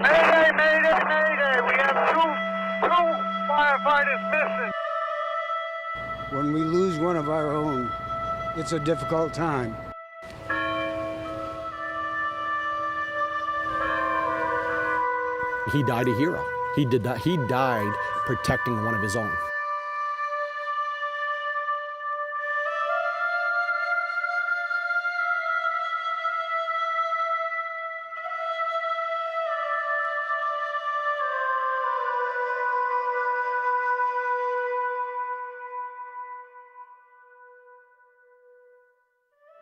Mayday, mayday, mayday! We have two firefighters missing. When we lose one of our own, it's a difficult time. He died a hero. He did that. He died protecting one of his own.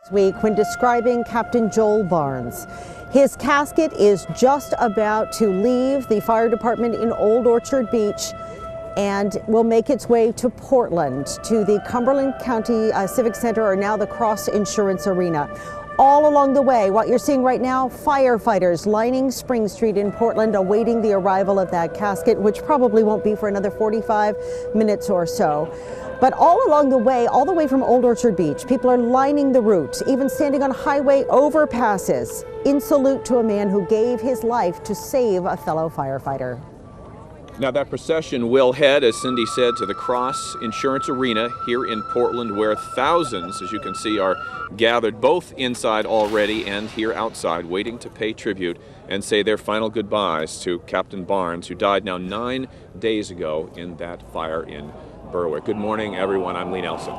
Week when describing Captain Joel Barnes. His casket is just about to leave the fire department in Old Orchard Beach and will make its way to Portland, to the Cumberland County Civic Center, or now the Cross Insurance Arena. All along the way, what you're seeing right now, firefighters lining Spring Street in Portland, awaiting the arrival of that casket, which probably won't be for another 45 minutes or so. But all along the way, all the way from Old Orchard Beach, people are lining the route, even standing on highway overpasses in salute to a man who gave his life to save a fellow firefighter. Now that procession will head, as Cindy said, to the Cross Insurance Arena here in Portland, where thousands, as you can see, are gathered both inside already and here outside, waiting to pay tribute and say their final goodbyes to Captain Barnes, who died now 9 days ago in that fire in Berwick. Good morning, everyone. I'm Lee Nelson.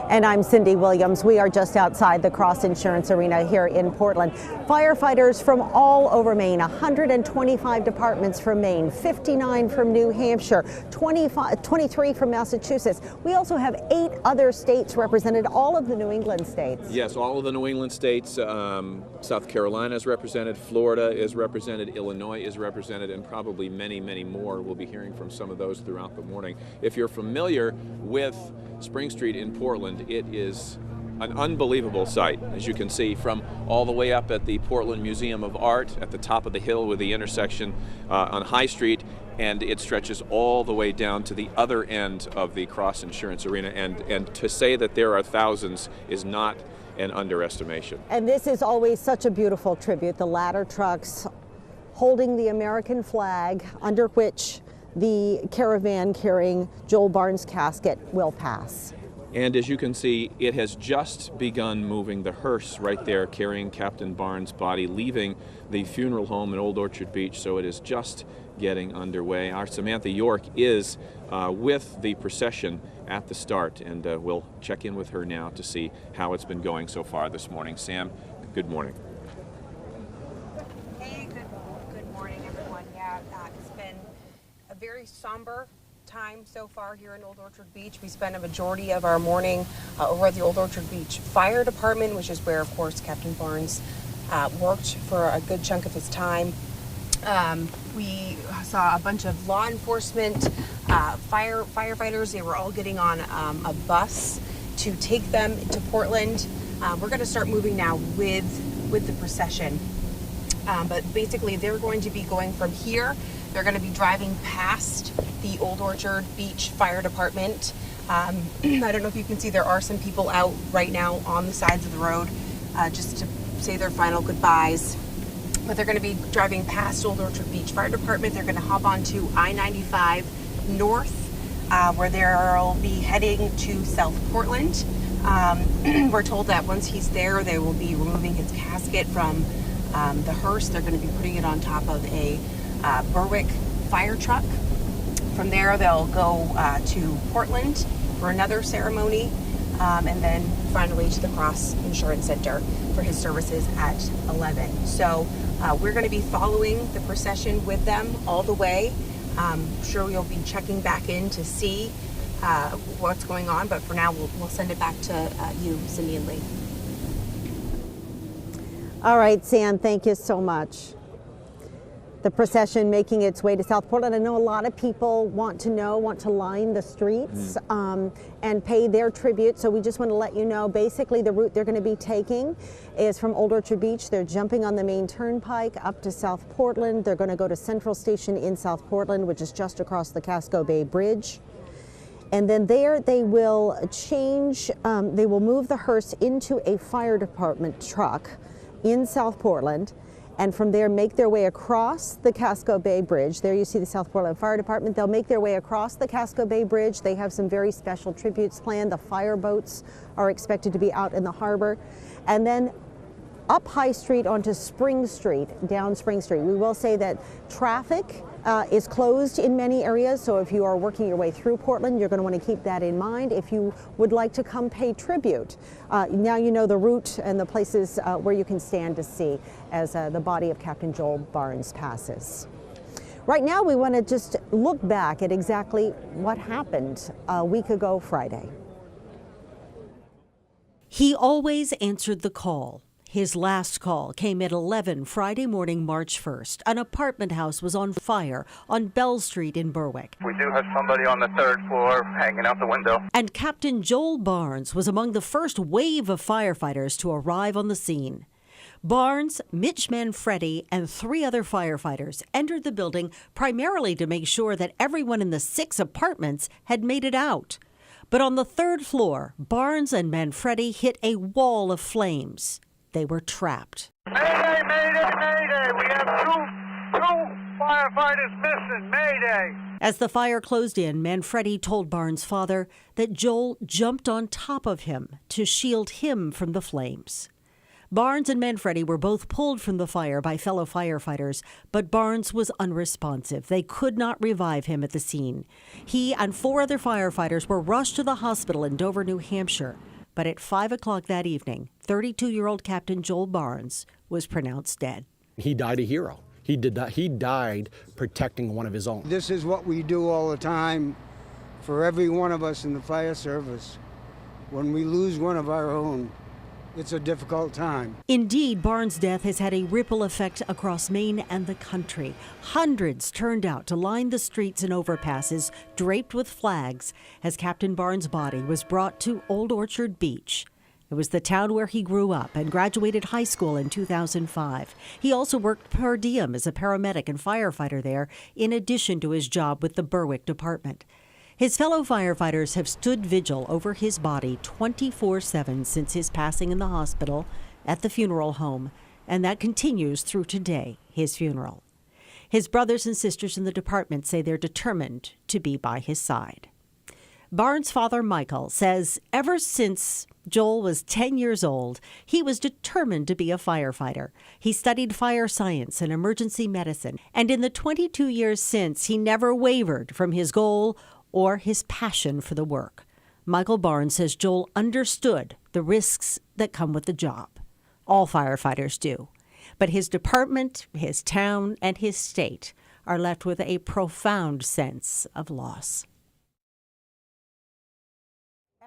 And I'm Cindy Williams. We are just outside the Cross Insurance Arena here in Portland. Firefighters from all over Maine, 125 departments from Maine, 59 from New Hampshire, 23 from Massachusetts. We also have 8 other states represented, all of the New England states. Yes, all of the New England states. South Carolina is represented, Florida is represented, Illinois is represented, and probably many, many more. We'll be hearing from some of those throughout the morning. If you're familiar with Spring Street in Portland, it is an unbelievable sight, as you can see, from all the way up at the Portland Museum of Art, at the top of the hill with the intersection on High Street, and it stretches all the way down to the other end of the Cross Insurance Arena, and to say that there are thousands is not an underestimation. And this is always such a beautiful tribute, the ladder trucks holding the American flag, under which the caravan carrying Joel Barnes' casket will pass. And as you can see, it has just begun moving. The hearse right there carrying Captain Barnes' body, leaving the funeral home in Old Orchard Beach, so it is just getting underway. Our Samantha York is with the procession at the start, and we'll check in with her now to see how it's been going so far this morning. Sam, good morning. Hey, good morning, everyone. Yeah, it's been a very somber time so far here in Old Orchard Beach. We spent a majority of our morning over at the Old Orchard Beach Fire Department, which is where, of course, Captain Barnes worked for a good chunk of his time. We saw a bunch of law enforcement, firefighters. They were all getting on a bus to take them to Portland. We're going to start moving now with the procession. But basically, they're going to be going from here. They're going to be driving past the Old Orchard Beach Fire Department. I don't know if you can see, there are some people out right now on the sides of the road just to say their final goodbyes. But they're going to be driving past Old Orchard Beach Fire Department. They're going to hop onto I-95 North, where they'll be heading to South Portland. We're told that once he's there, they will be removing his casket from the hearse. They're going to be putting it on top of a Berwick fire truck. From there, they'll go to Portland for another ceremony, and then finally to the Cross Insurance Center for his services at 11. So we're going to be following the procession with them all the way. I'm sure we'll be checking back in to see what's going on, but for now we'll send it back to you, Cindy and Lee. All right, Sam, thank you so much. The procession making its way to South Portland. I know a lot of people want to line the streets and pay their tribute. So we just want to let you know, basically the route they're going to be taking is from Old Orchard Beach. They're jumping on the Maine Turnpike up to South Portland. They're going to go to Central Station in South Portland, which is just across the Casco Bay Bridge. And then there they will change, they will move the hearse into a fire department truck in South Portland. and from there make their way across the Casco Bay Bridge. There you see the South Portland Fire Department. They'll make their way across the Casco Bay Bridge. They have some very special tributes planned. The fire boats are expected to be out in the harbor. And then up High Street onto Spring Street, down Spring Street. We will say that traffic is closed in many areas, so if you are working your way through Portland, you're going to want to keep that in mind. If you would like to come pay tribute, now you know the route and the places where you can stand to see as the body of Captain Joel Barnes passes. Right now, we want to just look back at exactly what happened a week ago Friday. He always answered the call. His last call came at 11 Friday morning, March 1st. An apartment house was on fire on Bell Street in Berwick. We do have somebody on the third floor hanging out the window. And Captain Joel Barnes was among the first wave of firefighters to arrive on the scene. Barnes, Mitch Manfredi, and 3 other firefighters entered the building primarily to make sure that everyone in the 6 apartments had made it out. But on the 3rd floor, Barnes and Manfredi hit a wall of flames. They were trapped. Mayday, mayday, mayday. We have two firefighters missing. Mayday. As the fire closed in, Manfredi told Barnes' father that Joel jumped on top of him to shield him from the flames. Barnes and Manfredi were both pulled from the fire by fellow firefighters, but Barnes was unresponsive. They could not revive him at the scene. He and 4 other firefighters were rushed to the hospital in Dover, New Hampshire. But at 5 o'clock that evening, 32-year-old Captain Joel Barnes was pronounced dead. He died a hero. He did that. He died protecting one of his own. This is what we do all the time for every one of us in the fire service. When we lose one of our own, it's a difficult time. Indeed, Barnes' death has had a ripple effect across Maine and the country. Hundreds turned out to line the streets and overpasses draped with flags as Captain Barnes' body was brought to Old Orchard Beach. It was the town where he grew up and graduated high school in 2005. He also worked per diem as a paramedic and firefighter there, in addition to his job with the Berwick department. His fellow firefighters have stood vigil over his body 24/7 since his passing in the hospital, at the funeral home, and that continues through today, his funeral. His brothers and sisters in the department say they're determined to be by his side. Barnes' father, Michael, says ever since Joel was 10 years old, he was determined to be a firefighter. He studied fire science and emergency medicine, and in the 22 years since, he never wavered from his goal or his passion for the work. Michael Barnes says Joel understood the risks that come with the job. All firefighters do. But his department, his town, and his state are left with a profound sense of loss.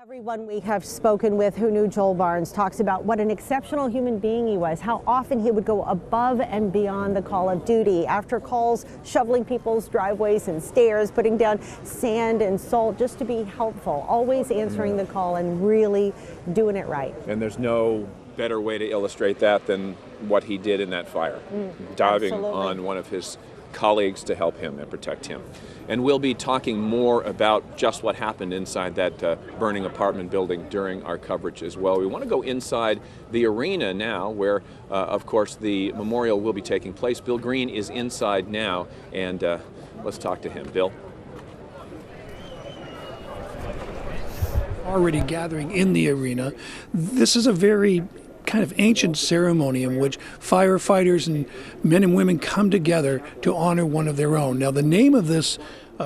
Everyone we have spoken with who knew Joel Barnes talks about what an exceptional human being he was, how often he would go above and beyond the call of duty. After calls, shoveling people's driveways and stairs, putting down sand and salt just to be helpful, always answering the call and really doing it right. And there's no better way to illustrate that than what he did in that fire, diving on one of his colleagues to help him and protect him. And we'll be talking more about just what happened inside that burning apartment building during our coverage as well. We want to go inside the arena now where, of course, the memorial will be taking place. Bill Green is inside now, and let's talk to him. Bill? Already gathering in the arena. This is a very kind of ancient ceremony in which firefighters and men and women come together to honor one of their own. Now, the name of this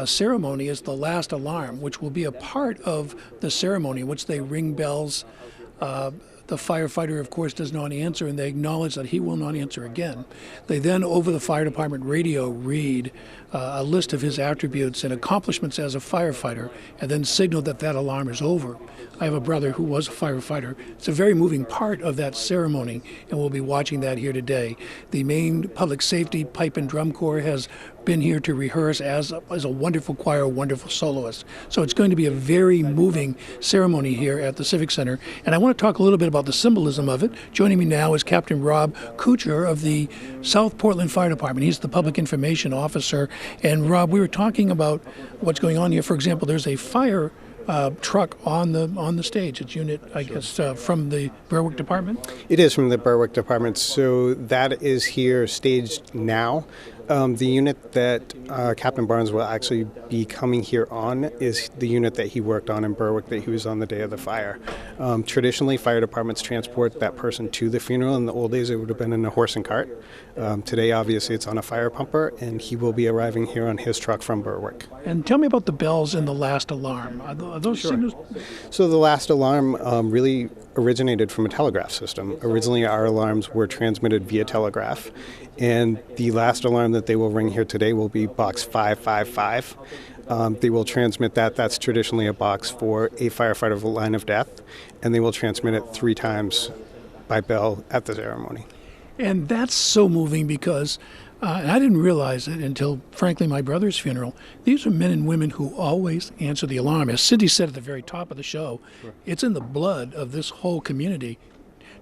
ceremony is the last alarm, which will be a part of the ceremony in which they ring bells. The firefighter, of course, does not answer, and they acknowledge that he will not answer again. They then, over the fire department radio, read a list of his attributes and accomplishments as a firefighter, and then signal that that alarm is over. I have a brother who was a firefighter. It's a very moving part of that ceremony, and we'll be watching that here today. The Maine Public Safety Pipe and Drum Corps has been here to rehearse as a wonderful choir, wonderful soloist. So it's going to be a very moving ceremony here at the Civic Center. And I want to talk a little bit about the symbolism of it. Joining me now is Captain Rob Kuchar of the South Portland Fire Department. He's the Public Information Officer. And Rob, we were talking about what's going on here. For example, there's a fire truck on the stage. It's unit, I guess, from the Berwick department. It is from the Berwick department, so that is here staged now. The unit that Captain Barnes will actually be coming here on is the unit that he worked on in Berwick that he was on the day of the fire. Traditionally, fire departments transport that person to the funeral. In the old days, it would have been in a horse and cart. Today, obviously, it's on a fire pumper, and he will be arriving here on his truck from Berwick. And tell me about the bells and the last alarm. Are those signals? So the last alarm really originated from a telegraph system. Originally, our alarms were transmitted via telegraph, and the last alarm that they will ring here today will be box 555. They will transmit that. That's traditionally a box for a firefighter of a line of death, and they will transmit it 3 times by bell at the ceremony. And that's so moving because and I didn't realize it until, frankly, my brother's funeral. These are men and women who always answer the alarm. As Cindy said at the very top of the show, it's in the blood of this whole community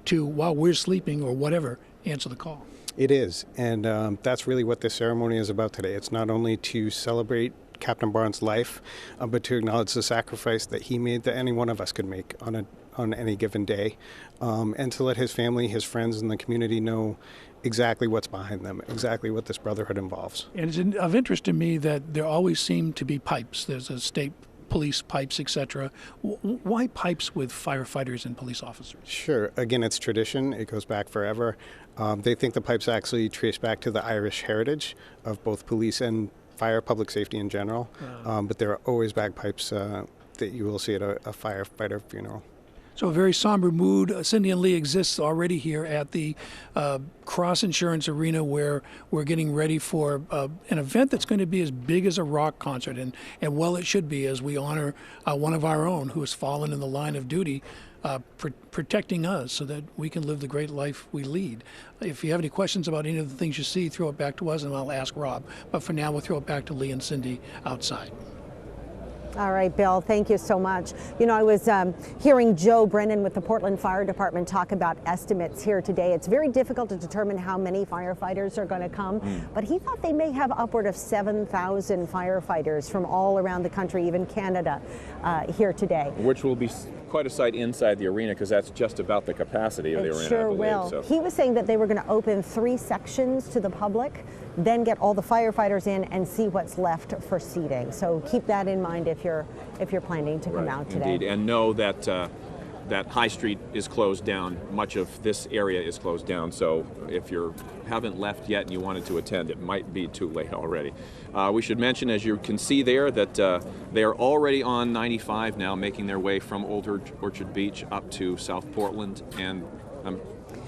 to, while we're sleeping or whatever, answer the call. It is, and that's really what this ceremony is about today. It's not only to celebrate Captain Barnes' life, but to acknowledge the sacrifice that he made that any one of us could make on any given day, and to let his family, his friends, and the community know exactly what's behind them, exactly what this brotherhood involves. And it's of interest to me that there always seem to be pipes. There's a state police pipes, etc. Why pipes with firefighters and police officers? Sure. Again, it's tradition. It goes back forever. They think the pipes actually trace back to the Irish heritage of both police and fire, public safety in general. But there are always bagpipes that you will see at a firefighter funeral. So a very somber mood. Cindy and Lee exists already here at the Cross Insurance Arena, where we're getting ready for an event that's going to be as big as a rock concert, and well, it should be, as we honor one of our own who has fallen in the line of duty, protecting us so that we can live the great life we lead. If you have any questions about any of the things you see, throw it back to us and I'll ask Rob. But for now, we'll throw it back to Lee and Cindy outside. All right, Bill, thank you so much. You know, I was hearing Joe Brennan with the Portland Fire Department talk about estimates here today. It's very difficult to determine how many firefighters are going to come, but he thought they may have upward of 7,000 firefighters from all around the country, even Canada, here today. Which will be quite a sight inside the arena, because that's just about the capacity of the arena. Sure I believe, will. So. He was saying that they were going to open 3 sections to the public, then get all the firefighters in and see what's left for seating. So keep that in mind if you're planning to come out today. Indeed, and know that that High Street is closed down. Much of this area is closed down. So if you haven't left yet and you wanted to attend, it might be too late already. We should mention, as you can see there, that they are already on 95 now, making their way from Old Orchard Beach up to South Portland and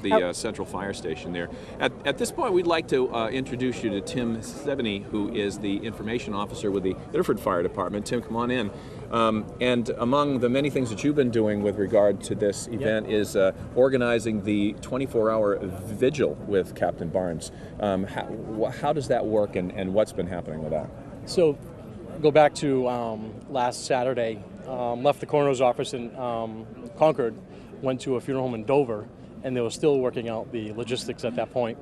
the Central Fire Station there. At this point, we'd like to introduce you to Tim Sebeny, who is the information officer with the Itterford Fire Department. Tim, come on in. And among the many things that you've been doing with regard to this event is organizing the 24-hour vigil with Captain Barnes. How does that work, and what's been happening with that? So, go back to last Saturday, left the coroner's office in Concord, went to a funeral home in Dover, and they were still working out the logistics at that point.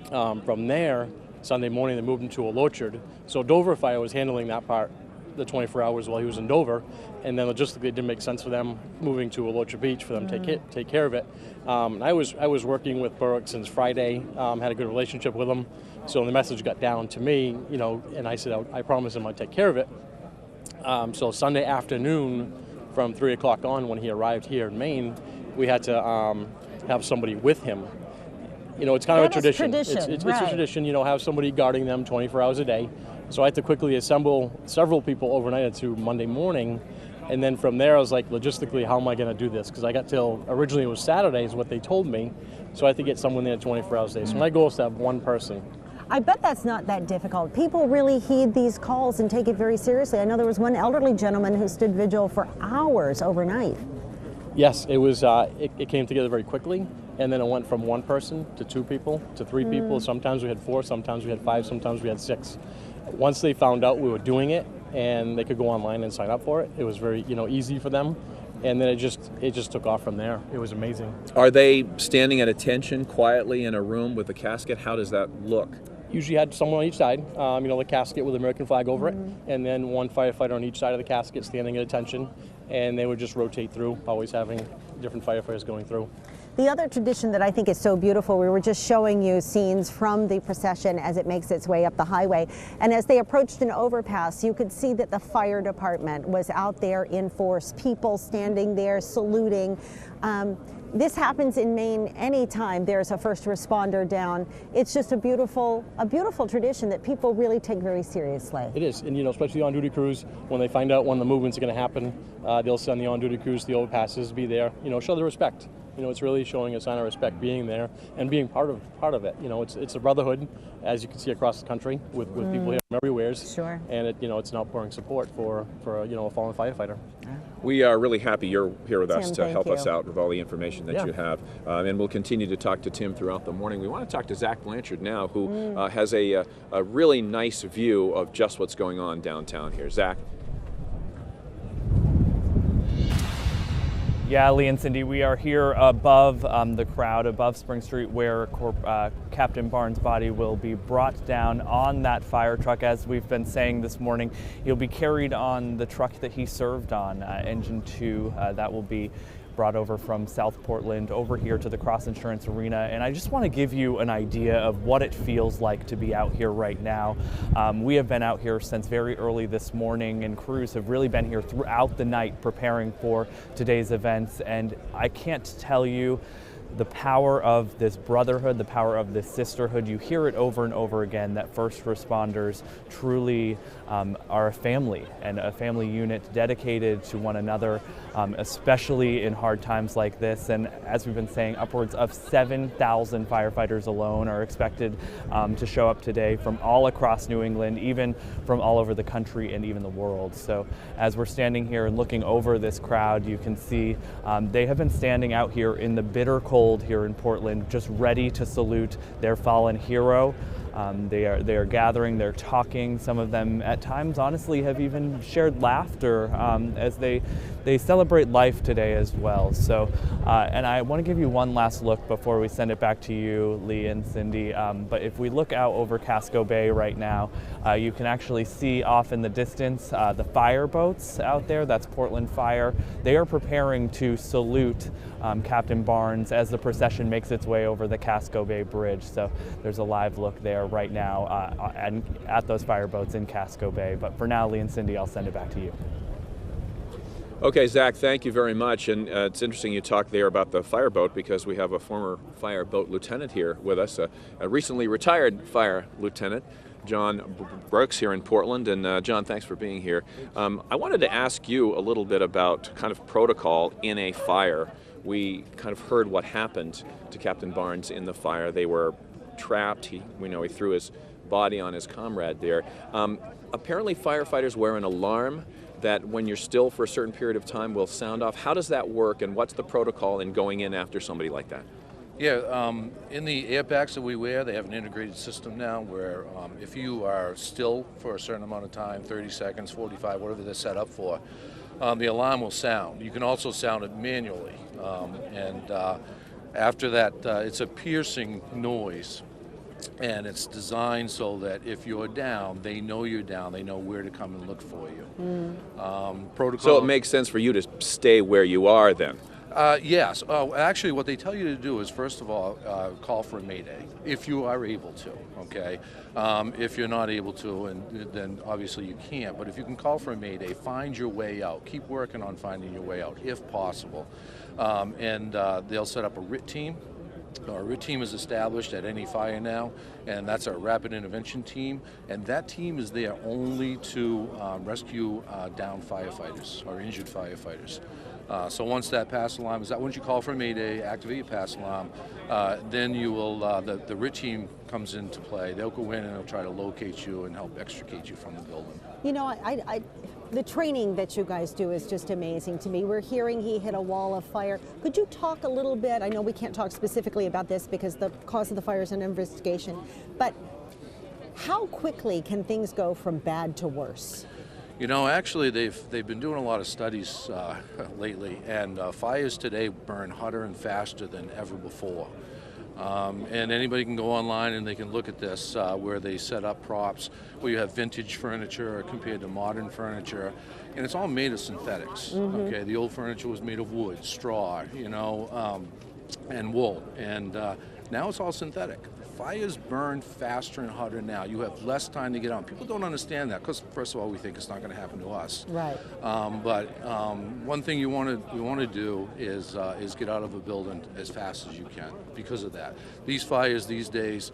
From there, Sunday morning, they moved him to Old Orchard. So Dover Fire was handling that part, the 24 hours while he was in Dover, and then logistically it didn't make sense for them moving to Old Orchard Beach for them to take care of it. I was working with Berwick since Friday, had a good relationship with them, so the message got down to me, you know, and I said I promised him I'd take care of it. So Sunday afternoon, from 3 o'clock on, when he arrived here in Maine, we had to have somebody with him. You know, it's kind of a tradition. It's a tradition, you know, have somebody guarding them 24 hours a day. So I had to quickly assemble several people overnight to Monday morning. And then from there, I was like, logistically, how am I going to do this? Because I got till, originally it was Saturday is what they told me. So I had to get someone there 24 hours a day. So my goal is to have one person. I bet that's not that difficult. People really heed these calls and take it very seriously. I know there was one elderly gentleman who stood vigil for hours overnight. Yes, it was. It came together very quickly, and then it went from one person to 2 people to 3 people. Sometimes we had 4, sometimes we had 5, sometimes we had 6. Once they found out we were doing it, and they could go online and sign up for it, it was very easy for them, and then it just took off from there. It was amazing. Are they standing at attention quietly in a room with a casket? How does that look? Usually had someone on each side, the casket with the American flag over it, and then one firefighter on each side of the casket standing at attention. and they would just rotate through, always having different firefighters going through. The other tradition that I think is so beautiful, we were just showing you scenes from the procession as it makes its way up the highway. And as they approached an overpass, you could see that the fire department was out there in force, people standing there saluting. This happens in Maine anytime there's a first responder down. It's just a beautiful tradition that people really take very seriously. It is, and especially the on-duty crews, when they find out when the movement's going to happen, they'll send the on-duty crews, the overpasses, be there, show the respect. It's really showing a sign of respect being there and being part of it. It's a brotherhood, as you can see across the country with people here from everywhere. Sure. And it's an outpouring support for a fallen firefighter. We are really happy you're here with us Tim, to help thank us you. out with all the information that you have. And we'll continue to talk to Tim throughout the morning. We want to talk to Zach Blanchard now, who has a really nice view of just what's going on downtown here. Zach? Yeah, Lee and Cindy, we are here above the crowd, above Spring Street, where Captain Barnes' body will be brought down on that fire truck. As we've been saying this morning, he'll be carried on the truck that he served on, Engine 2, that will be brought over from South Portland over here to the Cross Insurance Arena. And I just want to give you an idea of what it feels like to be out here right now. We have been out here since very early this morning, and crews have really been here throughout the night preparing for today's events. And I can't tell you the power of this brotherhood, the power of this sisterhood. You hear it over and over again that first responders truly are a family, and a family unit dedicated to one another, especially in hard times like this. And as we've been saying, upwards of 7,000 firefighters alone are expected to show up today from all across New England, even from all over the country and even the world. So as we're standing here and looking over this crowd, you can see they have been standing out here in the bitter cold here in Portland, just ready to salute their fallen hero. They are gathering, they're talking. Some of them at times honestly have even shared laughter as they celebrate life today as well. So, and I want to give you one last look before we send it back to you, Lee and Cindy. But if we look out over Casco Bay right now, you can actually see off in the distance the fire boats out there. That's Portland Fire. They are preparing to salute Captain Barnes as the procession makes its way over the Casco Bay Bridge. So there's a live look there right now at those fireboats in Casco Bay. But for now, Lee and Cindy, I'll send it back to you. Okay, Zach, thank you very much. And it's interesting you talked there about the fireboat, because we have a former fireboat lieutenant here with us, a recently retired fire lieutenant, John Brooks, here in Portland. And John, thanks for being here. I wanted to ask you a little bit about kind of protocol in a fire. We kind of heard what happened to Captain Barnes in the fire. They were trapped. We know he threw his body on his comrade there. Apparently firefighters wear an alarm that when you're still for a certain period of time will sound off. How does that work, and what's the protocol in going in after somebody like that? Yeah, in the airbags that we wear, they have an integrated system now where if you are still for a certain amount of time, 30 seconds, 45, whatever they're set up for, the alarm will sound. You can also sound it manually. After that, it's a piercing noise. And it's designed so that if you're down, they know you're down. They know where to come and look for you. Protocol. So it makes sense for you to stay where you are then? Yes. Actually, what they tell you to do is, first of all, call for a mayday, if you are able to, okay? If you're not able to, then obviously you can't. But if you can call for a mayday, find your way out. Keep working on finding your way out, if possible. They'll set up a RIT team. Our RIT team is established at any fire now, and that's our rapid intervention team. And that team is there only to rescue downed firefighters or injured firefighters. So once that pass alarm is out, once you call for a mayday, activate your pass alarm, then you will, the RIT team comes into play. They'll go in and they'll try to locate you and help extricate you from the building. You know, the training that you guys do is just amazing to me. We're hearing he hit a wall of fire. Could you talk a little bit? I know we can't talk specifically about this because the cause of the fire is an investigation, but how quickly can things go from bad to worse? You know, actually, they've been doing a lot of studies lately, and fires today burn hotter and faster than ever before. And anybody can go online and they can look at this, where they set up props, where you have vintage furniture compared to modern furniture, and it's all made of synthetics. Okay, the old furniture was made of wood, straw, and wool, and now it's all synthetic. Fires burn faster and harder now. You have less time to get out. People don't understand that because, first of all, we think it's not going to happen to us. Right. But one thing you want to do is get out of a building as fast as you can because of that. These fires these days,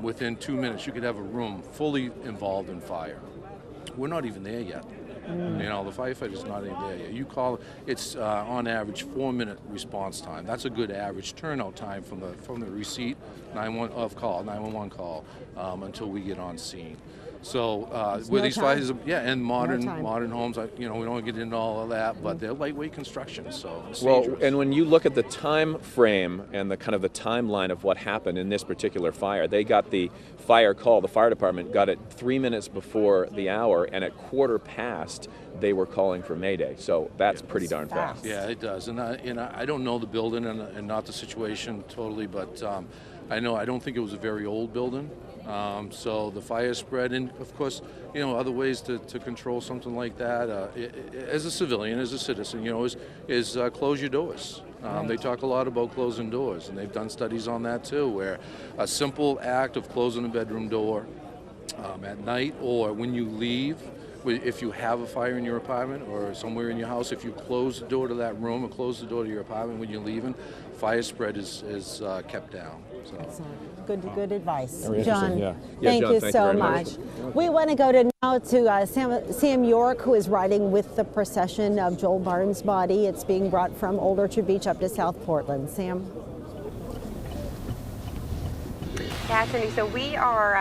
within 2 minutes, you could have a room fully involved in fire. We're not even there yet. The firefighter's not even there yet. You call, it's on average 4-minute response time. That's a good average turnout time from the receipt 911 call until we get on scene. So with these fires, and modern homes, we don't get into all of that, but they're lightweight construction, so it's dangerous. And when you look at the time frame and the kind of the timeline of what happened in this particular fire, they got the fire call. The fire department got it 3 minutes before the hour, and at 15:15 they were calling for Mayday. So that's pretty darn fast. Yeah, it does. And I don't know the building and not the situation totally, but I don't think it was a very old building. So the fire spread, and of course, other ways to control something like that, as a civilian, as a citizen, is close your doors. They talk a lot about closing doors, and they've done studies on that too, where a simple act of closing a bedroom door at night, or when you leave, if you have a fire in your apartment or somewhere in your house, if you close the door to that room or close the door to your apartment when you're leaving, fire spread is kept down. So. Excellent. Good advice. John, thank John, you so much. We want to go now to Sam York, who is riding with the procession of Joel Barnes' body. It's being brought from Old Orchard Beach up to South Portland. Sam? Yeah, Cindy, so we are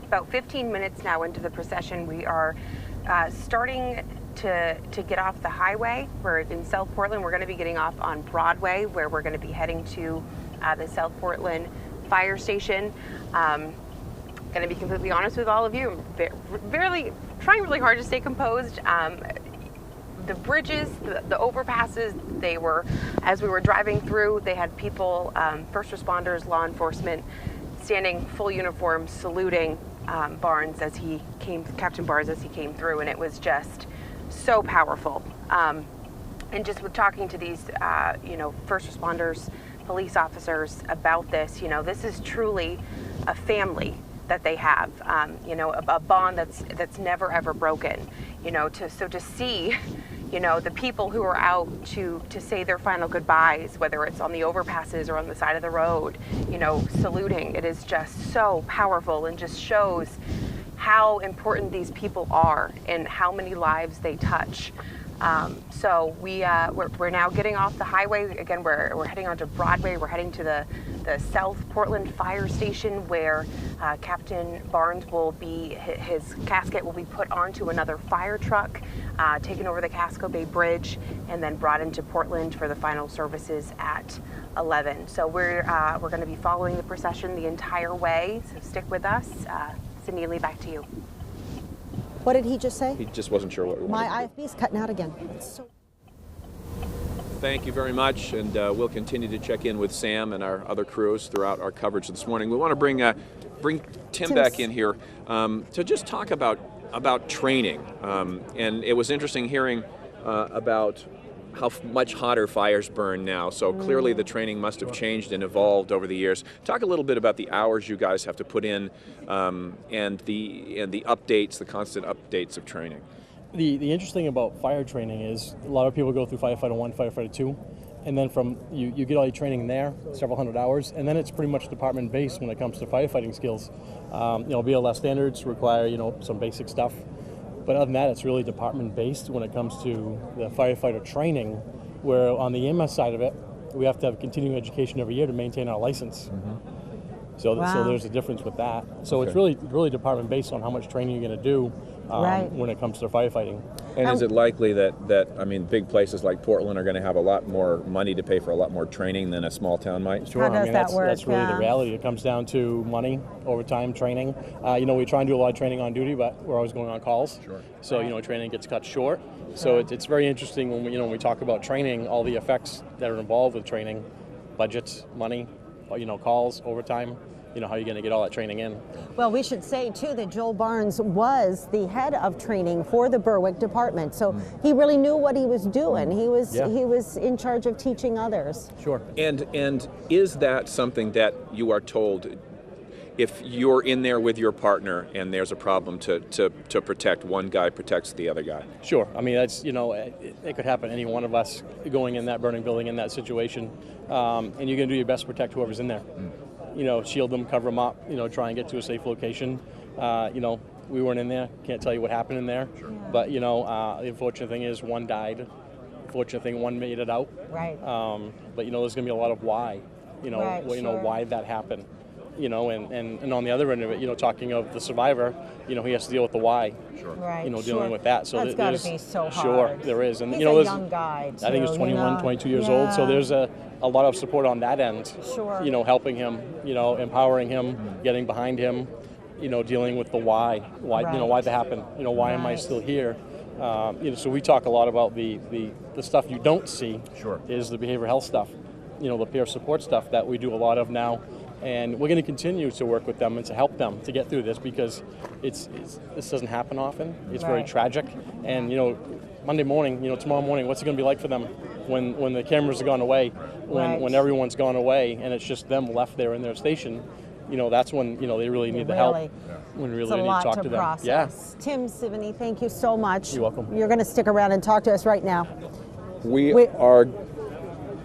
about 15 minutes now into the procession. We are starting to get off the highway. We're in South Portland. We're going to be getting off on Broadway, where we're going to be heading to the South Portland fire station. Going to be completely honest with all of you, trying really hard to stay composed. The bridges, the overpasses, they were, as we were driving through, they had people, first responders, law enforcement, standing full uniform, saluting Captain Barnes as he came through, and it was just so powerful. And just with talking to these, first responders, police officers about this, this is truly a family that they have, a bond that's never ever broken, to see, the people who are out to say their final goodbyes, whether it's on the overpasses or on the side of the road, saluting, it is just so powerful and just shows how important these people are and how many lives they touch. So we're now getting off the highway. Again, we're heading onto Broadway. We're heading to the South Portland Fire Station, where Captain Barnes his casket will be put onto another fire truck, taken over the Casco Bay Bridge, and then brought into Portland for the final services at 11. So we're going to be following the procession the entire way. So stick with us. Cindy and Lee, back to you. What did he just say? He just wasn't sure what we wanted. My IFB's cutting out again. Thank you very much, and we'll continue to check in with Sam and our other crews throughout our coverage this morning. We want to bring Tim back in here to just talk about training. And it was interesting hearing about how much hotter fires burn now. So clearly the training must have changed and evolved over the years. Talk a little bit about the hours you guys have to put in and the updates, the constant updates of training. The interesting about fire training is a lot of people go through firefighter 1, firefighter 2, and then from you get all your training there, several hundred hours, and then it's pretty much department based when it comes to firefighting skills. BLS standards require some basic stuff. But other than that, it's really department-based when it comes to the firefighter training, where on the EMS side of it, we have to have continuing education every year to maintain our license. So there's a difference with that. So it's really department-based on how much training you're going to do when it comes to firefighting. And is it likely that big places like Portland are going to have a lot more money to pay for a lot more training than a small town might? Sure. How does that work? That's really the reality. It comes down to money, overtime, training. We try and do a lot of training on duty, but we're always going on calls. Sure. So training gets cut short. So it's very interesting when we talk about training, all the effects that are involved with training, budgets, money. calls, overtime. How are you going to get all that training in? Well, we should say, too, that Joel Barnes was the head of training for the Berwick department, so he really knew what he was doing. He was in charge of teaching others. Sure. And is that something that you are told, if you're in there with your partner and there's a problem, to protect one guy protects the other guy? Sure. I mean, that's, it could happen to any one of us going in that burning building in that situation, and you're going to do your best to protect whoever's in there. Shield them, cover them up, try and get to a safe location. We weren't in there, can't tell you what happened in there. Sure. But, the unfortunate thing is one died. Fortunate thing, one made it out. Right. But, there's going to be a lot of why, sure. Why that happened. And on the other end of it, talking of the survivor, he has to deal with the why. Sure. Right. Dealing with that. So that's got to be so hard. Sure, there is. And he's a young guy, too, I think he's 21, 22 years old. So there's a lot of support on that end. Sure. Helping him, empowering him, getting behind him, dealing with the why right. Why that happened. Why am I still here? So we talk a lot about the stuff you don't see. Sure. Is the behavioral health stuff, the peer support stuff that we do a lot of now. And we're going to continue to work with them and to help them to get through this, because this doesn't happen often. It's very tragic. And Monday morning, tomorrow morning, what's it going to be like for them when the cameras are gone away, when everyone's gone away, and it's just them left there in their station? That's when they really need the help. When we really need to talk to them. Process. Yeah. Tim Sivany, thank you so much. You're welcome. You're going to stick around and talk to us right now. We are.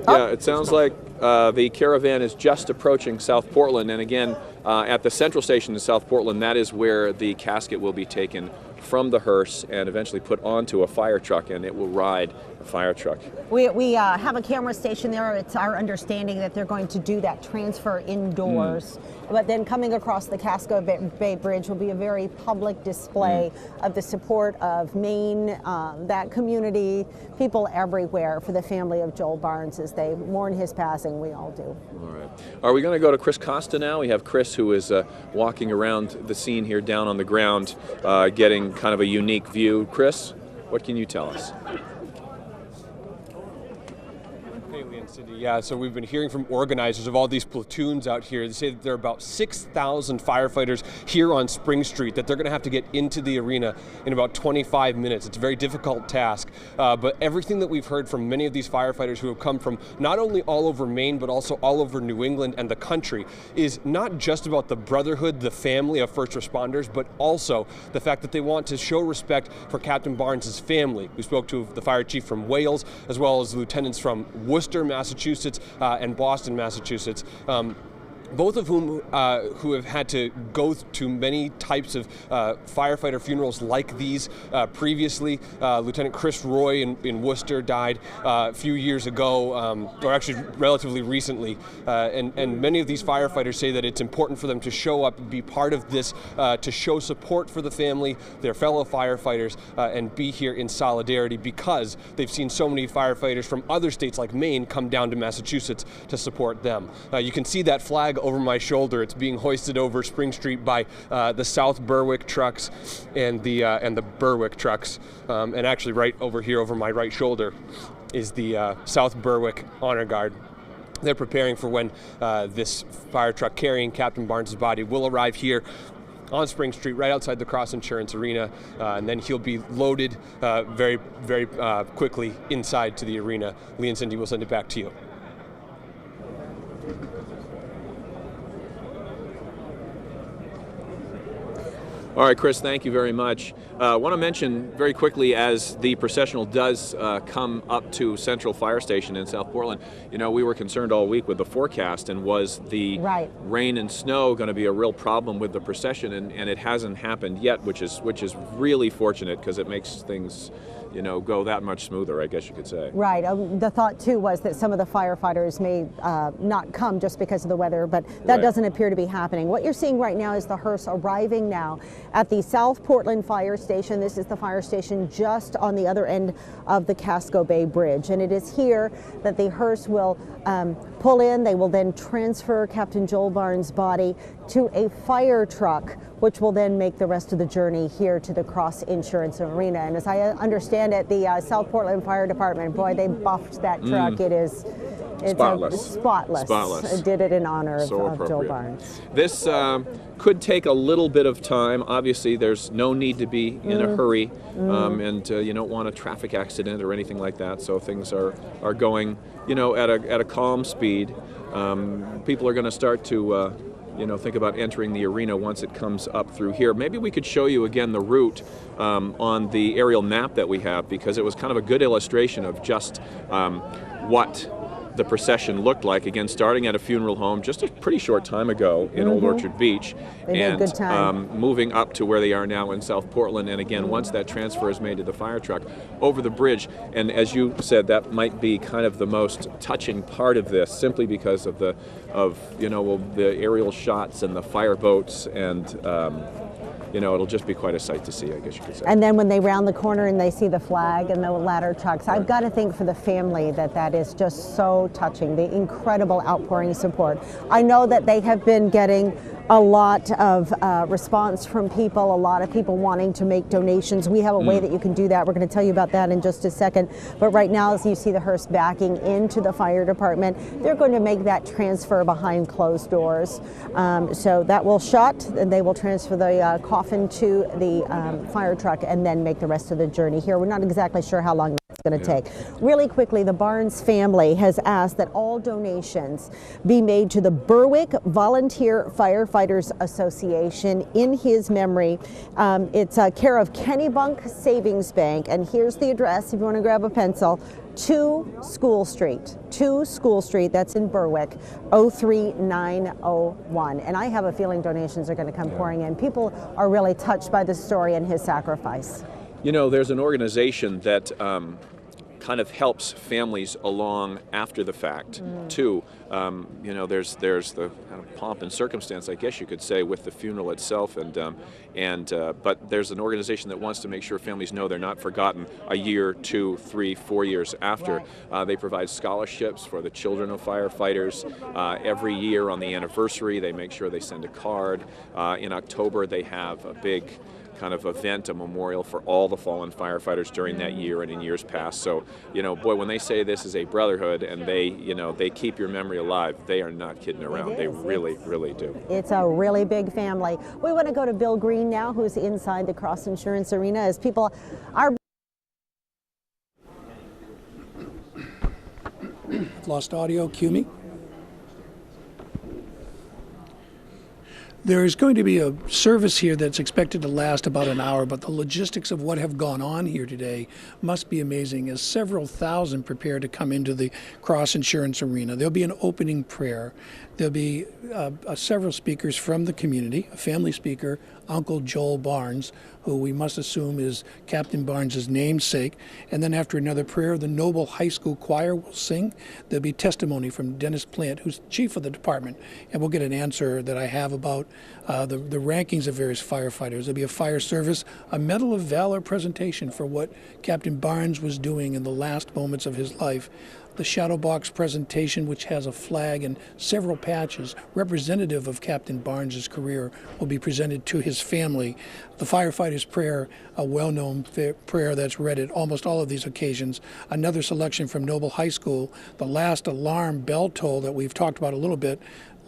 Yeah, it sounds like the caravan is just approaching South Portland, and again, at the central station in South Portland, that is where the casket will be taken from the hearse and eventually put onto a fire truck, and it will ride a fire truck. We have a camera station there. It's our understanding that they're going to do that transfer indoors. But then coming across the Casco Bay Bridge will be a very public display of the support of Maine, that community, people everywhere for the family of Joel Barnes as they mourn his passing. We all do. All right. Are we going to go to Chris Costa now? We have Chris, who is walking around the scene here down on the ground, getting kind of a unique view. Chris, what can you tell us? Yeah, so we've been hearing from organizers of all these platoons out here. They say that there are about 6,000 firefighters here on Spring Street, that they're going to have to get into the arena in about 25 minutes. It's a very difficult task, but everything that we've heard from many of these firefighters who have come from not only all over Maine, but also all over New England and the country is not just about the brotherhood, the family of first responders, but also the fact that they want to show respect for Captain Barnes' family. We spoke to the fire chief from Wales, as well as lieutenants from Worcester, Massachusetts, and Boston, Massachusetts. Both of whom who have had to go to many types of firefighter funerals like these previously. Lieutenant Chris Roy in Worcester died a few years ago, or actually relatively recently. And many of these firefighters say that it's important for them to show up, be part of this, to show support for the family, their fellow firefighters, and be here in solidarity, because they've seen so many firefighters from other states like Maine come down to Massachusetts to support them. You can see that flag over my shoulder. It's being hoisted over Spring Street by the South Berwick trucks and the Berwick trucks. And actually right over here over my right shoulder is the South Berwick Honor Guard. They're preparing for when this fire truck carrying Captain Barnes' body will arrive here on Spring Street, right outside the Cross Insurance Arena, and then he'll be loaded very, very quickly inside to the arena. Lee and Cindy will send it back to you. All right, Chris, thank you very much. I want to mention very quickly, as the processional does come up to Central Fire Station in South Portland, we were concerned all week with the forecast, and was the rain and snow going to be a real problem with the procession, and it hasn't happened yet, which is really fortunate, because it makes things go that much smoother, I guess you could say. Right. The thought, too, was that some of the firefighters may not come just because of the weather, but that doesn't appear to be happening. What you're seeing right now is the hearse arriving now at the South Portland Fire Station. This is the fire station just on the other end of the Casco Bay Bridge, and it is here that the hearse will pull in. They will then transfer Captain Joel Barnes' body to a fire truck, which will then make the rest of the journey here to the Cross Insurance Arena. And as I understand it, the South Portland Fire Department, boy, they buffed that truck. It Spotless. Did it in honor of Joel Barnes. This could take a little bit of time. Obviously, there's no need to be in a hurry, and you don't want a traffic accident or anything like that. So things are going, at a calm speed. People are going to start to think about entering the arena once it comes up through here. Maybe we could show you again the route on the aerial map that we have, because it was kind of a good illustration of just what the procession looked like, again starting at a funeral home just a pretty short time ago in Old Orchard Beach, and moving up to where they are now in South Portland, and again once that transfer is made to the fire truck, over the bridge. And as you said, that might be kind of the most touching part of this, simply because of the aerial shots and the fire boats, and it'll just be quite a sight to see, I guess you could say. And then when they round the corner and they see the flag and the ladder trucks, I've got to think for the family that is just so touching, the incredible outpouring of support. I know that they have been getting a lot of response from people, a lot of people wanting to make donations. We have a way that you can do that. We're going to tell you about that in just a second. But right now, as you see the hearse backing into the fire department, they're going to make that transfer behind closed doors. So that will shut, and they will transfer the coffin to the fire truck and then make the rest of the journey here. We're not exactly sure how long it's going to take. Really quickly, the Barnes family has asked that all donations be made to the Berwick Volunteer Firefighters Association in his memory. It's care of Kennybunk Savings Bank, and here's the address if you want to grab a pencil. 2 School Street, that's in Berwick, 03901. And I have a feeling donations are going to come pouring in. People are really touched by the story and his sacrifice. There's an organization that kind of helps families along after the fact too. There's the kind of pomp and circumstance, I guess you could say, with the funeral itself, but there's an organization that wants to make sure families know they're not forgotten a year, 2, 3, 4 years after. They provide scholarships for the children of firefighters. Every year on the anniversary, they make sure they send a card. In October, they have a big kind of event, a memorial for all the fallen firefighters during that year and in years past. So, boy, when they say this is a brotherhood and they keep your memory alive, they are not kidding around. They really, really do. It's a really big family. We want to go to Bill Green now, who's inside the Cross Insurance Arena, as people are... Lost audio, cue me. There's going to be a service here that's expected to last about an hour, but the logistics of what have gone on here today must be amazing, as several thousand prepare to come into the Cross Insurance Arena. There'll be an opening prayer. There'll be several speakers from the community, a family speaker, Uncle Joel Barnes, who we must assume is Captain Barnes' namesake. And then after another prayer, the Noble High School Choir will sing. There'll be testimony from Dennis Plant, who's chief of the department, and we'll get an answer that I have about the rankings of various firefighters. There'll be a fire service, a Medal of Valor presentation for what Captain Barnes was doing in the last moments of his life. The shadow box presentation, which has a flag and several patches representative of Captain Barnes' career, will be presented to his family. The firefighter's prayer, a well-known prayer that's read at almost all of these occasions. Another selection from Noble High School, the last alarm bell toll that we've talked about a little bit,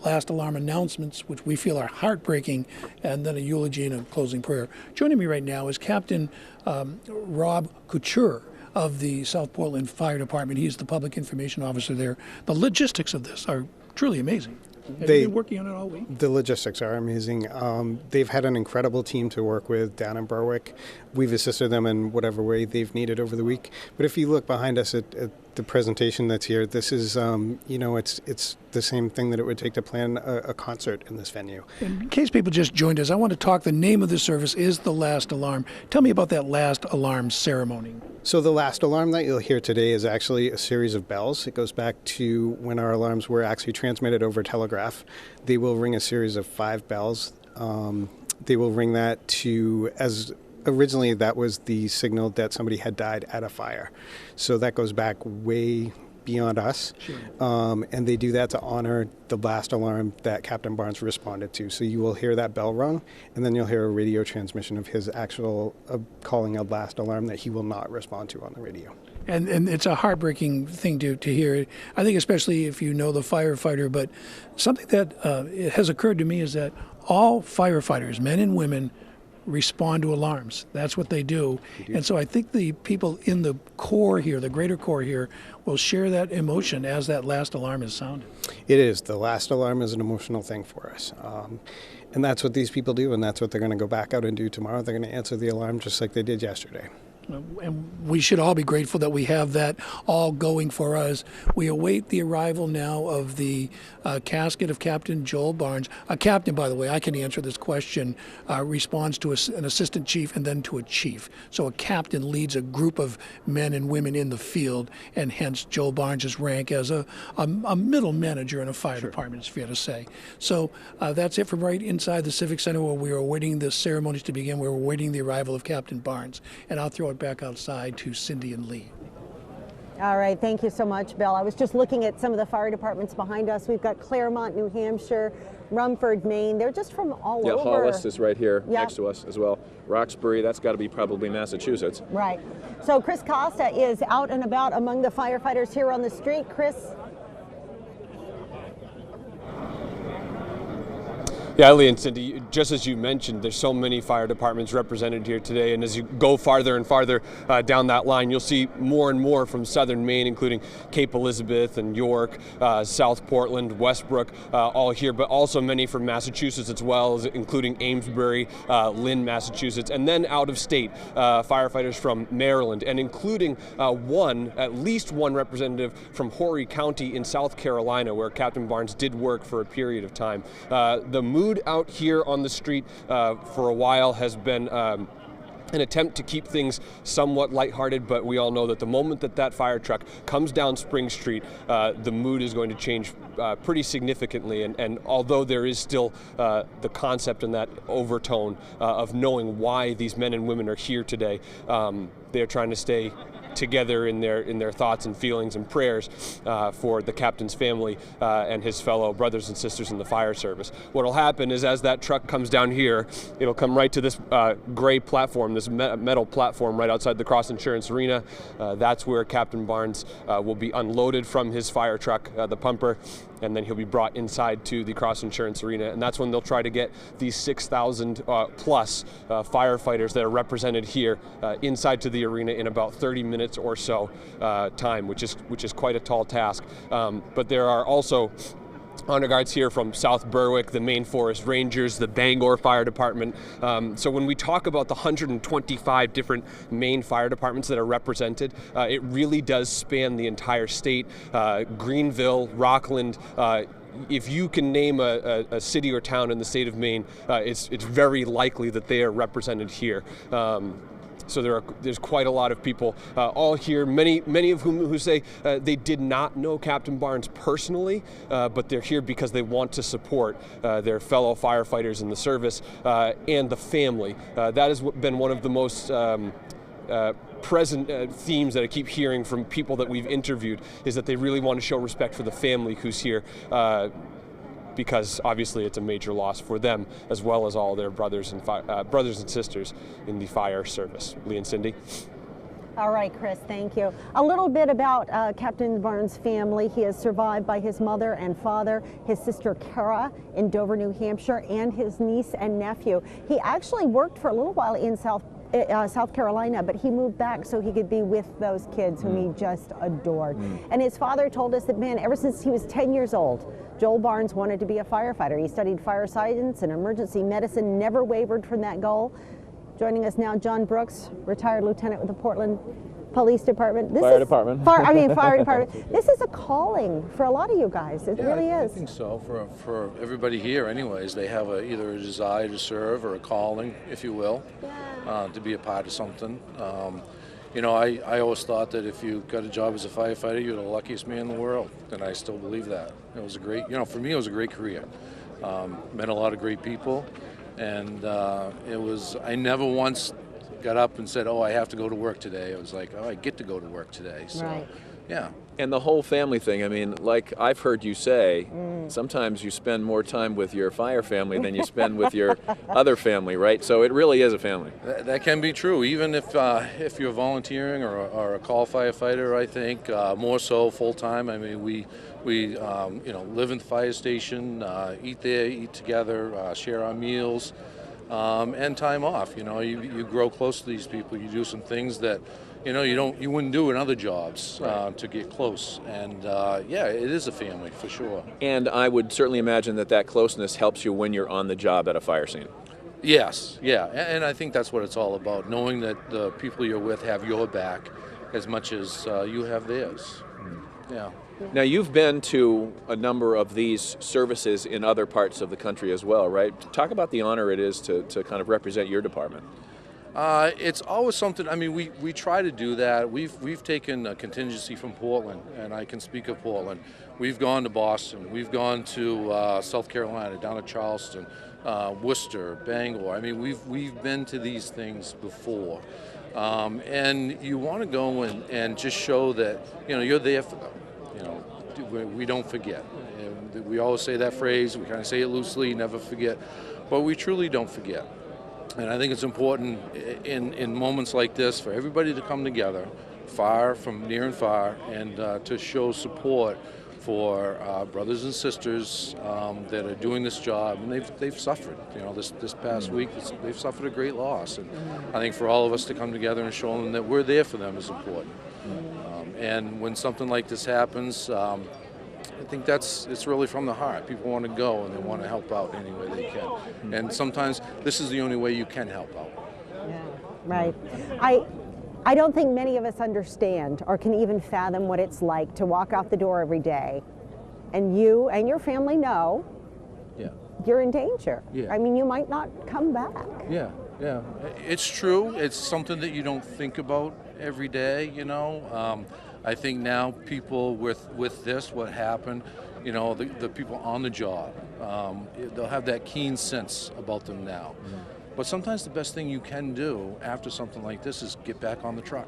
last alarm announcements, which we feel are heartbreaking, and then a eulogy and a closing prayer. Joining me right now is Captain Rob Couture of the South Portland Fire Department. He's the public information officer there. The logistics of this are truly amazing. Have you been working on it all week? The logistics are amazing. They've had an incredible team to work with down in Berwick. We've assisted them in whatever way they've needed over the week. But if you look behind us at the presentation that's here, this is, it's the same thing that it would take to plan a concert in this venue. In case people just joined us, I want to talk, the name of the service is The Last Alarm. Tell me about that last alarm ceremony. So the last alarm that you'll hear today is actually a series of bells. It goes back to when our alarms were actually transmitted over telegraph. They will ring a series of 5 bells. They will ring that to, as originally that was the signal that somebody had died at a fire. So that goes back way beyond us. Sure. And they do that to honor the last alarm that Captain Barnes responded to. So you will hear that bell rung, and then you'll hear a radio transmission of his actual calling a last alarm that he will not respond to on the radio. And it's a heartbreaking thing to hear. I think especially if you know the firefighter, but something that has occurred to me is that all firefighters, men and women, respond to alarms. That's what they do. And so I think the people in the core here, the greater core here, will share that emotion as that last alarm is sounded. It is. The last alarm is an emotional thing for us. And that's what these people do, and that's what they're going to go back out and do tomorrow. They're going to answer the alarm just like they did yesterday. And we should all be grateful that we have that all going for us. We await the arrival now of the casket of Captain Joel Barnes. A captain, by the way, I can answer this question, responds to an assistant chief and then to a chief. So a captain leads a group of men and women in the field, and hence Joel Barnes' rank as a middle manager in a fire department, it's fair to say. So that's it from right inside the Civic Center, where we are waiting the ceremonies to begin. We're waiting the arrival of Captain Barnes. And I'll throw it back outside to Cindy and Lee. All right, thank you so much, Bill. I was just looking at some of the fire departments behind us. We've got Claremont, New Hampshire, Rumford, Maine. They're just from all over. Yeah, Hollis is right here next to us as well. Roxbury, that's got to be probably Massachusetts. Right. So Chris Costa is out and about among the firefighters here on the street. Chris? Yeah, Lee and Cindy, just as you mentioned, there's so many fire departments represented here today, and as you go farther and farther down that line, you'll see more and more from southern Maine, including Cape Elizabeth and York, South Portland, Westbrook, all here, but also many from Massachusetts as well, including Amesbury, Lynn, Massachusetts, and then out of state, firefighters from Maryland, and including at least one representative from Horry County in South Carolina, where Captain Barnes did work for a period of time. The mood out here on the street for a while has been an attempt to keep things somewhat lighthearted, but we all know that the moment that fire truck comes down Spring Street, the mood is going to change pretty significantly. And although there is still the concept and that overtone of knowing why these men and women are here today, they're trying to stay together in their thoughts and feelings and prayers for the captain's family and his fellow brothers and sisters in the fire service. What will happen is, as that truck comes down here, it'll come right to this gray platform, this metal platform right outside the Cross Insurance Arena. That's where Captain Barnes will be unloaded from his fire truck, the pumper, and then he'll be brought inside to the Cross Insurance Arena, and that's when they'll try to get these 6,000 plus firefighters that are represented here inside to the arena in about 30 minutes or so time, which is quite a tall task. But there are also honor guards here from South Berwick, the Maine Forest Rangers, the Bangor Fire Department. So when we talk about the 125 different Maine fire departments that are represented, it really does span the entire state. Greenville, Rockland, if you can name a city or town in the state of Maine, it's very likely that they are represented here. So there's quite a lot of people all here, many of whom who say they did not know Captain Barnes personally, but they're here because they want to support their fellow firefighters in the service and the family. That has been one of the most present themes that I keep hearing from people that we've interviewed, is that they really want to show respect for the family who's here, because obviously it's a major loss for them, as well as all their brothers and sisters in the fire service. Lee and Cindy. All right, Chris, thank you. A little bit about Captain Barnes' family. He is survived by his mother and father, his sister Kara in Dover, New Hampshire, and his niece and nephew. He actually worked for a little while in South Carolina, but he moved back so he could be with those kids whom he just adored. And his father told us that, man, ever since he was 10 years old, Joel Barnes wanted to be a firefighter. He studied fire science and emergency medicine, never wavered from that goal. Joining us now, John Brooks, retired lieutenant with the Portland Police Department. Fire department. This is a calling for a lot of you guys. It really is. I think so. For everybody here anyways, they have either a desire to serve or a calling, if you will, to be a part of something. You know, I always thought that if you got a job as a firefighter, you're the luckiest man in the world, and I still believe that. It was a great, for me, it was a great career. Met a lot of great people, and I never once got up and said, oh, I have to go to work today. It was like, oh, I get to go to work today. So, yeah, And the whole family thing, I mean, like I've heard you say, sometimes you spend more time with your fire family than you spend with your other family, right? So it really is a family. That can be true, even if you're volunteering or a call firefighter. I think more so full time. I mean, we live in the fire station, eat there, eat together, share our meals, and time off. You grow close to these people. You do some things that you wouldn't do in other jobs to get close. And yeah, it is a family for sure. And I would certainly imagine that closeness helps you when you're on the job at a fire scene. Yes, yeah, and I think that's what it's all about, knowing that the people you're with have your back as much as you have theirs. Yeah. Now, you've been to a number of these services in other parts of the country as well, right? Talk about the honor it is to kind of represent your department. It's always something. I mean, we try to do that. We've taken a contingency from Portland, and I can speak of Portland. We've gone to Boston. We've gone to South Carolina, down to Charleston, Worcester, Bangor. I mean, we've been to these things before, and you want to go and just show that you're there for them. We don't forget. And we always say that phrase. We kind of say it loosely, never forget, but we truly don't forget. And I think it's important in moments like this for everybody to come together, far from near and far, and to show support for brothers and sisters that are doing this job, and they've suffered. This past week, they've suffered a great loss, and I think for all of us to come together and show them that we're there for them is important. And when something like this happens, I think it's really from the heart. People want to go and they want to help out any way they can. And sometimes this is the only way you can help out. Yeah, right. I don't think many of us understand or can even fathom what it's like to walk out the door every day and you and your family know you're in danger. Yeah. I mean, you might not come back. Yeah. It's true. It's something that you don't think about every day, I think now people with this, what happened, the people on the job, they'll have that keen sense about them now. But sometimes the best thing you can do after something like this is get back on the truck.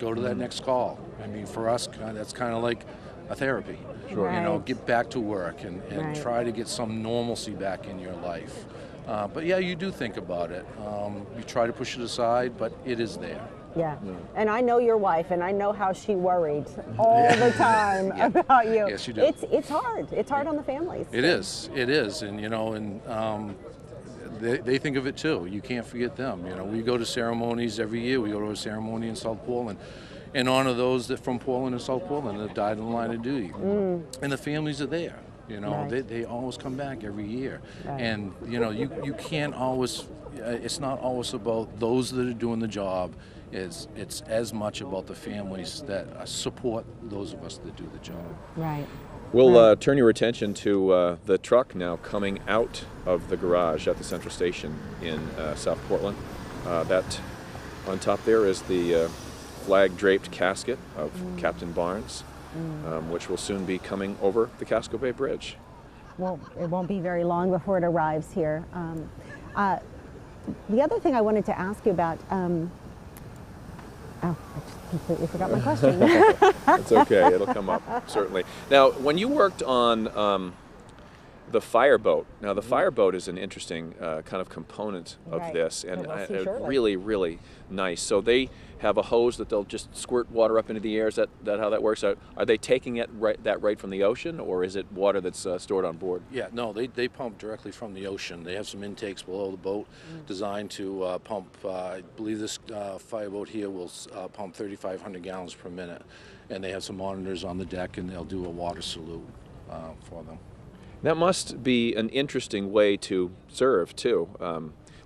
Go to that next call. I mean, for us, that's kind of like a therapy. Sure. Right. Get back to work and Right. try to get some normalcy back in your life. But yeah, you do think about it. You try to push it aside, but it is there. Yeah. And I know your wife, and I know how she worried all the time about you. Yes, you do. It's hard. It's hard on the families. It is, and they think of it too. You can't forget them. We go to ceremonies every year. We go to a ceremony in South Portland and honor those that from Portland and South Portland that died in the line of duty. And the families are there. Right. They always come back every year. Right. And you can't always. It's not always about those that are doing the job. It's as much about the families that support those of us that do the job. Right. We'll turn your attention to the truck now coming out of the garage at the Central Station in South Portland. That on top there is the flag-draped casket of Captain Barnes, which will soon be coming over the Casco Bay Bridge. Well, it won't be very long before it arrives here. The other thing I wanted to ask you about, I just completely forgot my question. That's okay, it'll come up, certainly. Now, when you worked on the fireboat, now the fireboat is an interesting kind of component of Right. this, and We'll see shortly. really, really nice. So they have a hose that they'll just squirt water up into the air. Is that how that works? Are they taking it right from the ocean, or is it water that's stored on board? Yeah, no, they pump directly from the ocean. They have some intakes below the boat designed to pump, I believe this fireboat here will pump 3,500 gallons per minute. And they have some monitors on the deck, and they'll do a water salute for them. That must be an interesting way to serve, too.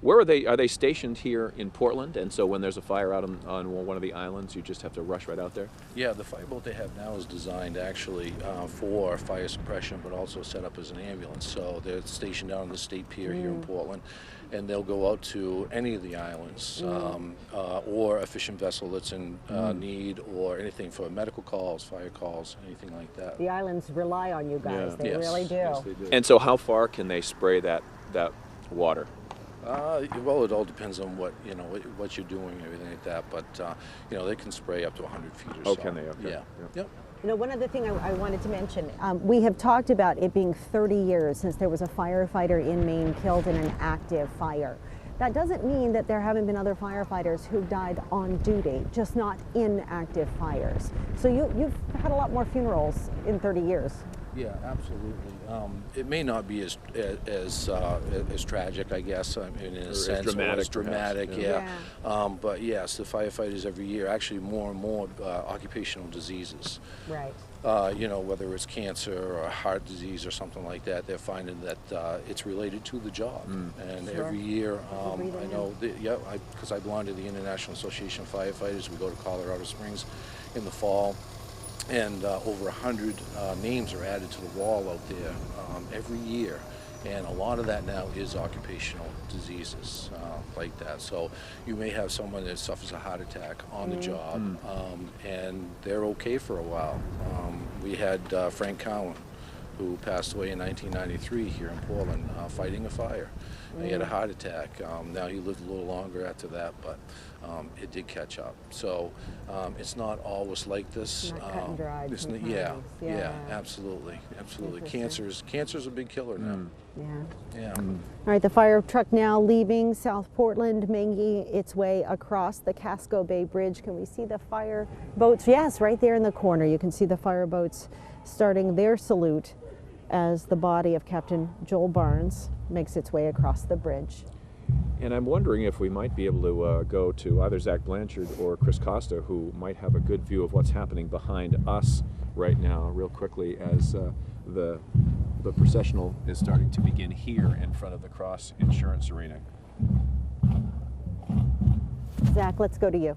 Where are they? Are they stationed here in Portland? And so when there's a fire out on one of the islands, you just have to rush right out there? Yeah, the fireboat they have now is designed actually for fire suppression, but also set up as an ambulance. So they're stationed down on the State Pier here in Portland, and they'll go out to any of the islands or a fishing vessel that's in need, or anything for medical calls, fire calls, anything like that. The islands rely on you guys. Yeah. They Yes. really do. Yes, they do. And so how far can they spray that water? Well, it all depends on what you're doing and everything like that. But they can spray up to 100 feet or so. Oh, can they? Okay. Yeah. Yep. You know, one other thing I wanted to mention, we have talked about it being 30 years since there was a firefighter in Maine killed in an active fire. That doesn't mean that there haven't been other firefighters who died on duty, just not in active fires. So you've had a lot more funerals in 30 years. Yeah, absolutely. It may not be as tragic, I guess, in a sense, dramatic, or as dramatic, perhaps, yeah. But yes, the firefighters every year, actually more and more occupational diseases. Right. You know, whether it's cancer or heart disease or something like that, they're finding that it's related to the job. And Sure. every year, I know, because I belong to the International Association of Firefighters, we go to Colorado Springs in the fall. And over 100 names are added to the wall out there every year. And a lot of that now is occupational diseases like that. So you may have someone that suffers a heart attack on the job, and they're okay for a while. We had Frank Cowan, who passed away in 1993 here in Portland, fighting a fire. He had a heart attack. Now he lived a little longer after that, but it did catch up. So it's not always like this. Not cut and dried sometimes. Yeah, absolutely. Cancer's a big killer now. Yeah. All right, the fire truck now leaving South Portland, making its way across the Casco Bay Bridge. Can we see the fire boats? Yes, right there in the corner. You can see the fire boats starting their salute as the body of Captain Joel Barnes makes its way across the bridge. And I'm wondering if we might be able to go to either Zach Blanchard or Chris Costa, who might have a good view of what's happening behind us right now, real quickly, as the processional is starting to begin here in front of the Cross Insurance Arena. Zach, let's go to you.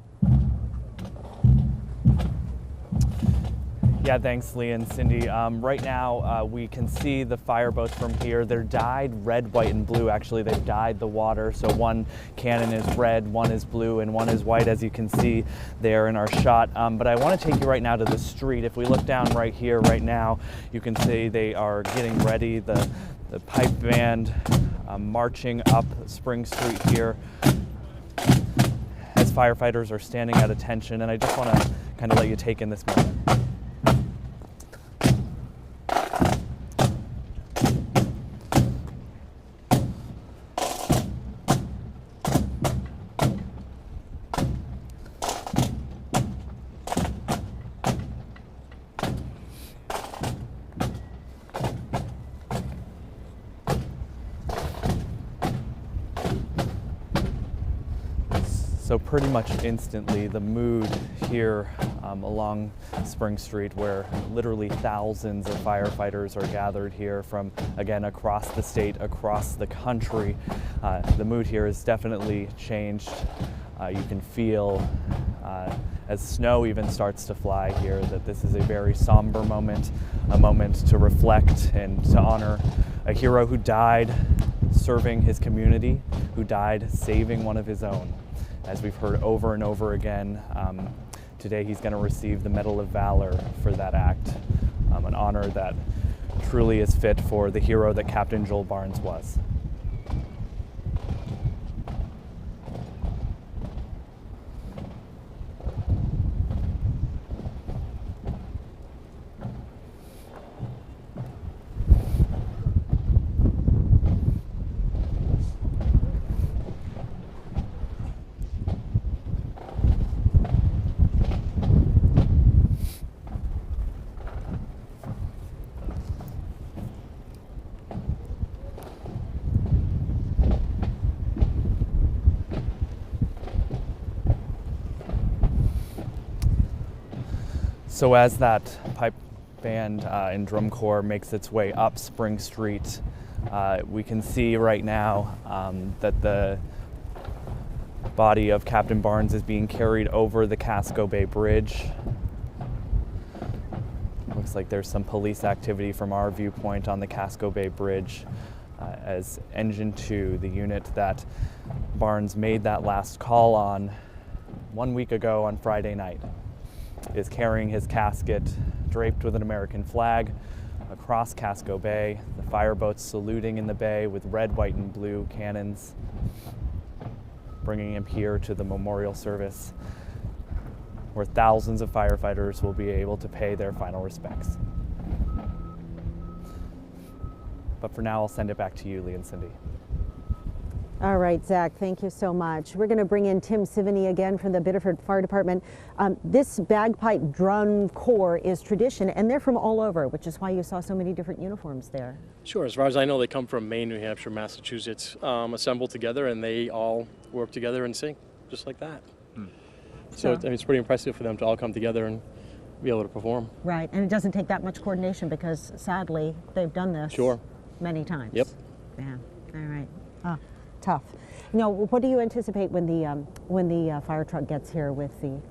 Yeah, thanks, Lee and Cindy. Right now, we can see the fireboats from here. They're dyed red, white, and blue. Actually, they've dyed the water. So one cannon is red, one is blue, and one is white, as you can see there in our shot. But I want to take you right now to the street. If we look down right here, right now, you can see they are getting ready. The pipe band marching up Spring Street here as firefighters are standing at attention. And I just want to kind of let you take in this moment. So pretty much instantly, the mood here along Spring Street, where literally thousands of firefighters are gathered here from, again, across the state, across the country, the mood here has definitely changed. You can feel as snow even starts to fly here that this is a very somber moment, a moment to reflect and to honor a hero who died serving his community, who died saving one of his own. As we've heard over and over again, today he's going to receive the Medal of Valor for that act, an honor that truly is fit for the hero that Captain Joel Barnes was. So as that pipe band and drum corps makes its way up Spring Street, we can see right now that the body of Captain Barnes is being carried over the Casco Bay Bridge. Looks like there's some police activity from our viewpoint on the Casco Bay Bridge as Engine 2, the unit that Barnes made that last call on 1 week ago on Friday night, is carrying his casket draped with an American flag across Casco Bay. The fireboats saluting in the bay with red, white, and blue cannons, bringing him here to the memorial service. where thousands of firefighters will be able to pay their final respects. But for now, I'll send it back to you, Lee and Cindy. All right, Zach, thank you so much. We're going to bring in Tim Sivany again from the Biddeford Fire Department. This bagpipe drum corps is tradition, and they're from all over, which is why you saw so many different uniforms there. Sure, as far as I know, they come from Maine, New Hampshire, Massachusetts, assembled together, and they all work together and sing, just like that. So I mean, it's pretty impressive for them to all come together and be able to perform. Right, and it doesn't take that much coordination because, sadly, they've done this many times. Yep. Yeah, all right. Oh, tough. Now, what do you anticipate when the fire truck gets here with the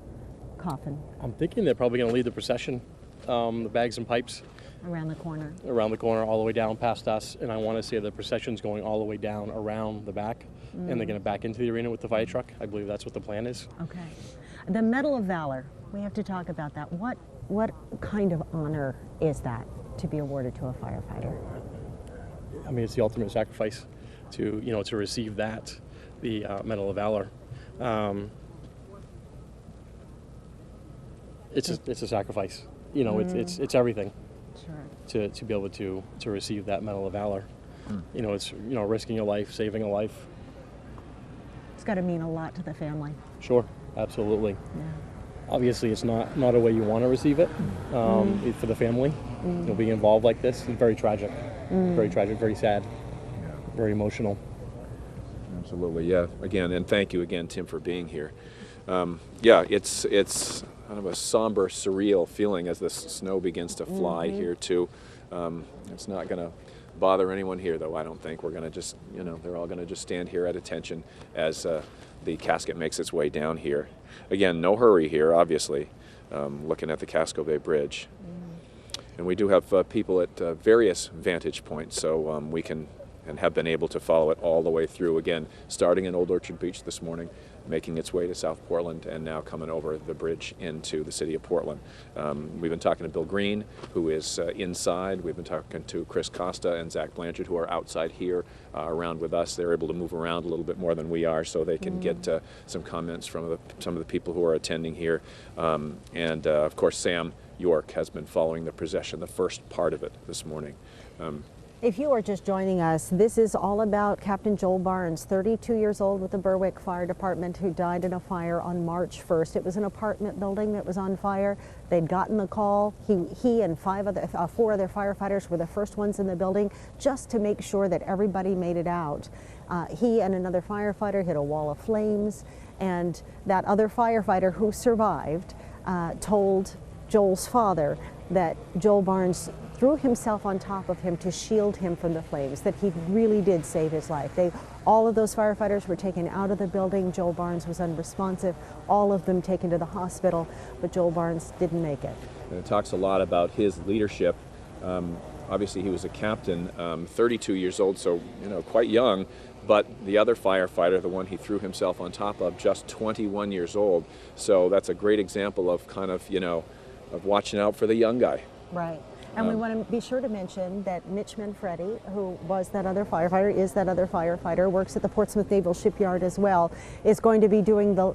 coffin? I'm thinking they're probably going to lead the procession, the bags and pipes. Around the corner. Around the corner, all the way down past us, and I want to say the procession's going all the way down around the back, and they're going to back into the arena with the fire truck. I believe that's what the plan is. Okay. The Medal of Valor, we have to talk about that. What kind of honor is that to be awarded to a firefighter? I mean, it's the ultimate sacrifice to, to receive that, the Medal of Valor. It's a sacrifice. It's everything. Sure. To be able to receive that Medal of Valor. It's risking your life, saving a life. It's got to mean a lot to the family. Sure, absolutely. Yeah. Obviously, it's not a way you want to receive it for the family. Being involved like this is very tragic. Very tragic, very sad, very emotional. Absolutely, yeah. Again, and thank you again, Tim, for being here. It's kind of a somber, surreal feeling as the snow begins to fly here too. It's not going to bother anyone here, though. I don't think we're going to just, they're all going to just stand here at attention as the casket makes its way down here. Again, no hurry here, obviously. Looking at the Casco Bay Bridge. And we do have people at various vantage points, so we can and have been able to follow it all the way through. Again, starting in Old Orchard Beach this morning, making its way to South Portland, and now coming over the bridge into the city of Portland. We've been talking to Bill Green, who is inside. We've been talking to Chris Costa and Zach Blanchard, who are outside here around with us. They're able to move around a little bit more than we are, so they can get some comments from some of the people who are attending here. And of course, Sam York has been following the procession, the first part of it this morning. If you are just joining us, this is all about Captain Joel Barnes, 32 years old with the Berwick Fire Department, who died in a fire on March 1st. It was an apartment building that was on fire. They'd gotten the call. He and four other firefighters were the first ones in the building just to make sure that everybody made it out. He and another firefighter hit a wall of flames, and that other firefighter who survived told Joel's father that Joel Barnes threw himself on top of him to shield him from the flames, that he really did save his life. All of those firefighters were taken out of the building. Joel Barnes was unresponsive, all of them taken to the hospital, but Joel Barnes didn't make it. And it talks a lot about his leadership. Obviously he was a captain, 32 years old, so quite young, but the other firefighter, the one he threw himself on top of, just 21 years old. So that's a great example of kind of, of watching out for the young guy. Right. And we want to be sure to mention that Mitch Manfredi, who was that other firefighter, works at the Portsmouth Naval Shipyard as well, is going to be doing the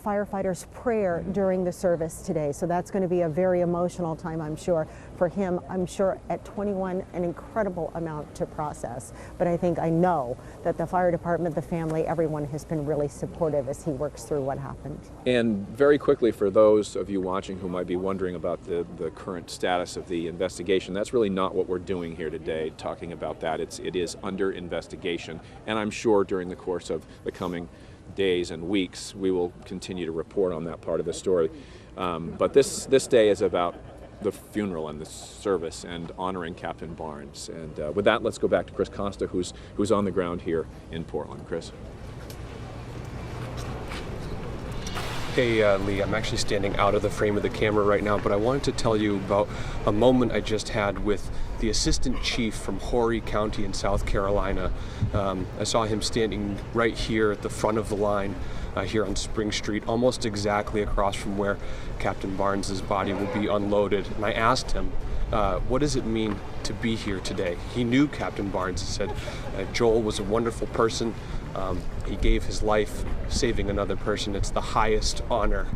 firefighter's prayer during the service today. So that's going to be a very emotional time, I'm sure, for him. I'm sure at 21, an incredible amount to process. But I know that the fire department, the family, everyone has been really supportive as he works through what happened. And very quickly, for those of you watching who might be wondering about the current status of the investigation, that's really not what we're doing here today, talking about that. It is under investigation, and I'm sure during the course of the coming days and weeks we will continue to report on that part of the story. But this day is about the funeral and the service and honoring Captain Barnes. And with that, let's go back to Chris Costa, who's on the ground here in Portland. Chris. Hey Lee, I'm actually standing out of the frame of the camera right now, but I wanted to tell you about a moment I just had with the assistant chief from Horry County in South Carolina. I saw him standing right here at the front of the line here on Spring Street, almost exactly across from where Captain Barnes's body will be unloaded. And I asked him, what does it mean to be here today? He knew Captain Barnes. He said Joel was a wonderful person. He gave his life saving another person. It's the highest honor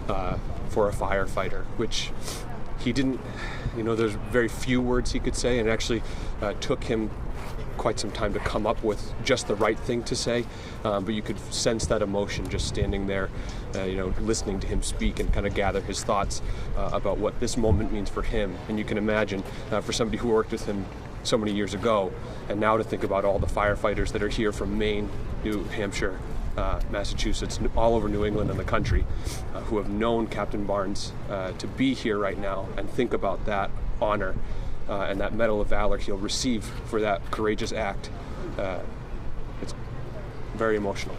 for a firefighter, which he didn't, there's very few words he could say, and it actually took him quite some time to come up with just the right thing to say, but you could sense that emotion just standing there, listening to him speak and kind of gather his thoughts about what this moment means for him. And you can imagine for somebody who worked with him so many years ago, and now to think about all the firefighters that are here from Maine, New Hampshire, Massachusetts, all over New England and the country, who have known Captain Barnes to be here right now, and think about that honor and that Medal of Valor he'll receive for that courageous act. It's very emotional.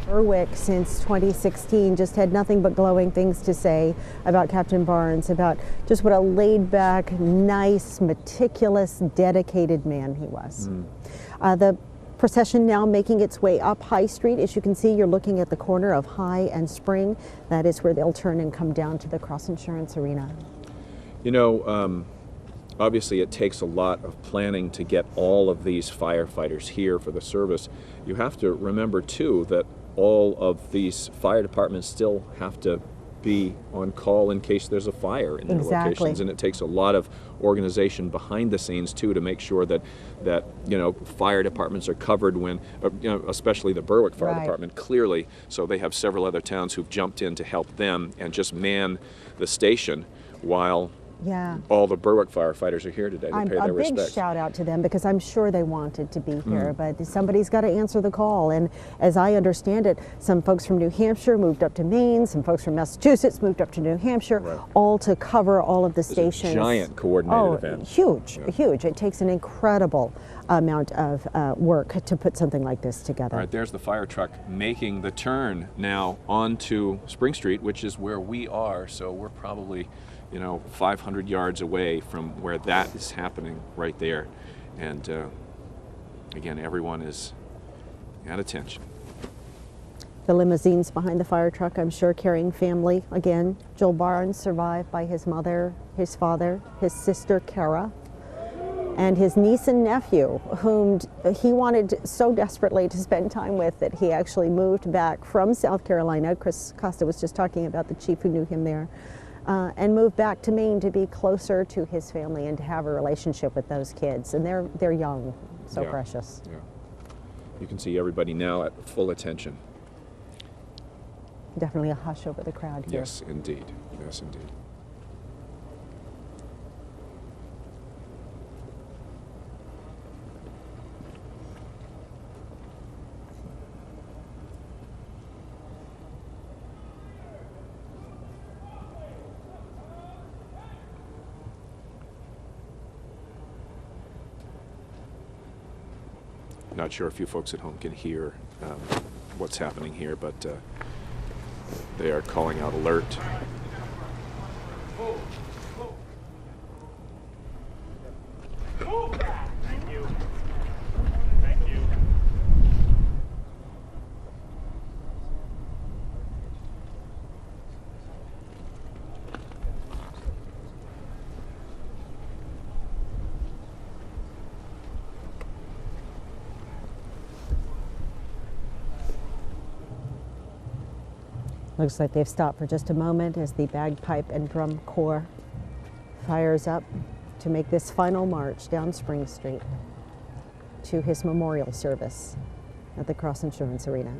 Berwick, since 2016, just had nothing but glowing things to say about Captain Barnes, about just what a laid-back, nice, meticulous, dedicated man he was. The procession now making its way up High Street. As you can see, you're looking at the corner of High and Spring. That is where they'll turn and come down to the Cross Insurance Arena. Obviously it takes a lot of planning to get all of these firefighters here for the service. You have to remember, too, that all of these fire departments still have to be on call in case there's a fire in their locations, and it takes a lot of organization behind the scenes too to make sure that fire departments are covered when, especially the Berwick Fire Department, clearly. So they have several other towns who've jumped in to help them and just man the station while all the Berwick firefighters are here today to pay their respects. A big shout out to them, because I'm sure they wanted to be here, but somebody's got to answer the call. And as I understand it, some folks from New Hampshire moved up to Maine, some folks from Massachusetts moved up to New Hampshire, all to cover all of the stations. A giant coordinated event. Huge. It takes an incredible amount of work to put something like this together. All right, there's the fire truck making the turn now onto Spring Street, which is where we are. So we're probably 500 yards away from where that is happening right there. And again, everyone is at attention. The limousines behind the fire truck, I'm sure, carrying family. Again, Joel Barnes, survived by his mother, his father, his sister Kara, and his niece and nephew, whom he wanted so desperately to spend time with that he actually moved back from South Carolina. Chris Costa was just talking about the chief who knew him there. And moved back to Maine to be closer to his family and to have a relationship with those kids. And they're young, so precious. Yeah. You can see everybody now at full attention. Definitely a hush over the crowd here. Yes, indeed. Yes, indeed. Not sure if you folks at home can hear what's happening here, but they are calling out alert. Thank you. Thank you. Looks like they've stopped for just a moment as the bagpipe and drum corps fires up to make this final march down Spring Street to his memorial service at the Cross Insurance Arena.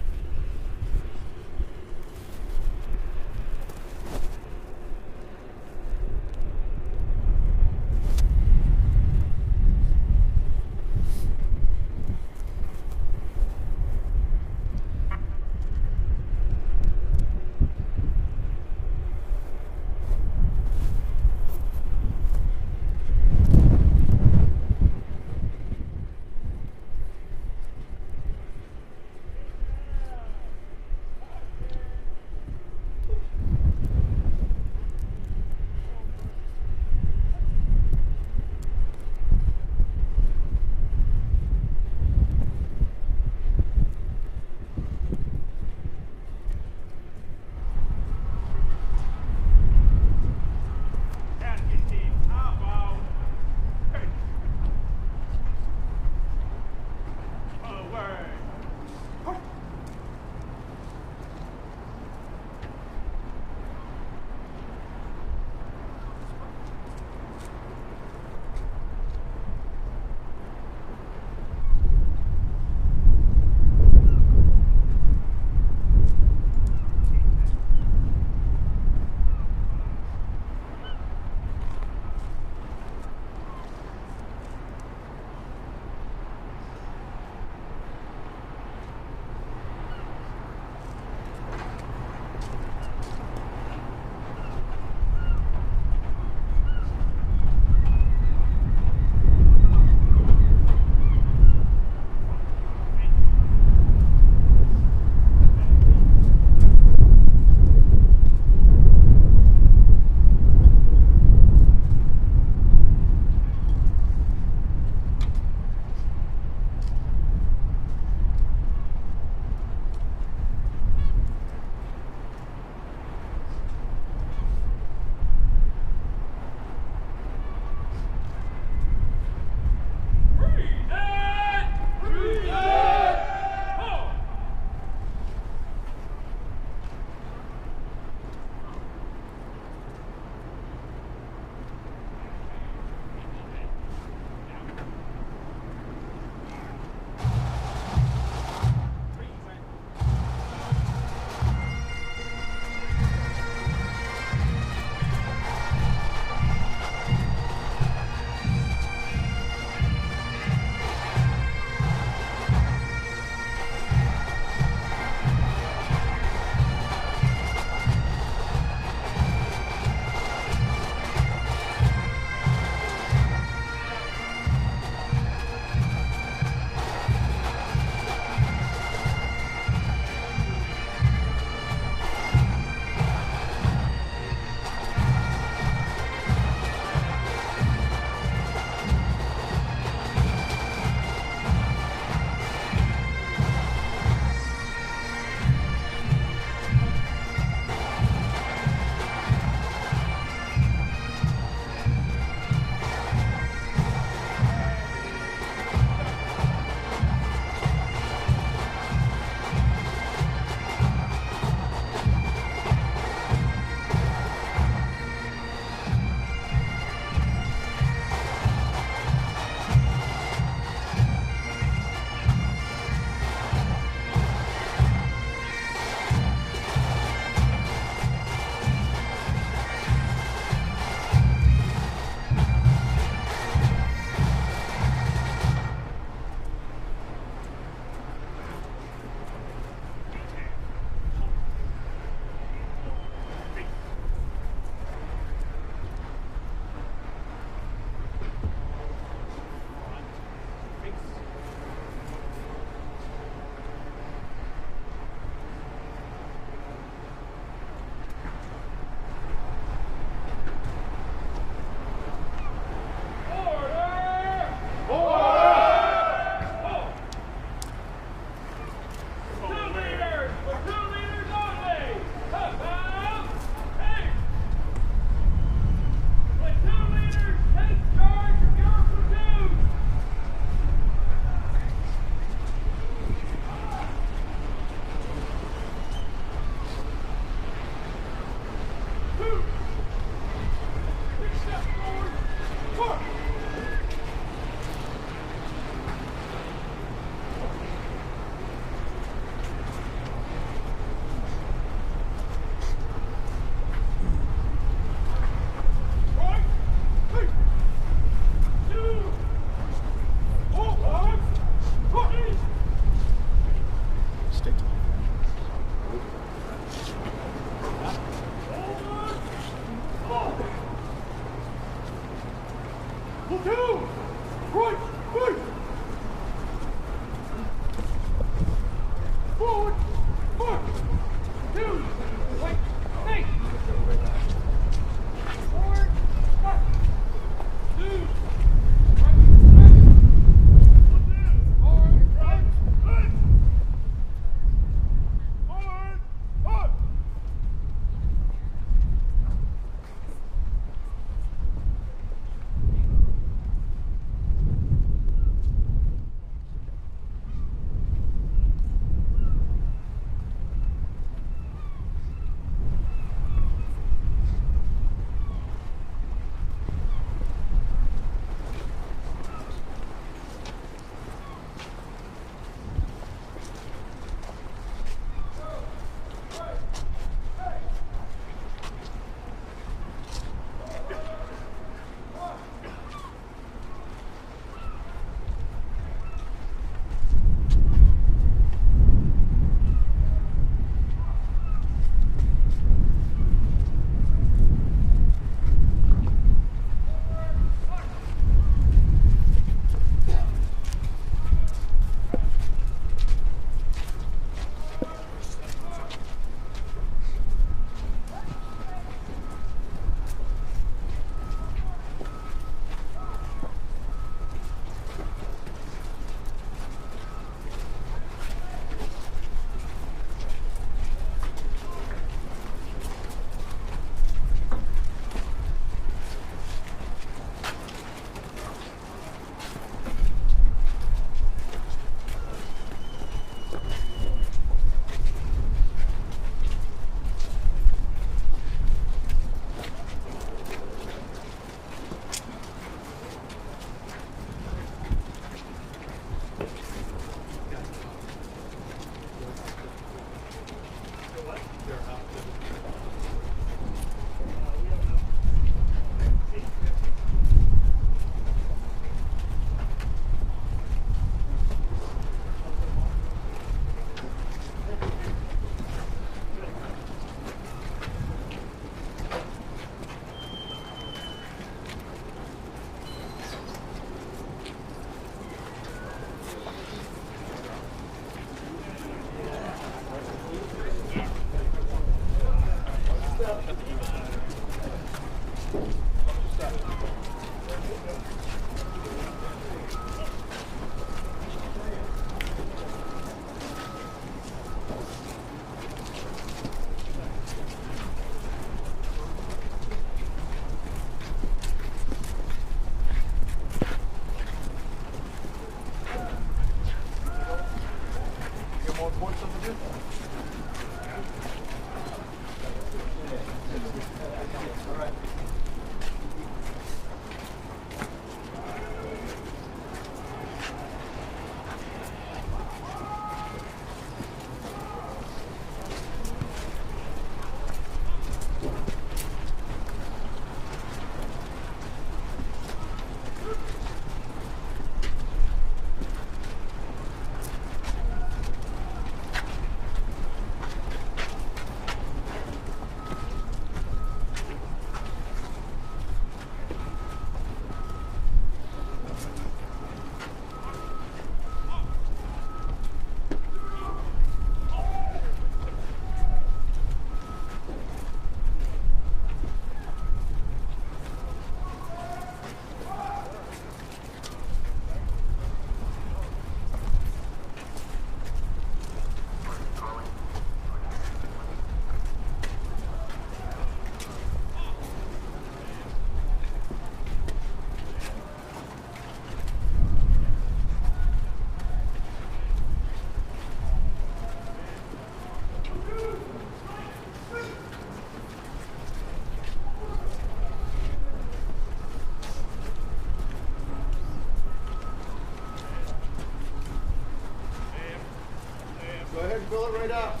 Fill it right up.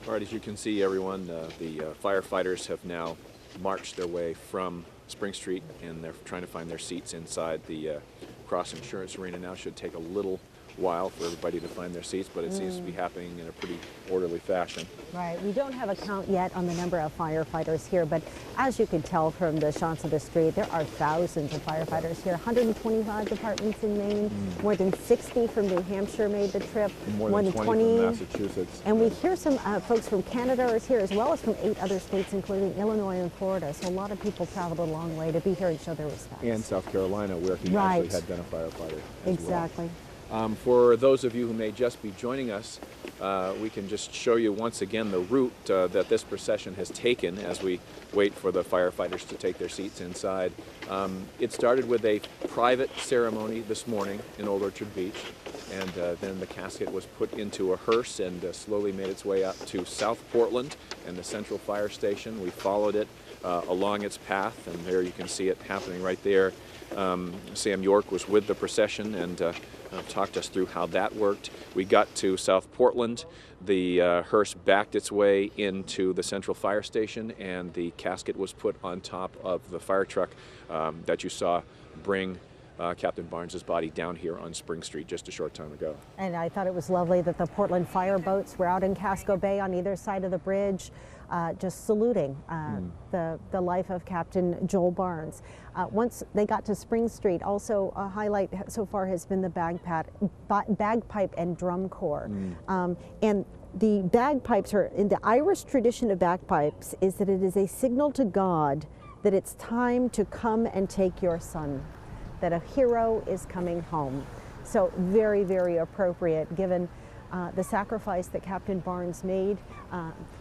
All right, as you can see, everyone, the firefighters have now marched their way from Spring Street, and they're trying to find their seats inside the Cross Insurance Arena. Now should take a little while for everybody to find their seats, but it seems to be happening in a pretty orderly fashion. Right. We don't have a count yet on the number of firefighters here, but as you can tell from the shots of the street, there are thousands of firefighters here. 125 departments in Maine, more than 60 from New Hampshire made the trip, more than 20 from Massachusetts. And we hear some folks from Canada is here, as well as from 8 other states, including Illinois and Florida. So a lot of people traveled a long way to be here and show their respect. And South Carolina, where he actually had been a firefighter as exactly. Well. For those of you who may just be joining us, we can just show you once again the route that this procession has taken as we wait for the firefighters to take their seats inside. It started with a private ceremony this morning in Old Orchard Beach, and then the casket was put into a hearse and slowly made its way up to South Portland and the Central Fire Station. We followed it along its path, and there you can see it happening right there. Sam York was with the procession and talked us through how that worked. We got to South Portland. The hearse backed its way into the Central Fire Station, and the casket was put on top of the fire truck that you saw bring Captain Barnes's body down here on Spring Street just a short time ago. And I thought it was lovely that the Portland fire boats were out in Casco Bay on either side of the bridge, just saluting the life of Captain Joel Barnes. Once they got to Spring Street, also a highlight so far has been the bagpipe and drum corps. And the bagpipes are, in the Irish tradition of bagpipes, is that it is a signal to God that it's time to come and take your son, that a hero is coming home. So very, very appropriate given the sacrifice that Captain Barnes made,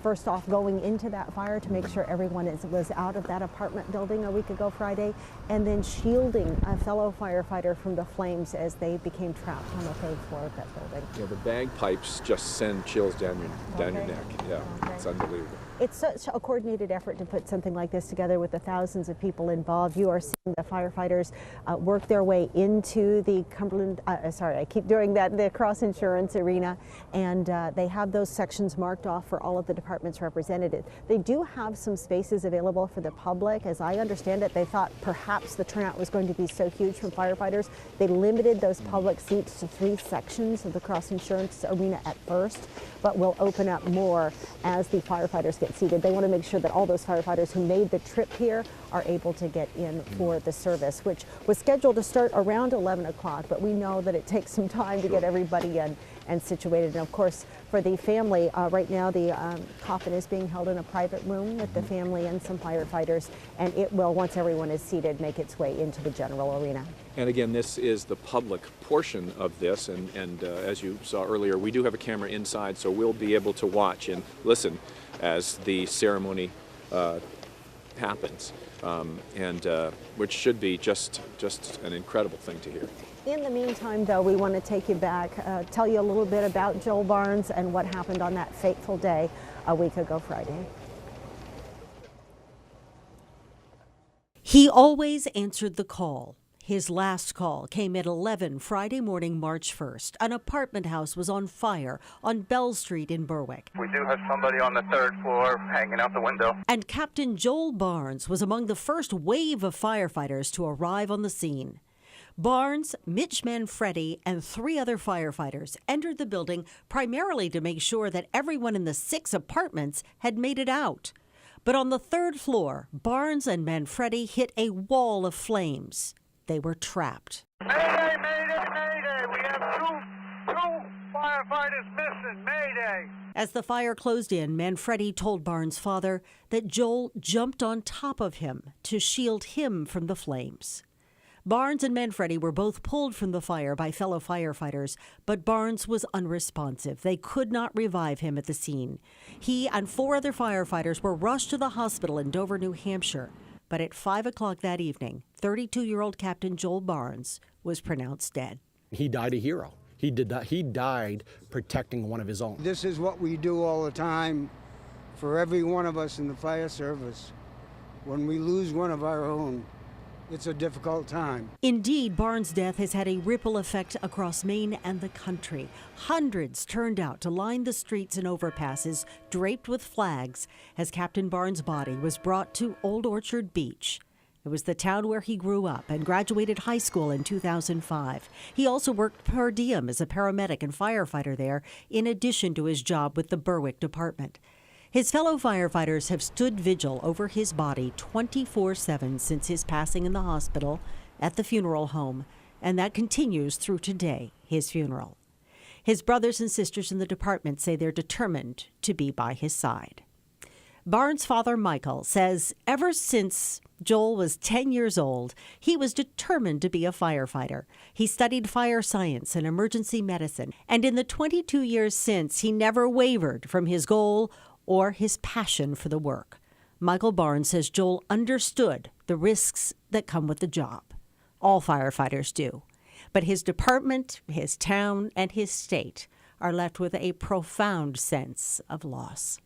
first off going into that fire to make sure everyone was out of that apartment building a week ago Friday, and then shielding a fellow firefighter from the flames as they became trapped on the third floor of that building. Yeah, the bagpipes just send chills down your neck. Yeah, it's unbelievable. It's such a coordinated effort to put something like this together with the thousands of people involved. You are seeing the firefighters work their way into the Cumberland, sorry, I keep doing that, the Cross Insurance Arena, and they have those sections marked off for all of the departments represented. They do have some spaces available for the public. As I understand it, they thought perhaps the turnout was going to be so huge from firefighters, they limited those public seats to 3 sections of the Cross Insurance Arena at first, but will open up more as the firefighters get seated. They want to make sure that all those firefighters who made the trip here are able to get in for the service, which was scheduled to start around 11 o'clock, but we know that it takes some time to get everybody in and situated. And of course, for the family, right now the coffin is being held in a private room with the family and some firefighters, and it will, once everyone is seated, make its way into the general arena. And again, this is the public portion of this, and as you saw earlier, we do have a camera inside, so we'll be able to watch and listen as the ceremony happens, which should be just an incredible thing to hear. In the meantime, though, we want to take you back, tell you a little bit about Joel Barnes and what happened on that fateful day a week ago Friday. He always answered the call. His last call came at 11 Friday morning, March 1st. An apartment house was on fire on Bell Street in Berwick. We do have somebody on the 3rd floor hanging out the window. And Captain Joel Barnes was among the first wave of firefighters to arrive on the scene. Barnes, Mitch Manfredi, and 3 other firefighters entered the building primarily to make sure that everyone in the 6 apartments had made it out. But on the 3rd floor, Barnes and Manfredi hit a wall of flames. They were trapped. Mayday, mayday, mayday! We have two firefighters missing. Mayday! As the fire closed in, Manfredi told Barnes' father that Joel jumped on top of him to shield him from the flames. Barnes and Manfredi were both pulled from the fire by fellow firefighters, but Barnes was unresponsive. They could not revive him at the scene. He and 4 other firefighters were rushed to the hospital in Dover, New Hampshire. But at 5 o'clock that evening, 32-year-old Captain Joel Barnes was pronounced dead. He died a hero. He died protecting one of his own. This is what we do all the time for every one of us in the fire service. When we lose one of our own, it's a difficult time. Indeed, Barnes' death has had a ripple effect across Maine and the country. Hundreds turned out to line the streets and overpasses, draped with flags, as Captain Barnes' body was brought to Old Orchard Beach. It was the town where he grew up and graduated high school in 2005. He also worked per diem as a paramedic and firefighter there, in addition to his job with the Berwick department. His fellow firefighters have stood vigil over his body 24/7 since his passing in the hospital, at the funeral home, and that continues through today, his funeral. His brothers and sisters in the department say they're determined to be by his side. Barnes' father, Michael, says ever since Joel was 10 years old, he was determined to be a firefighter. He studied fire science and emergency medicine, and in the 22 years since, he never wavered from his goal or his passion for the work. Michael Barnes says Joel understood the risks that come with the job. All firefighters do. But his department, his town, and his state are left with a profound sense of loss.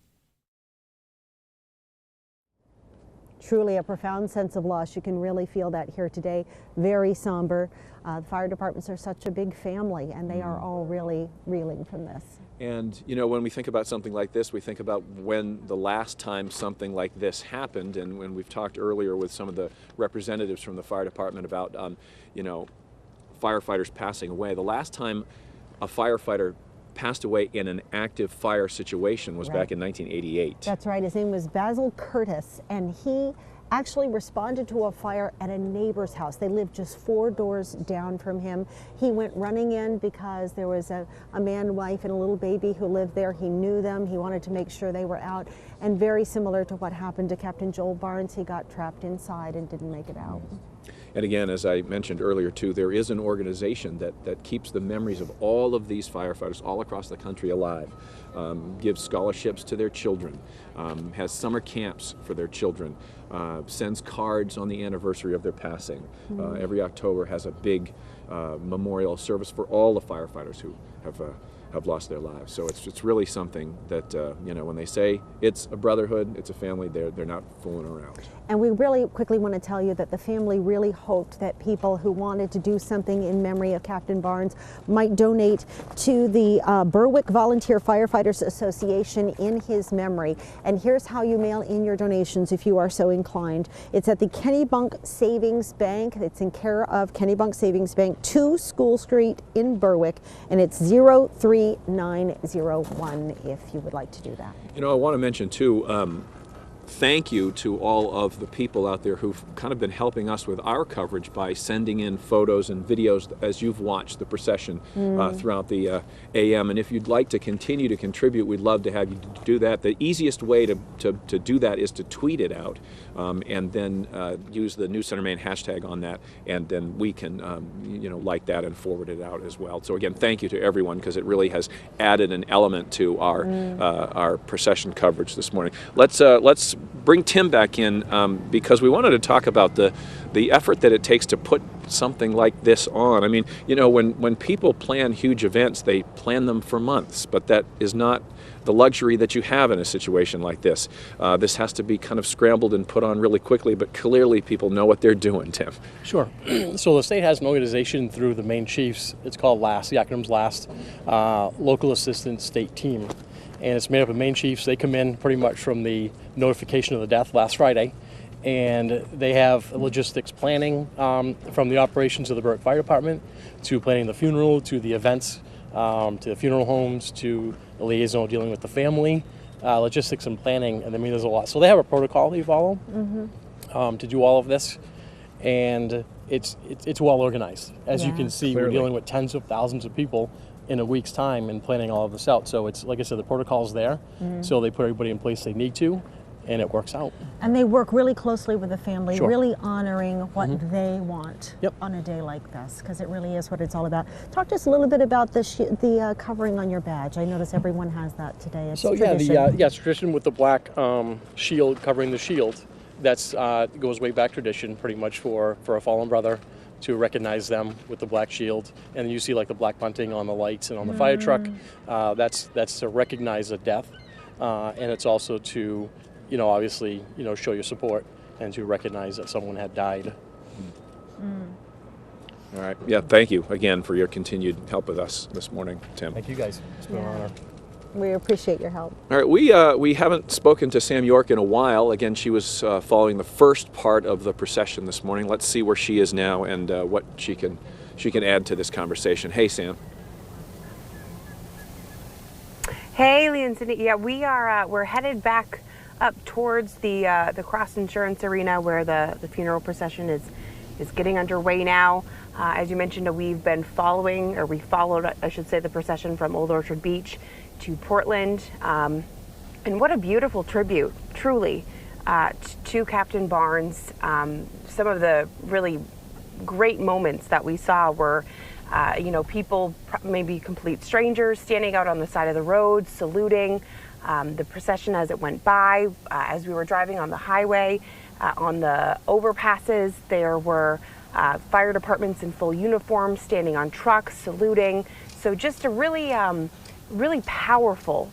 Truly a profound sense of loss. You can really feel that here today. Very somber. The fire departments are such a big family, and they are all really reeling from this. And, you know, when we think about something like this, we think about when the last time something like this happened. And when we've talked earlier with some of the representatives from the fire department about, you know, firefighters passing away. The last time a firefighter passed away in an active fire situation was back in 1988. That's right. His name was Basil Curtis, and he actually responded to a fire at a neighbor's house. They lived just 4 doors down from him. He went running in because there was a man, wife, and a little baby who lived there. He knew them. He wanted to make sure they were out. And very similar to what happened to Captain Joel Barnes, he got trapped inside and didn't make it out. And again, as I mentioned earlier too, there is an organization that keeps the memories of all of these firefighters all across the country alive, gives scholarships to their children, has summer camps for their children, sends cards on the anniversary of their passing. Every October has a big memorial service for all the firefighters who have lost their lives. So it's really something that, you know, when they say it's a brotherhood, it's a family, they're not fooling around. And we really quickly want to tell you that the family really hoped that people who wanted to do something in memory of Captain Barnes might donate to the Berwick Volunteer Firefighters Association in his memory. And here's how you mail in your donations if you are so inclined. It's at the Kennebunk Savings Bank. It's in care of Kennebunk Savings Bank, 2 School Street in Berwick, and it's 03901 if you would like to do that. You know, I want to mention too, thank you to all of the people out there who've kind of been helping us with our coverage by sending in photos and videos as you've watched the procession throughout the AM. And if you'd like to continue to contribute, we'd love to have you do that. The easiest way to do that is to tweet it out and then use the New CENTER Maine hashtag on that, and then we can you know, like that and forward it out as well. So again, thank you to everyone, because it really has added an element to our procession coverage this morning. Let's bring Tim back in because we wanted to talk about the effort that it takes to put something like this on. I mean, you know, when people plan huge events, they plan them for months, but that is not the luxury that you have in a situation like this. This has to be kind of scrambled and put on really quickly, but clearly people know what they're doing, Tim. Sure. So the state has an organization through the Maine Chiefs. It's called LAST, the acronym's LAST, Local Assistance State Team. And it's made up of Maine Chiefs. They come in pretty much from the notification of the death last Friday, and they have logistics planning from the operations of the Berwick Fire Department to planning the funeral, to the events, to the funeral homes, to the liaison dealing with the family, logistics and planning, and I mean there's a lot. So they have a protocol they follow to do all of this, and it's well organized. As you can see, we're dealing with tens of thousands of people in a week's time and planning all of this out. So it's, like I said, the protocol's there, so they put everybody in place they need to, and it works out. And they work really closely with the family, really honoring what they want on a day like this, because it really is what it's all about. Talk to us a little bit about the covering on your badge. I notice everyone has that today. It's so tradition. It's tradition with the black shield covering the shield. That's goes way back tradition, pretty much for a fallen brother, to recognize them with the black shield. And you see like the black bunting on the lights and on the fire truck. That's to recognize a death. And it's also to, you know, obviously, you know, show your support and to recognize that someone had died. All right. Yeah, thank you again for your continued help with us this morning, Tim. Thank you guys. It's been an honor. We appreciate your help. All right, we haven't spoken to Sam York in a while. Again, she was following the first part of the procession this morning. Let's see where she is now and what she can add to this conversation. Hey, Sam. Hey, Lee and Cindy. Yeah, we're headed back up towards the Cross Insurance Arena where the funeral procession is getting underway now. As you mentioned, we followed, I should say, the procession from Old Orchard Beach to Portland, and what a beautiful tribute, truly, to Captain Barnes. Some of the really great moments that we saw were, you know, people, maybe complete strangers, standing out on the side of the road, saluting the procession as it went by. As we were driving on the highway, on the overpasses, there were fire departments in full uniform standing on trucks, saluting. So just a really powerful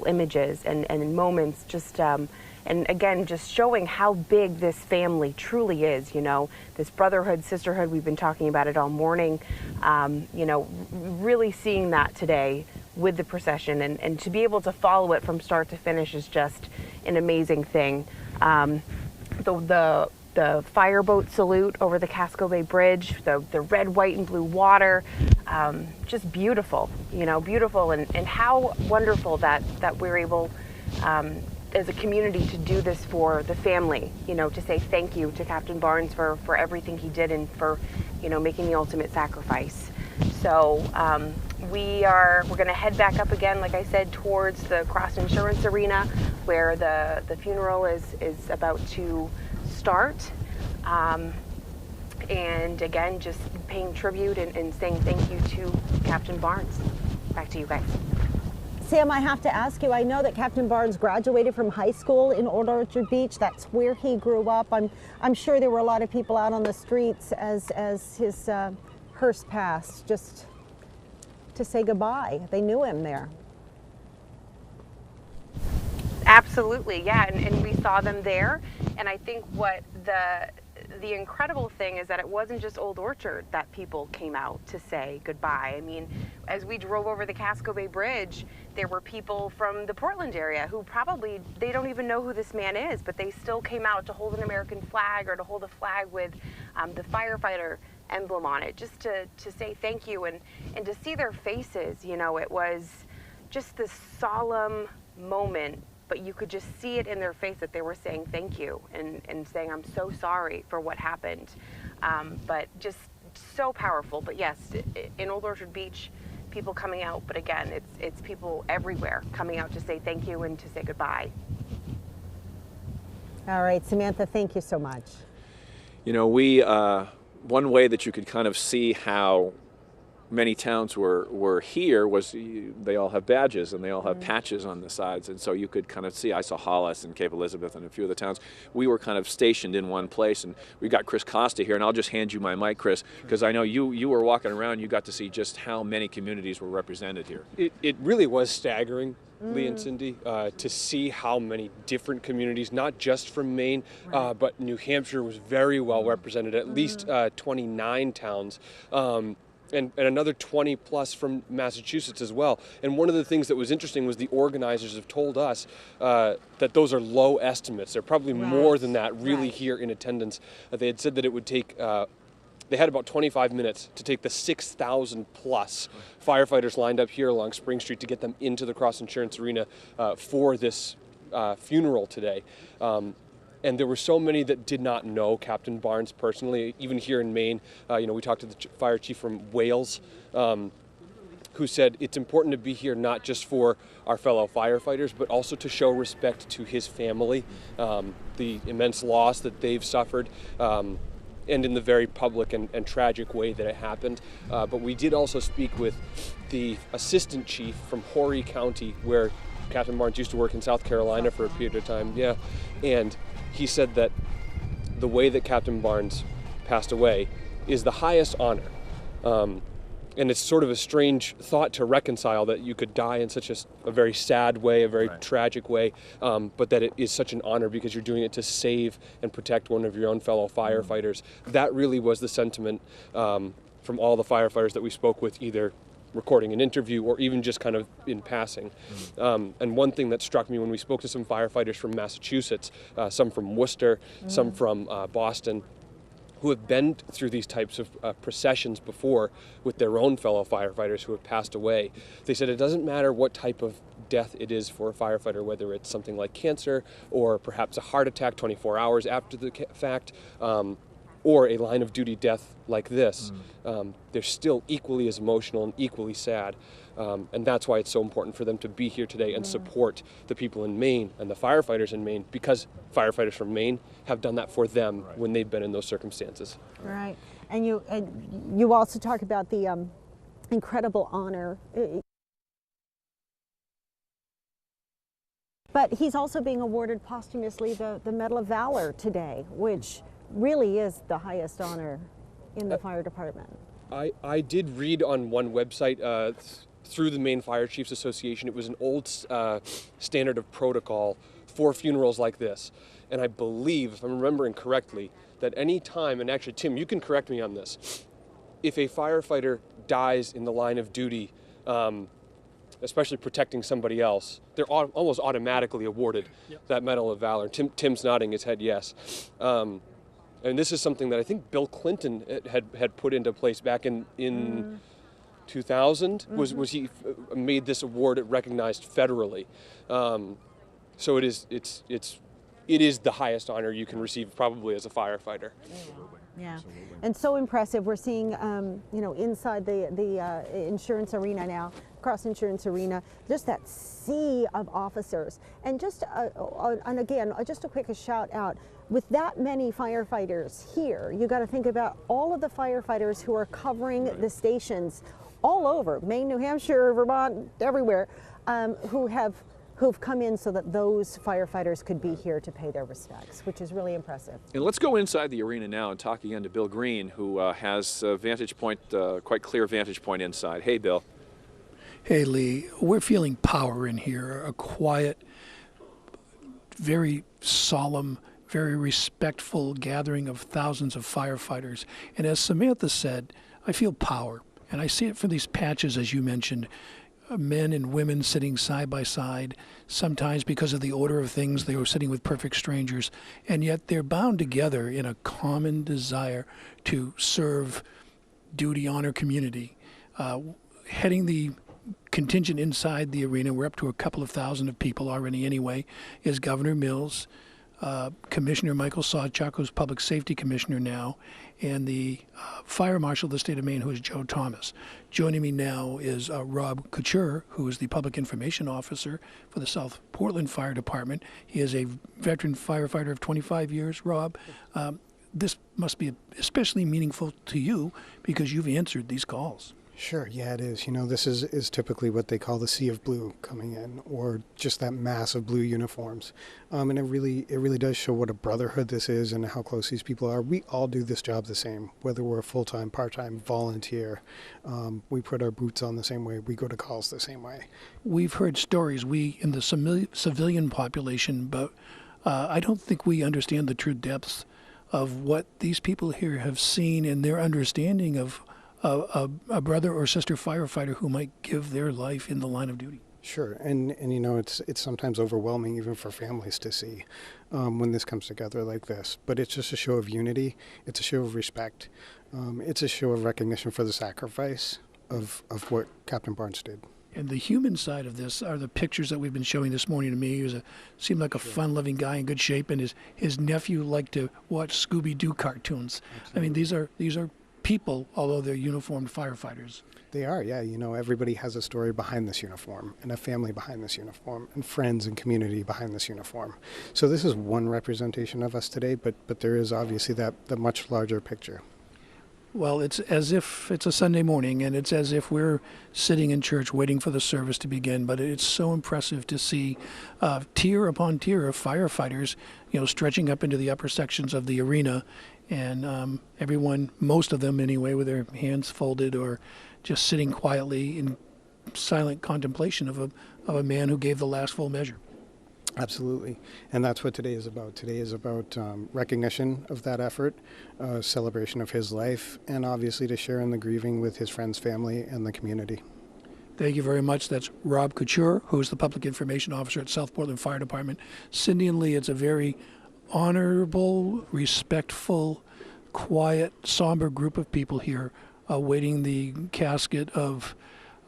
images and moments, just and again, just showing how big this family truly is, you know, this brotherhood, sisterhood, we've been talking about it all morning, you know, really seeing that today with the procession, and to be able to follow it from start to finish is just an amazing thing. The fireboat salute over the Casco Bay Bridge, the red, white, and blue water, just beautiful, beautiful, and how wonderful that we're able, as a community, to do this for the family, to say thank you to Captain Barnes for everything he did and for, making the ultimate sacrifice. So we're going to head back up again, like I said, towards the Cross Insurance Arena, where the funeral is about to start. And again, just paying tribute and saying thank you to Captain Barnes. Back to you guys. Sam, I have to ask you, I know that Captain Barnes graduated from high school in Old Orchard Beach. That's where he grew up. I'm sure there were a lot of people out on the streets as his hearse passed, just to say goodbye. They knew him there. Absolutely, yeah, and we saw them there. And I think what the incredible thing is that it wasn't just Old Orchard that people came out to say goodbye. I mean, as we drove over the Casco Bay Bridge, there were people from the Portland area who probably, they don't even know who this man is, but they still came out to hold an American flag or to hold a flag with the firefighter emblem on it, just to say thank you and to see their faces. It was just this solemn moment, but you could just see it in their face that they were saying thank you and saying, I'm so sorry for what happened. But just so powerful. But yes, in Old Orchard Beach, people coming out, but again, it's people everywhere coming out to say thank you and to say goodbye. All right, Samantha, thank you so much. One way that you could kind of see how many towns were here was they all have badges and they all have patches on the sides, and so you could kind of see. I saw Hollis and Cape Elizabeth and a few of the towns. We were kind of stationed in one place, and we got Chris Costa here, and I'll just hand you my mic, Chris, because I know you were walking around. You got to see just how many communities were represented here. It really was staggering, Lee and Cindy, to see how many different communities, not just from Maine, but New Hampshire was very well represented, at least 29 towns. And another 20 plus from Massachusetts as well. And one of the things that was interesting was the organizers have told us that those are low estimates. They're probably more than that really here in attendance. They had said that it would take, they had about 25 minutes to take the 6,000 plus firefighters lined up here along Spring Street to get them into the Cross Insurance Arena for this funeral today. And there were so many that did not know Captain Barnes personally, even here in Maine. We talked to the fire chief from Wales, who said it's important to be here not just for our fellow firefighters, but also to show respect to his family, the immense loss that they've suffered, and in the very public and tragic way that it happened. But we did also speak with the assistant chief from Horry County, where Captain Barnes used to work in South Carolina for a period of time. And he said that the way that Captain Barnes passed away is the highest honor. And it's sort of a strange thought to reconcile that you could die in such a very sad way, a very tragic way, but that it is such an honor because you're doing it to save and protect one of your own fellow firefighters. That really was the sentiment from all the firefighters that we spoke with, either recording an interview or even just kind of in passing. And one thing that struck me when we spoke to some firefighters from Massachusetts, some from Worcester, some from Boston, who have been through these types of processions before with their own fellow firefighters who have passed away. They said it doesn't matter what type of death it is for a firefighter, whether it's something like cancer or perhaps a heart attack 24 hours after the fact, or a line of duty death like this, they're still equally as emotional and equally sad. And that's why it's so important for them to be here today and support the people in Maine and the firefighters in Maine, because firefighters from Maine have done that for them when they've been in those circumstances. Right. And you also talk about the incredible honor. But he's also being awarded posthumously the Medal of Valor today, which really is the highest honor in the fire department. I did read on one website through the Maine Fire Chiefs Association, it was an old standard of protocol for funerals like this. And I believe, if I'm remembering correctly, that any time, and actually Tim, you can correct me on this, if a firefighter dies in the line of duty, especially protecting somebody else, they're almost automatically awarded that Medal of Valor. Tim's nodding his head yes. And this is something that I think Bill Clinton had put into place back in 2000. Was he made this award recognized federally? So it is the highest honor you can receive probably as a firefighter. Yeah, and so impressive. We're seeing, inside the insurance arena now, Cross Insurance Arena, just that sea of officers. And just, and again, just a quick shout out. With that many firefighters here, you got to think about all of the firefighters who are covering the stations all over Maine, New Hampshire, Vermont, everywhere, who've come in so that those firefighters could be here to pay their respects, which is really impressive. And let's go inside the arena now and talk again to Bill Green, who has a vantage point, quite clear vantage point inside. Hey, Bill. Hey, Lee. We're feeling power in here, a quiet, very solemn, very respectful gathering of thousands of firefighters. And as Samantha said, I feel power. And I see it from these patches, as you mentioned. Men and women sitting side by side. Sometimes because of the order of things, they were sitting with perfect strangers, and yet they're bound together in a common desire to serve, duty, honor, community. Heading the contingent inside the arena, we're up to a couple of thousand of people already anyway, is Governor Mills, Commissioner Michael Sawchuk, who's Public Safety Commissioner now, and the Fire Marshal of the state of Maine, who is Joe Thomas. Joining me now is Rob Couture, who is the Public Information Officer for the South Portland Fire Department. He is a veteran firefighter of 25 years. Rob, this must be especially meaningful to you because you've answered these calls. Sure, yeah, it is. This is typically what they call the sea of blue coming in, or just that mass of blue uniforms. And it really does show what a brotherhood this is and how close these people are. We all do this job the same, whether we're full-time, part-time, volunteer. We put our boots on the same way. We go to calls the same way. We've heard stories, we in the civilian population, but I don't think we understand the true depths of what these people here have seen and their understanding of a brother or sister firefighter who might give their life in the line of duty. Sure, and it's sometimes overwhelming even for families to see when this comes together like this. But it's just a show of unity. It's a show of respect. It's a show of recognition for the sacrifice of what Captain Barnes did. And the human side of this are the pictures that we've been showing this morning to me. He seemed like a fun-loving guy in good shape, and his nephew liked to watch Scooby-Doo cartoons. Absolutely. I mean, these are people, although they're uniformed firefighters. They are, yeah. Everybody has a story behind this uniform, and a family behind this uniform, and friends and community behind this uniform. So this is one representation of us today, but there is obviously the much larger picture. Well, it's as if it's a Sunday morning, and it's as if we're sitting in church waiting for the service to begin. But it's so impressive to see tier upon tier of firefighters, stretching up into the upper sections of the arena, and everyone, most of them anyway, with their hands folded or just sitting quietly in silent contemplation of a man who gave the last full measure. Absolutely. And that's what today is about. Today is about recognition of that effort, celebration of his life, and obviously to share in the grieving with his friends, family, and the community. Thank you very much. That's Rob Couture, who is the Public Information Officer at South Portland Fire Department. Cindy and Lee, it's a very honorable, respectful, quiet, somber group of people here awaiting the casket of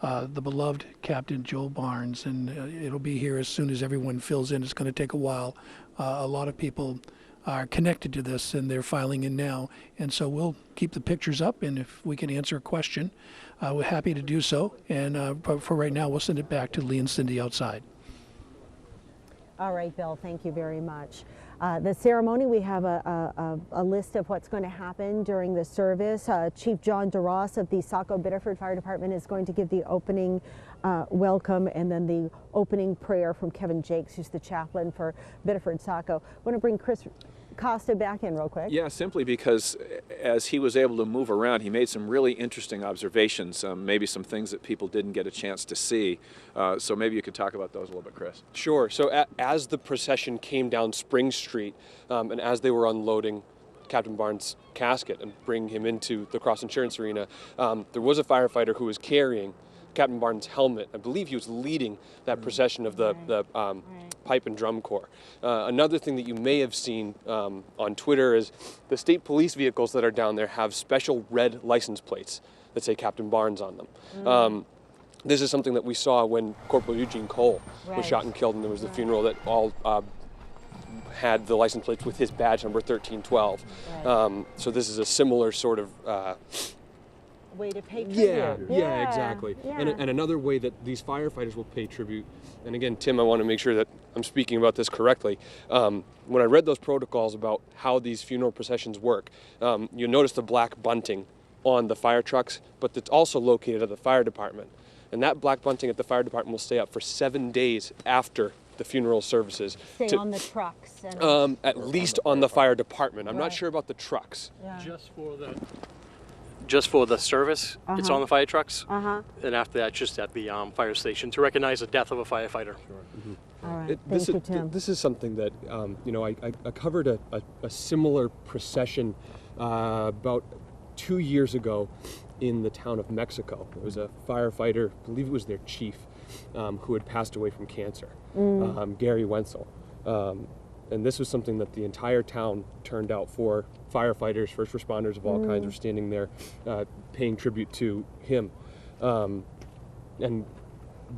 the beloved Captain Joel Barnes, and it'll be here as soon as everyone fills in. It's going to take a while. A lot of people are connected to this, and they're filing in now, and so we'll keep the pictures up, and if we can answer a question, we're happy to do so, and but for right now, we'll send it back to Lee and Cindy outside. All right, Bill, thank you very much. The ceremony, we have a list of what's going to happen during the service. Chief John DeRoss of the Saco Biddeford Fire Department is going to give the opening welcome, and then the opening prayer from Kevin Jakes, who's the chaplain for Biddeford Saco. I want to bring Chris Costa back in real quick. Yeah, simply because as he was able to move around, he made some really interesting observations, maybe some things that people didn't get a chance to see. So maybe you could talk about those a little bit, Chris. Sure. So as the procession came down Spring Street and as they were unloading Captain Barnes' casket and bringing him into the Cross Insurance Arena, there was a firefighter who was carrying Captain Barnes' helmet. I believe he was leading that procession of the pipe and drum corps. Another thing that you may have seen on Twitter is the state police vehicles that are down there have special red license plates that say Captain Barnes on them. This is something that we saw when Corporal Eugene Cole was shot and killed, and there was the funeral that all had the license plates with his badge number 1312. So this is a similar sort of way to pay tribute. Yeah, exactly. Yeah. And another way that these firefighters will pay tribute, and again, Tim, I want to make sure that I'm speaking about this correctly. When I read those protocols about how these funeral processions work, you'll notice the black bunting on the fire trucks, but it's also located at the fire department. And that black bunting at the fire department will stay up for 7 days after the funeral services. Stay on the trucks. And at least on the fire department. I'm not sure about the trucks. Yeah. Just for the service, it's on the fire trucks. And after that, just at the fire station to recognize the death of a firefighter. All right. Thank you, Tim. This is something that, I covered a similar procession about 2 years ago in the town of Mexico. It was a firefighter, I believe it was their chief, who had passed away from cancer, Gary Wenzel. And this was something that the entire town turned out for. Firefighters, first responders of all kinds were standing there paying tribute to him. And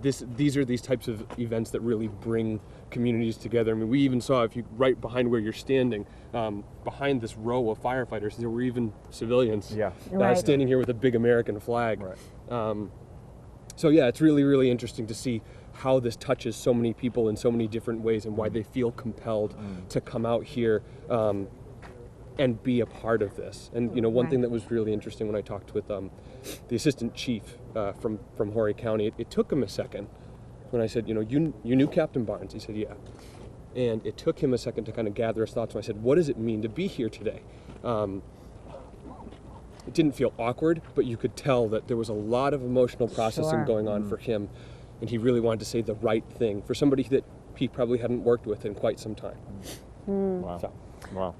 these are these types of events that really bring communities together. I mean, we even saw, if you right behind where you're standing, behind this row of firefighters, there were even civilians standing here with a big American flag. So yeah, it's really, really interesting to see how this touches so many people in so many different ways and why they feel compelled to come out here and be a part of this. And one thing that was really interesting when I talked with the assistant chief from Horry County, it took him a second when I said, you knew Captain Barnes? He said, yeah. And it took him a second to kind of gather his thoughts. And I said, what does it mean to be here today? It didn't feel awkward, but you could tell that there was a lot of emotional processing going on for him. And he really wanted to say the right thing for somebody that he probably hadn't worked with in quite some time. Wow.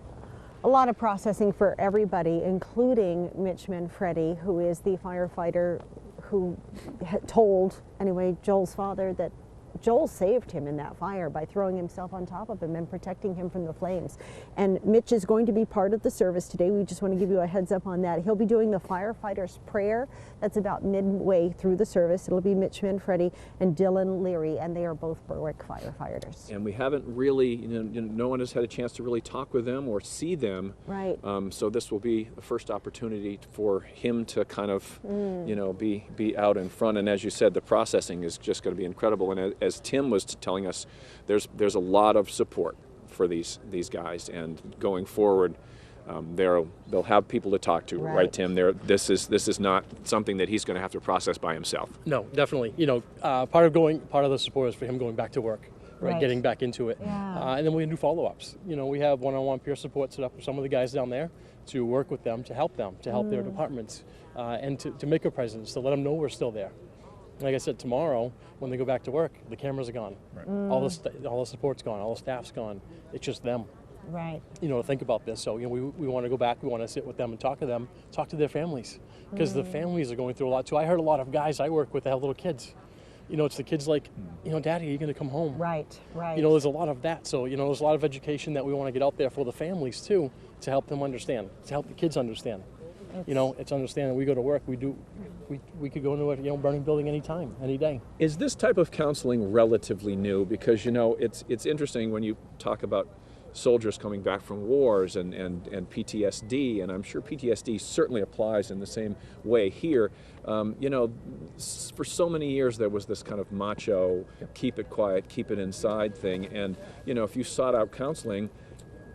A lot of processing for everybody, including Mitch Manfredi, who is the firefighter who told, Joel's father that Joel saved him in that fire by throwing himself on top of him and protecting him from the flames. And Mitch is going to be part of the service today. We just want to give you a heads up on that. He'll be doing the firefighter's prayer. That's about midway through the service. It'll be Mitch Manfredi and Dylan Leary, and they are both Berwick firefighters. And we haven't really, no one has had a chance to really talk with them or see them. Right. So this will be the first opportunity for him to kind of, be out in front. And as you said, the processing is just going to be incredible. And as Tim was telling us, there's a lot of support for these guys, and going forward, they'll have people to talk to, right, Tim? This is not something that he's going to have to process by himself. No, definitely. Part of the support is for him going back to work, right? Getting back into it, and then we do follow-ups. We have one-on-one peer support set up for some of the guys down there to work with them, to help their departments, and to make a presence, to let them know we're still there. Like I said, tomorrow when they go back to work, the cameras are gone. All the support's gone. All the staff's gone. It's just them. Right. To think about this. So we want to go back. We want to sit with them and talk to their families, because the families are going through a lot too. I heard a lot of guys I work with that have little kids. It's the kids like, Daddy, are you going to come home? Right. There's a lot of that. So there's a lot of education that we want to get out there for the families too, to help them understand, to help the kids understand. It's understanding we go to work. We could go into a burning building anytime, any day. Is this type of counseling relatively new? Because it's interesting when you talk about soldiers coming back from wars and PTSD, and I'm sure PTSD certainly applies in the same way here. For so many years there was this kind of macho, keep it quiet, keep it inside thing, and if you sought out counseling,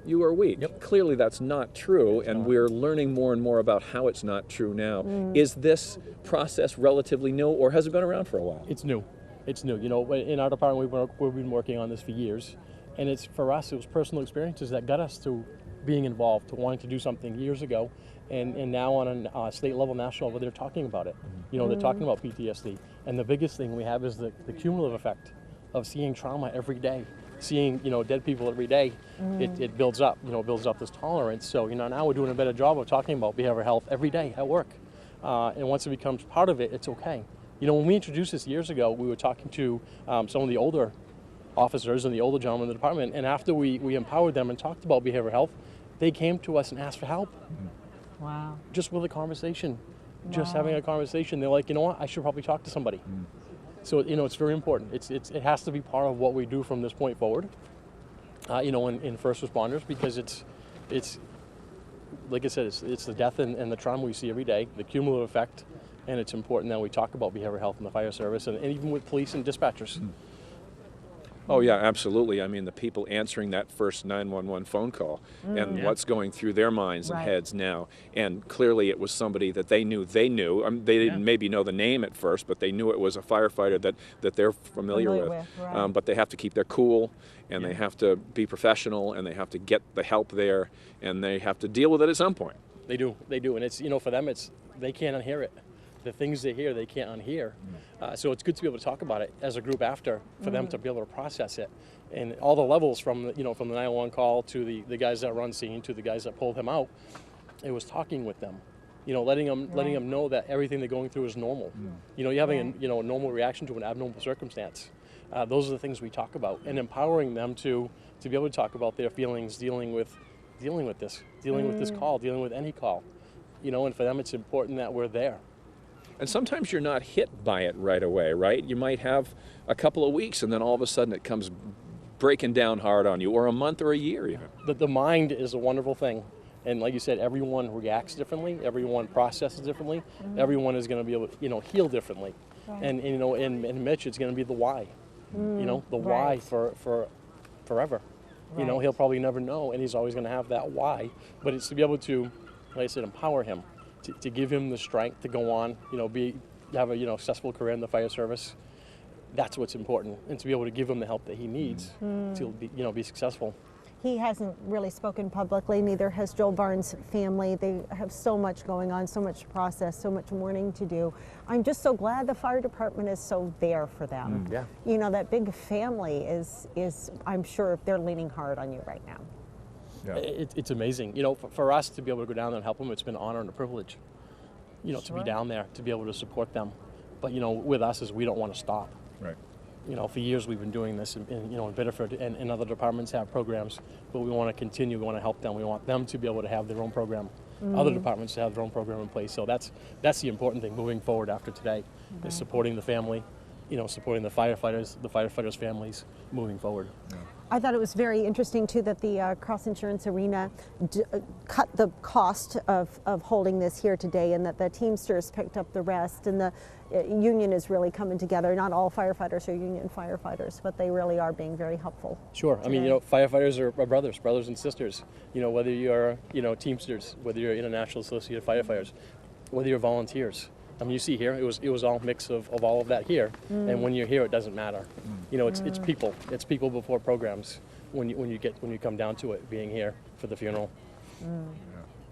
you are weak. Clearly that's not true, and we're learning more and more about how it's not true now. Is this process relatively new, or has it been around for a while? It's new. In our department we've been working on this for years, and for us it was personal experiences that got us to being involved, to wanting to do something years ago, and now on a state level, national level, they're talking about it. They're talking about PTSD, and the biggest thing we have is the cumulative effect of seeing trauma every day. Seeing dead people every day, it builds up, builds up this tolerance. So now we're doing a better job of talking about behavioral health every day at work, and once it becomes part of it, it's okay. When we introduced this years ago, we were talking to some of the older officers and the older gentlemen in the department. And after we empowered them and talked about behavioral health, they came to us and asked for help. Wow. Just with a conversation. Just having a conversation. They're like, you know what, I should probably talk to somebody. So, it's very important. It has to be part of what we do from this point forward, in first responders, because it's like I said, it's the death and the trauma we see every day, the cumulative effect, and it's important that we talk about behavioral health in the fire service and even with police and dispatchers. Oh yeah, absolutely. I mean, the people answering that first 911 phone call and what's going through their minds and heads now. And clearly it was somebody that they knew. They didn't maybe know the name at first, but they knew it was a firefighter that they're familiar with. Right. But they have to keep their cool, and they have to be professional, and they have to get the help there, and they have to deal with it at some point. They do. And it's, for them, they can't unhear it. The things they hear, they can't unhear. So it's good to be able to talk about it as a group after, for them to be able to process it. And all the levels from the 911 call to the guys that run scene to the guys that pulled him out, it was talking with them. Letting them know that everything they're going through is normal. You're having a normal reaction to an abnormal circumstance. Those are the things we talk about, and empowering them to be able to talk about their feelings, dealing with this call, dealing with any call. And for them, it's important that we're there. And sometimes you're not hit by it right away, right? You might have a couple of weeks, and then all of a sudden it comes breaking down hard on you, or a month or a year even. The mind is a wonderful thing. And like you said, everyone reacts differently, everyone processes differently, everyone is going to be able to heal differently. Right. And in Mitch, it's going to be the why. The why for forever. Right. He'll probably never know, and he's always going to have that why. But it's to be able to, like I said, empower him. To give him the strength to go on, have a successful career in the fire service. That's what's important, and to be able to give him the help that he needs to be successful. He hasn't really spoken publicly, neither has Joel Barnes' family. They have so much going on, so much process, so much mourning to do. I'm just so glad the fire department is so there for them. That big family is I'm sure they're leaning hard on you right now. Yeah. It's amazing. For us to be able to go down there and help them, it's been an honor and a privilege, to be down there, to be able to support them. But, with us is we don't want to stop. Right. For years we've been doing this in Biddeford and other departments have programs, but we want to continue. We want to help them. We want them to be able to have their own program. Other departments to have their own program in place. So that's the important thing moving forward after today, is supporting the family, supporting the firefighters' families moving forward. Yeah. I thought it was very interesting, too, that the Cross Insurance Arena cut the cost of holding this here today, and that the Teamsters picked up the rest, and the union is really coming together. Not all firefighters are union firefighters, but they really are being very helpful. Sure. today. I mean, firefighters are brothers and sisters. Whether you're, Teamsters, whether you're International Associated Firefighters, whether you're volunteers. I mean, you see here, it was all mix of all of that here, and when you're here, it doesn't matter. It's people. It's people before programs. When you come down to it, being here for the funeral.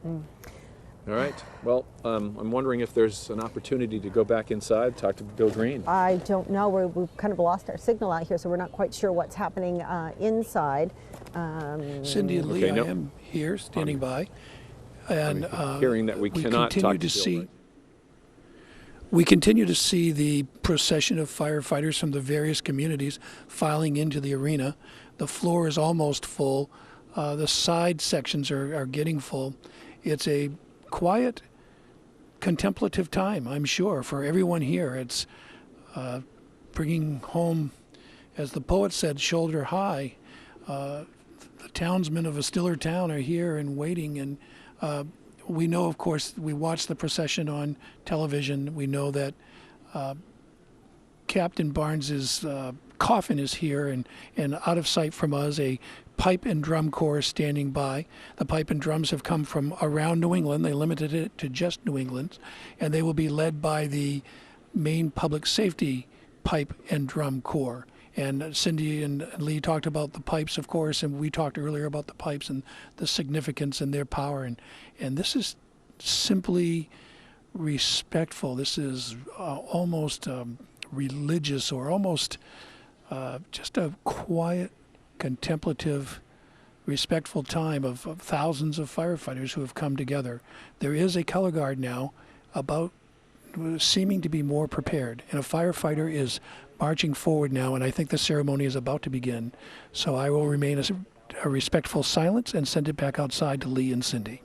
All right. Well, I'm wondering if there's an opportunity to go back inside, talk to Bill Green. I don't know. We've kind of lost our signal out here, so we're not quite sure what's happening inside. Cindy and Lee, I am here, standing by, and hearing that we cannot talk to Bill. Right? We continue to see the procession of firefighters from the various communities filing into the arena. The floor is almost full. The side sections are getting full. It's a quiet, contemplative time, I'm sure, for everyone here. It's bringing home, as the poet said, shoulder high. The townsmen of a stiller town are here and waiting, and we know, of course, we watch the procession on television. We know that Captain Barnes's coffin is here, and out of sight from us, a pipe and drum corps standing by. The pipe and drums have come from around New England. They limited it to just New England, and they will be led by the Maine Public Safety Pipe and Drum Corps. And Cindy and Lee talked about the pipes, of course, and we talked earlier about the pipes and the significance and their power. And this is simply respectful. This is almost religious, or almost just a quiet, contemplative, respectful time of thousands of firefighters who have come together. There is a color guard now about seeming to be more prepared. And a firefighter is marching forward now, and I think the ceremony is about to begin. So I will remain a respectful silence and send it back outside to Lee and Cindy.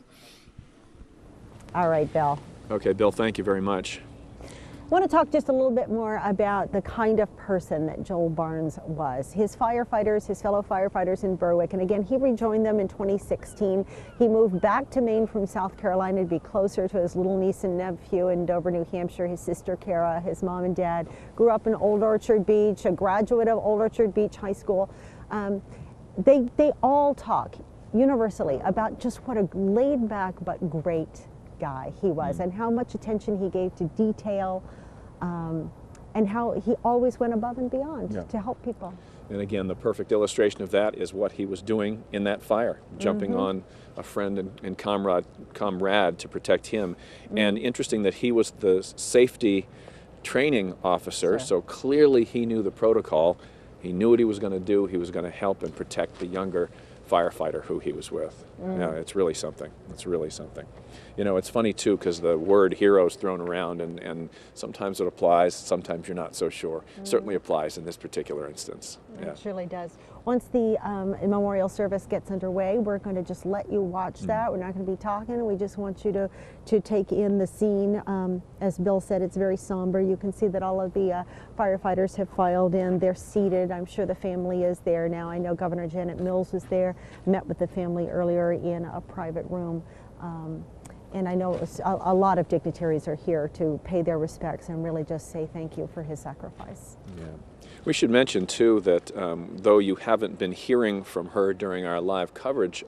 All right, Bill. Okay, Bill, thank you very much. I want to talk just a little bit more about the kind of person that Joel Barnes was. His firefighters, his fellow firefighters in Berwick, and again, he rejoined them in 2016. He moved back to Maine from South Carolina to be closer to his little niece and nephew in Dover, New Hampshire, his sister Kara, his mom and dad. Grew up in Old Orchard Beach, a graduate of Old Orchard Beach High School. They all talk universally about just what a laid back but great guy he was, and how much attention he gave to detail, and how he always went above and beyond to help people. And again, the perfect illustration of that is what he was doing in that fire, jumping on a friend and comrade to protect him. And interesting that he was the safety training officer, so clearly he knew the protocol. He knew what he was going to do. He was going to help and protect the younger firefighter who he was with. Yeah, it's really something. It's really something. You know, it's funny too, because the word hero is thrown around, and sometimes it applies, sometimes you're not so sure. Certainly applies in this particular instance. Yeah. It surely does. Once the memorial service gets underway, we're going to just let you watch that. We're not going to be talking. We just want you to take in the scene. As Bill said, it's very somber. You can see that all of the firefighters have filed in. They're seated. I'm sure the family is there now. I know Governor Janet Mills was there, met with the family earlier in a private room. And I know it was a lot of dignitaries are here to pay their respects and really just say thank you for his sacrifice. Yeah. We should mention too that though you haven't been hearing from her during our live coverage,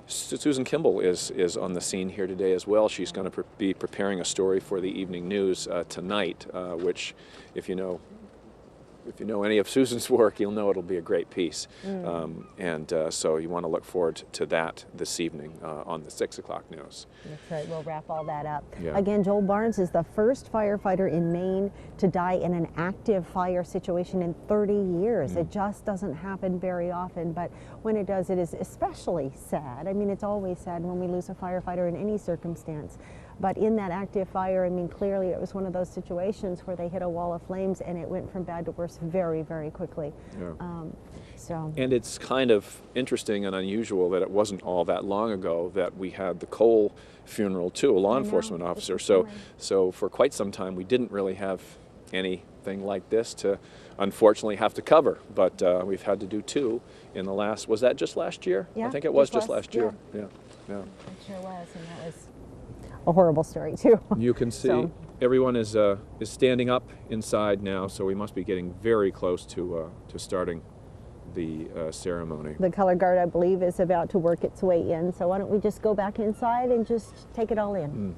Susan Kimball is on the scene here today as well. She's going to be preparing a story for the evening news tonight, which, if you know any of Susan's work, you'll know it'll be a great piece. So you want to look forward to that this evening on the 6 o'clock news. That's right. We'll wrap all that up. Yeah. Again, Joel Barnes is the first firefighter in Maine to die in an active fire situation in 30 years. It just doesn't happen very often, but when it does, it is especially sad. I mean, it's always sad when we lose a firefighter in any circumstance. But in that active fire, I mean, clearly it was one of those situations where they hit a wall of flames and it went from bad to worse very, very quickly. Yeah. And it's kind of interesting and unusual that it wasn't all that long ago that we had the Cole funeral too, a law enforcement officer. So for quite some time we didn't really have anything like this to unfortunately have to cover. But we've had to do two in the last, was that just last year? Yeah, I think it was just last year. Yeah. It sure was, and that was a horrible story too. You can see everyone is standing up inside now, so we must be getting very close to starting the ceremony. The color guard, I believe, is about to work its way in, so why don't we just go back inside and just take it all in.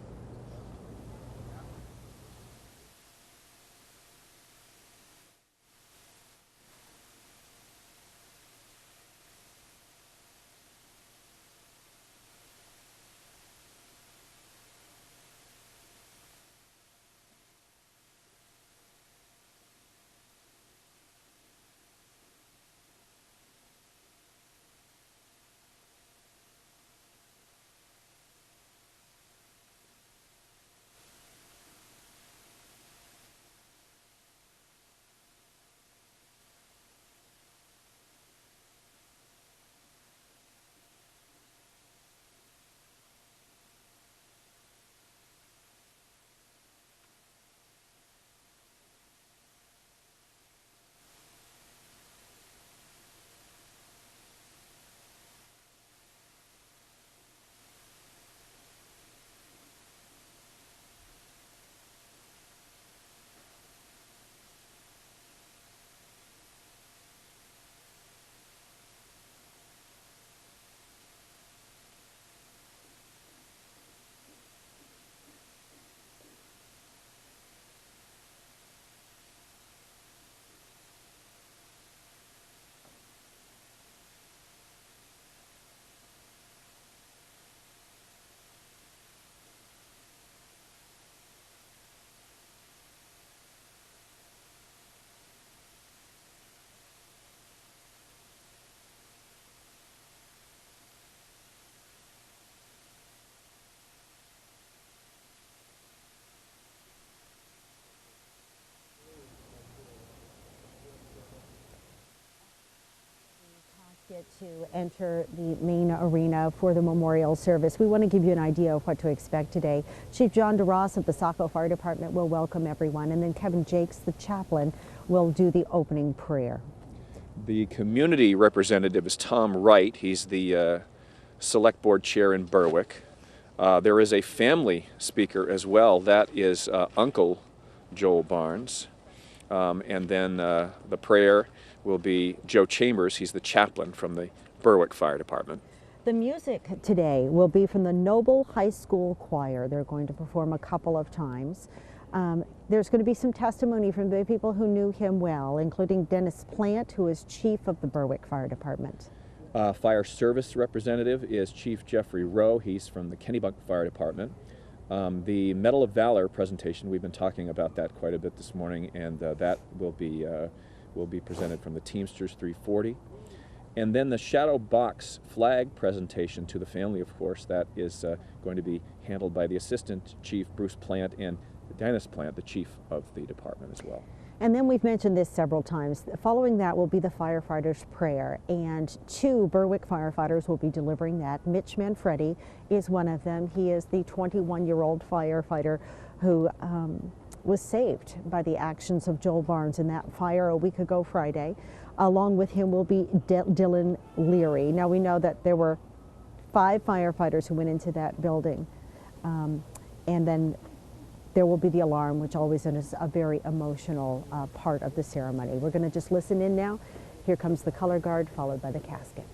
to enter the main arena for the memorial service. We want to give you an idea of what to expect today. Chief John DeRoss of the Saco Fire Department will welcome everyone, and then Kevin Jakes, the chaplain, will do the opening prayer. The community representative is Tom Wright. He's the select board chair in Berwick. There is a family speaker as well. That is Uncle Joel Barnes. And then the prayer will be Joe Chambers. He's the chaplain from the Berwick Fire Department. The music today will be from the Noble High School Choir. They're going to perform a couple of times. There's going to be some testimony from the people who knew him well, including Dennis Plant, who is chief of the Berwick Fire Department. Fire service representative is Chief Jeffrey Rowe. He's from the Kennebunk Fire Department. The Medal of Valor presentation, we've been talking about that quite a bit this morning, and that will be presented from the Teamsters 340. And then the Shadow Box flag presentation to the family, of course, that is going to be handled by the Assistant Chief Bruce Plant and Dennis Plant, the Chief of the department as well. And then we've mentioned this several times. Following that will be the firefighters' prayer, and 2 Berwick firefighters will be delivering that. Mitch Manfredi is one of them. He is the 21-year-old firefighter who was saved by the actions of Joel Barnes in that fire a week ago Friday. Along with him will be Dylan Leary. Now we know that there were 5 firefighters who went into that building, and then there will be the alarm, which always is a very emotional part of the ceremony. We're going to just listen in now. Here comes the color guard, followed by the casket.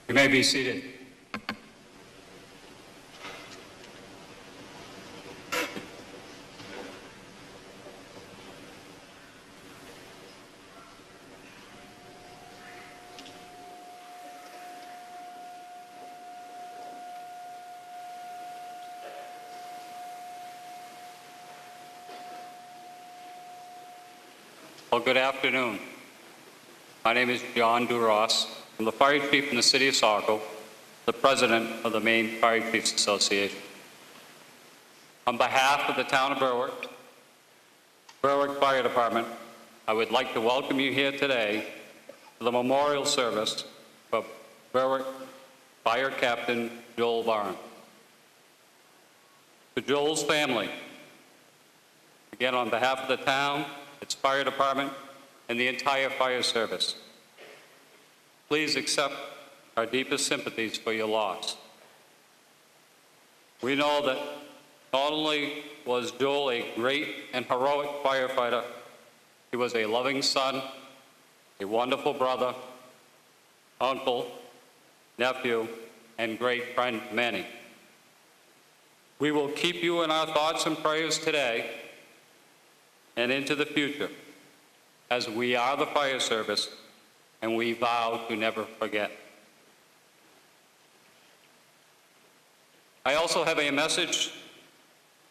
You may be seated. Well, good afternoon. My name is John Duras. I'm the Fire Chief in the City of Saco, the President of the Maine Fire Chiefs Association. On behalf of the town of Berwick Fire Department, I would like to welcome you here today to the memorial service for Berwick Fire Captain Joel Barnes. To Joel's family, again on behalf of the town, its fire department, and the entire fire service, please accept our deepest sympathies for your loss. We know that not only was Joel a great and heroic firefighter, he was a loving son, a wonderful brother, uncle, nephew, and great friend to many. We will keep you in our thoughts and prayers today and into the future, as we are the fire service and we vow to never forget. I also have a message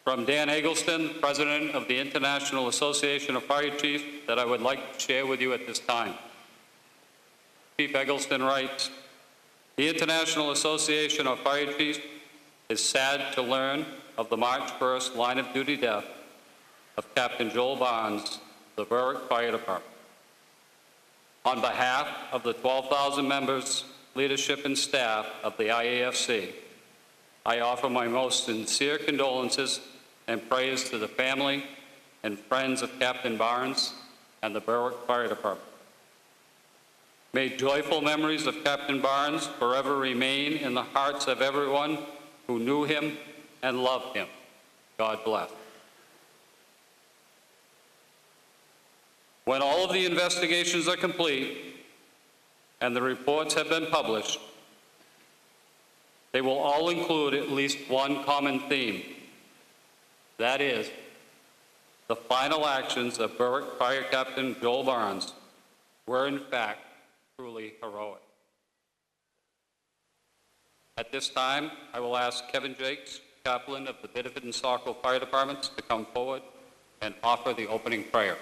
from Dan Eggleston, President of the International Association of Fire Chiefs, that I would like to share with you at this time. Chief Eggleston writes, "The International Association of Fire Chiefs is sad to learn of the March 1st line of duty death of Captain Joel Barnes, the Berwick Fire Department. On behalf of the 12,000 members, leadership, and staff of the IAFC, I offer my most sincere condolences and prayers to the family and friends of Captain Barnes and the Berwick Fire Department. May joyful memories of Captain Barnes forever remain in the hearts of everyone who knew him and loved him. God bless." When all of the investigations are complete and the reports have been published, they will all include at least one common theme. That is, the final actions of Berwick Fire Captain Joel Barnes were in fact truly heroic. At this time, I will ask Kevin Jakes, chaplain of the Biddeford and Saco Fire Departments, to come forward and offer the opening prayer.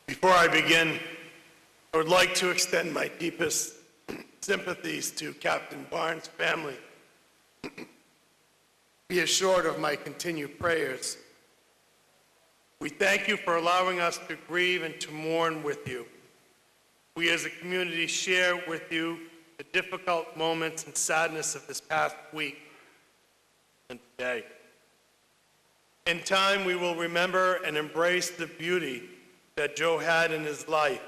Before I begin, I would like to extend my deepest sympathies to Captain Barnes' family. Be assured of my continued prayers. We thank you for allowing us to grieve and to mourn with you. We as a community share with you the difficult moments and sadness of this past week and today. In time, we will remember and embrace the beauty that Joe had in his life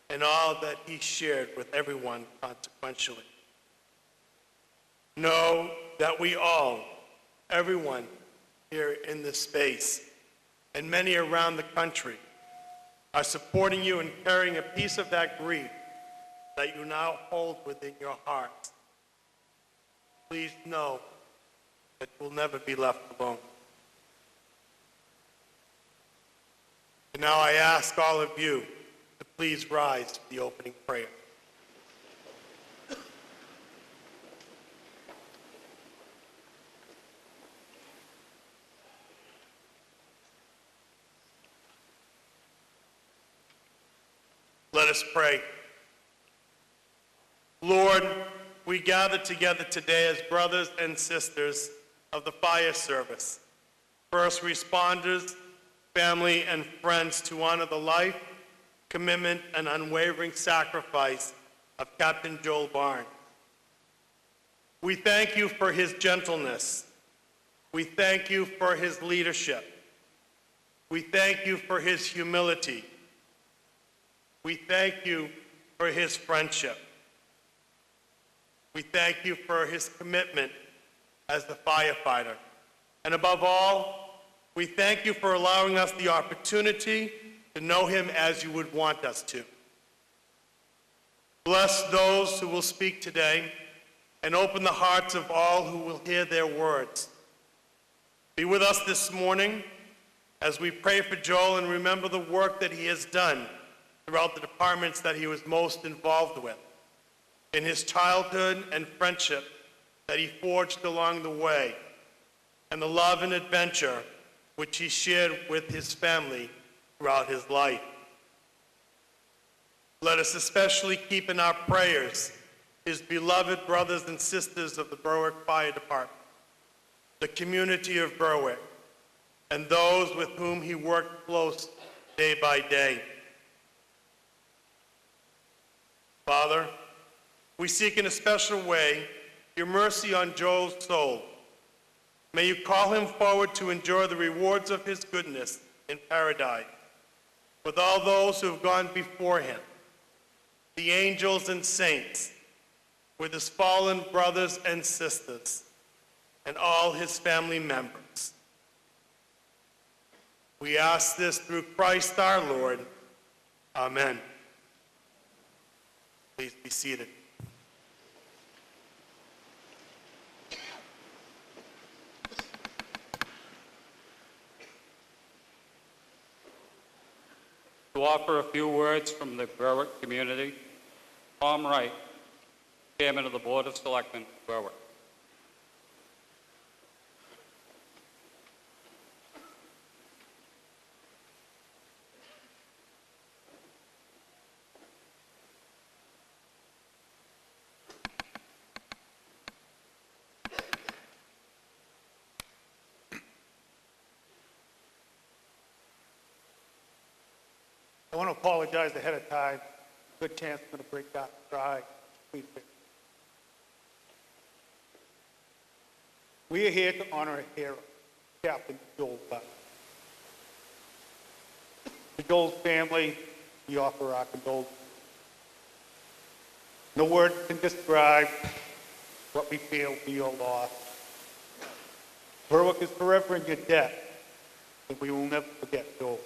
and all that he shared with everyone consequentially. Know that we all, everyone here in this space, and many around the country, are supporting you and carrying a piece of that grief that you now hold within your hearts. Please know that you will never be left alone. And now I ask all of you to please rise to the opening prayer. Let us pray. Lord, we gather together today as brothers and sisters of the fire service, first responders, family, and friends, to honor the life, commitment, and unwavering sacrifice of Captain Joel Barnes. We thank you for his gentleness. We thank you for his leadership. We thank you for his humility. We thank you for his friendship. We thank you for his commitment as a firefighter. And above all, we thank you for allowing us the opportunity to know him as you would want us to. Bless those who will speak today and open the hearts of all who will hear their words. Be with us this morning as we pray for Joel and remember the work that he has done throughout the departments that he was most involved with, in his childhood and friendship that he forged along the way, and the love and adventure which he shared with his family throughout his life. Let us especially keep in our prayers his beloved brothers and sisters of the Berwick Fire Department, the community of Berwick, and those with whom he worked close day by day. Father, we seek in a special way your mercy on Joel's soul. May you call him forward to enjoy the rewards of his goodness in paradise with all those who have gone before him, the angels and saints, with his fallen brothers and sisters, and all his family members. We ask this through Christ our Lord. Amen. Please be seated. To offer a few words from the Berwick community, Tom Wright, Chairman of the Board of Selectmen, Berwick. I want to apologize ahead of time. Good chance I'm going to break down and cry. Please bear. We are here to honor a hero, Captain Joel Barnes. To Joel's family, we offer our condolences. No words can describe what we feel for your loss. Berwick is forever in your debt, and we will never forget Joel.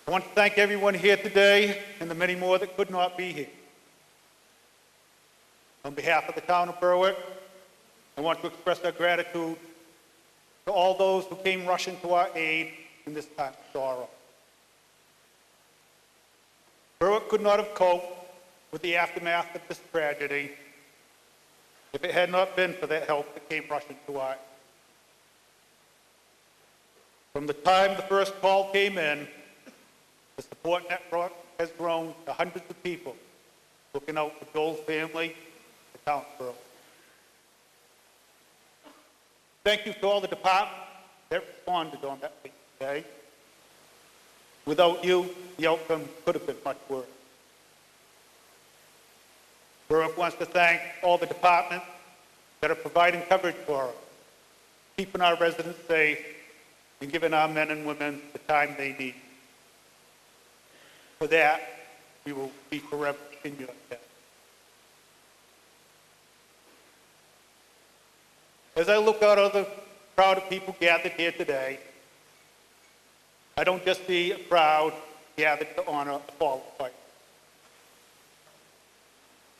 I want to thank everyone here today and the many more that could not be here. On behalf of the town of Berwick, I want to express our gratitude to all those who came rushing to our aid in this time of sorrow. Berwick could not have coped with the aftermath of this tragedy if it had not been for that help that came rushing to our aid. From the time the first call came in, the support network has grown to hundreds of people looking out for Joel's family, the town of Berwick. Thank you to all the departments that responded on that day. Without you, the outcome could have been much worse. Berwick wants to thank all the departments that are providing coverage for us, keeping our residents safe, and giving our men and women the time they need. For that, we will be forever in your debt. As I look out at the crowd of people gathered here today, I don't just see a crowd gathered to honor a fallen fighter.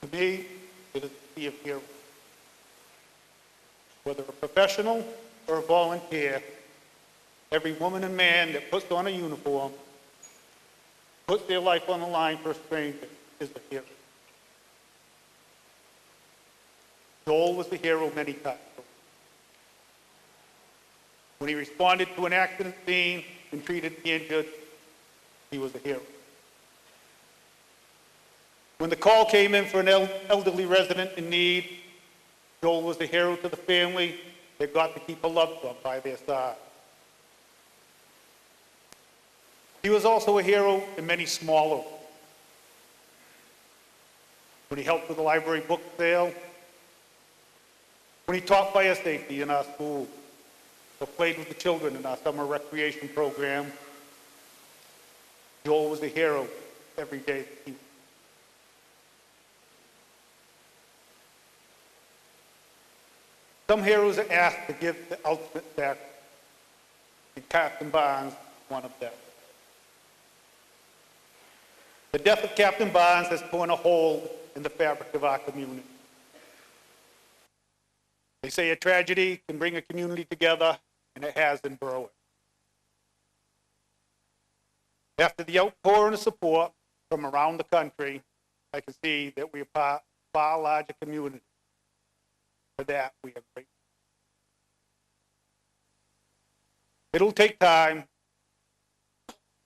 To me, it is a sea of heroes. Whether a professional or a volunteer, every woman and man that puts on a uniform, puts their life on the line for a stranger, is a hero. Joel was a hero many times. When he responded to an accident scene and treated the injured, he was a hero. When the call came in for an elderly resident in need, Joel was a hero to the family that got to keep a loved one by their side. He was also a hero in many smaller ways. When he helped with the library book sale, when he taught fire safety in our school, or played with the children in our summer recreation program, Joel was a hero every day that he was. Some heroes are asked to give the ultimate sacrifice, and Captain Barnes is one of them. The death of Captain Barnes has torn a hole in the fabric of our community. They say a tragedy can bring a community together, and it has in Berwick. After the outpouring of support from around the country, I can see that we are part of a far larger community. For that, we are grateful. It'll take time,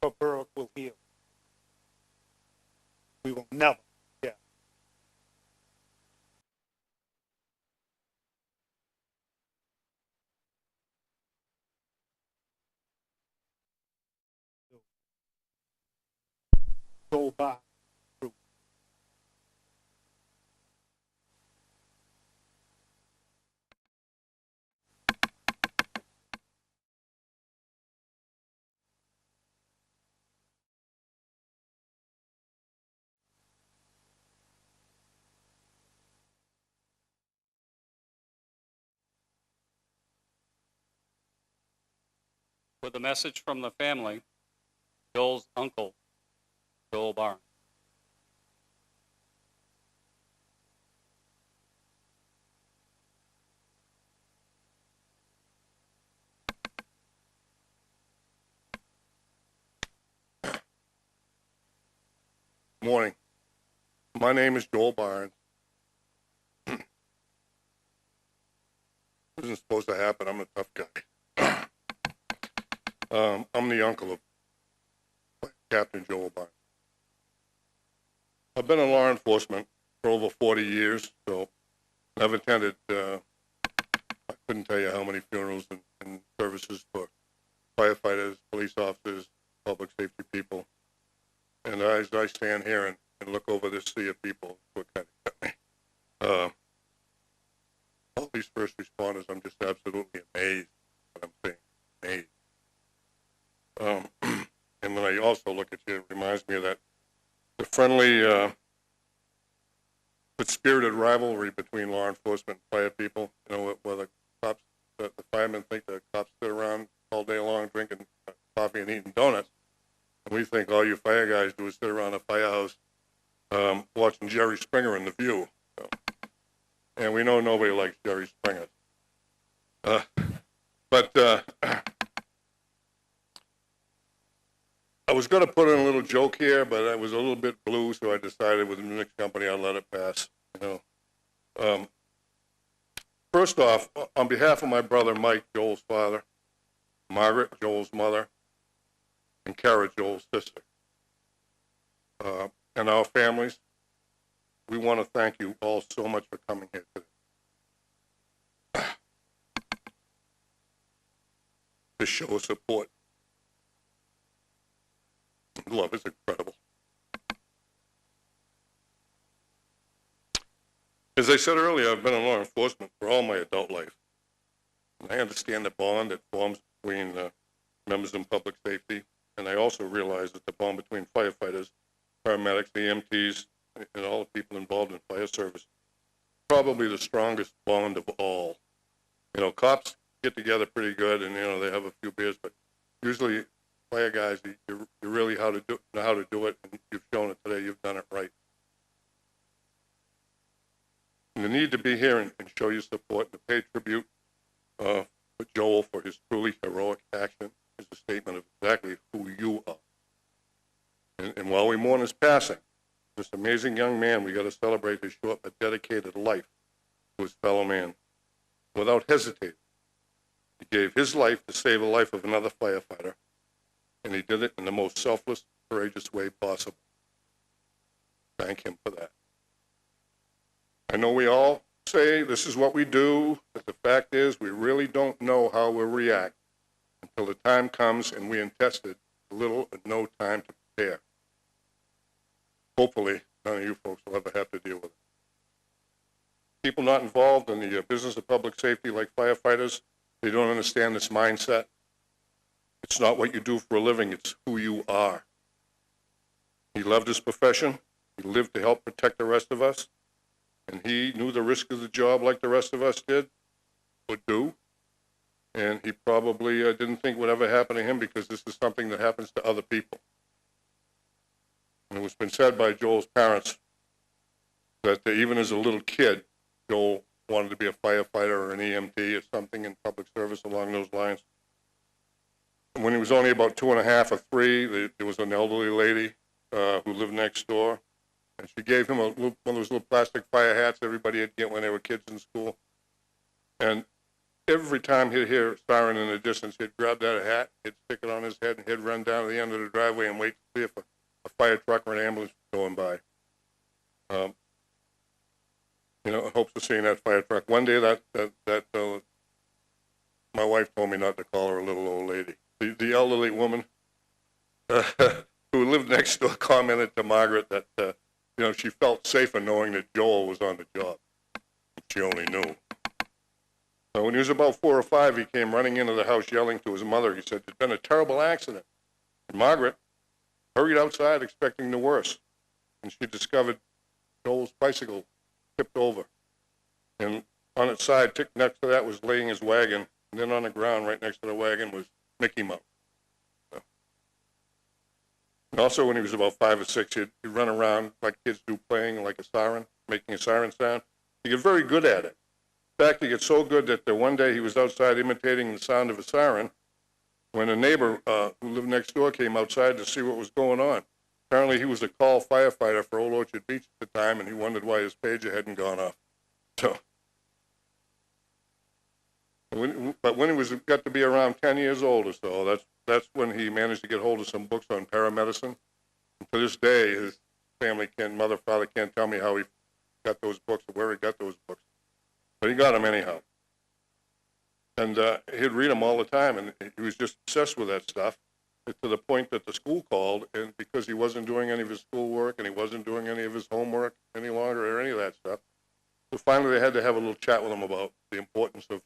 but Berwick will heal. We will never forget. Go by. With a message from the family, Joel's uncle, Joel Barnes. Morning. My name is Joel Barnes. Isn't supposed to happen. I'm a tough guy. I'm the uncle of Captain Joel Barnes. I've been in law enforcement for over 40 years, so I've attended, I couldn't tell you how many funerals and services for firefighters, police officers, public safety people. And as I stand here and look over this sea of people, what kind of got me. All these first responders, I'm just absolutely amazed what I'm saying, amazed. And when I also look at you, it reminds me of that, the friendly, but spirited rivalry between law enforcement and fire people. You know, where the cops, the firemen think the cops sit around all day long drinking coffee and eating donuts. And we think all you fire guys do is sit around a firehouse watching Jerry Springer in The View. So, and we know nobody likes Jerry Springer. But I was going to put in a little joke here, but I was a little bit blue, so I decided with the mixed company I'll let it pass. You know. First off, on behalf of my brother Mike, Joel's father, Margaret, Joel's mother, and Kara, Joel's sister, and our families, we want to thank you all so much for coming here today. This show of support. Love is incredible. As I said earlier, I've been in law enforcement for all my adult life. And I understand the bond that forms between members in public safety, and I also realize that the bond between firefighters, paramedics, EMTs, and all the people involved in fire service, probably the strongest bond of all. You know, cops get together pretty good, and you know they have a few beers, but usually fire guys, you really know how to do it, and you've shown it today. You've done it right. And the need to be here and show your support and to pay tribute for Joel for his truly heroic action is a statement of exactly who you are. And while we mourn his passing, this amazing young man, we got to celebrate his short but dedicated life to his fellow man. Without hesitating, he gave his life to save the life of another firefighter, and he did it in the most selfless, courageous way possible. Thank him for that. I know we all say this is what we do, but the fact is we really don't know how we'll react until the time comes and we entrusted little or no time to prepare. Hopefully, none of you folks will ever have to deal with it. People not involved in the business of public safety like firefighters, they don't understand this mindset. It's not what you do for a living, it's who you are. He loved his profession, he lived to help protect the rest of us, and he knew the risk of the job like the rest of us did, would do. And he probably didn't think would ever happen to him, because this is something that happens to other people. And it was been said by Joel's parents that even as a little kid, Joel wanted to be a firefighter or an EMT or something in public service along those lines. When he was only about 2.5 or 3, there was an elderly lady who lived next door, and she gave him one of those little plastic fire hats everybody would get when they were kids in school. And every time he'd hear a siren in the distance, he'd grab that hat, he'd stick it on his head, and he'd run down to the end of the driveway and wait to see if a fire truck or an ambulance was going by. In hopes of seeing that fire truck. One day, my wife told me not to call her a little old lady. The elderly woman who lived next door commented to Margaret that she felt safer knowing that Joel was on the job. She only knew. So when he was about 4 or 5, he came running into the house yelling to his mother. He said, "There's been a terrible accident." And Margaret hurried outside expecting the worst, and she discovered Joel's bicycle tipped over. And on its side, next to that, was laying his wagon, and then on the ground right next to the wagon was Mickey Mouse. And also when he was about 5 or 6, he'd run around like kids do, playing like a siren, making a siren sound. He got very good at it. In fact, he got so good that one day he was outside imitating the sound of a siren when a neighbor who lived next door came outside to see what was going on. Apparently he was a call firefighter for Old Orchard Beach at the time, and he wondered why his pager hadn't gone off. So, but when he got to be around 10 years old or so, that's when he managed to get hold of some books on paramedicine. And to this day, his family father can't tell me how he got those books or where he got those books. But he got them anyhow. And he'd read them all the time, and he was just obsessed with that stuff, to the point that the school called, and because he wasn't doing any of his schoolwork and he wasn't doing any of his homework any longer or any of that stuff, so finally they had to have a little chat with him about the importance of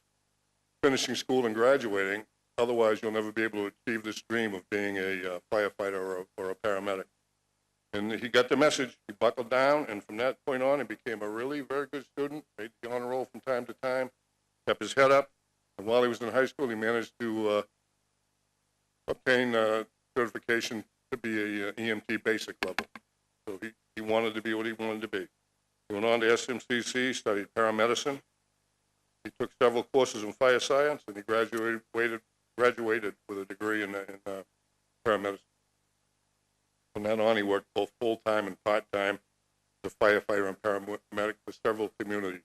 finishing school and graduating. Otherwise, you'll never be able to achieve this dream of being a firefighter or a paramedic. And he got the message. He buckled down, and from that point on, he became a really very good student, made the honor roll from time to time, kept his head up. And while he was in high school, he managed to obtain certification to be a EMT basic level. So he wanted to be what he wanted to be. He went on to SMCC, studied paramedicine. He took several courses in fire science, and he graduated with a degree in paramedicine. From then on, he worked both full-time and part-time as a firefighter and paramedic for several communities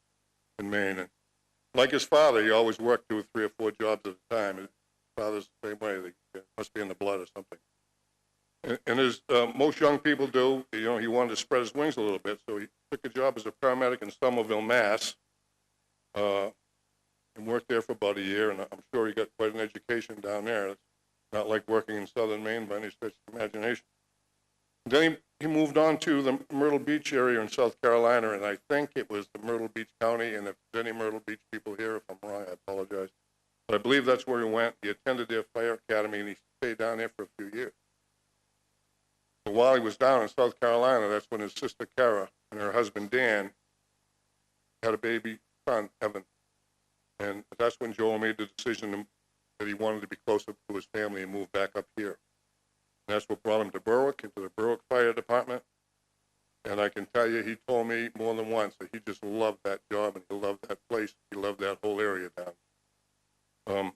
in Maine. And like his father, he always worked 2 or 3 or 4 jobs at a time. His father's the same way. They must be in the blood or something. And as most young people do, he wanted to spread his wings a little bit, so he took a job as a paramedic in Somerville, Mass, and worked there for about a year, and I'm sure he got quite an education down there. It's not like working in southern Maine by any stretch of the imagination. Then he moved on to the Myrtle Beach area in South Carolina, and I think it was the Myrtle Beach County, and if there's any Myrtle Beach people here, if I'm wrong, I apologize. But I believe that's where he went. He attended their fire academy, and he stayed down there for a few years. But while he was down in South Carolina, that's when his sister Kara and her husband Dan had a baby son, Evan. And that's when Joel made the decision that he wanted to be closer to his family and move back up here. And that's what brought him to Berwick, into the Berwick Fire Department. And I can tell you, he told me more than once that he just loved that job and he loved that place. He loved that whole area down.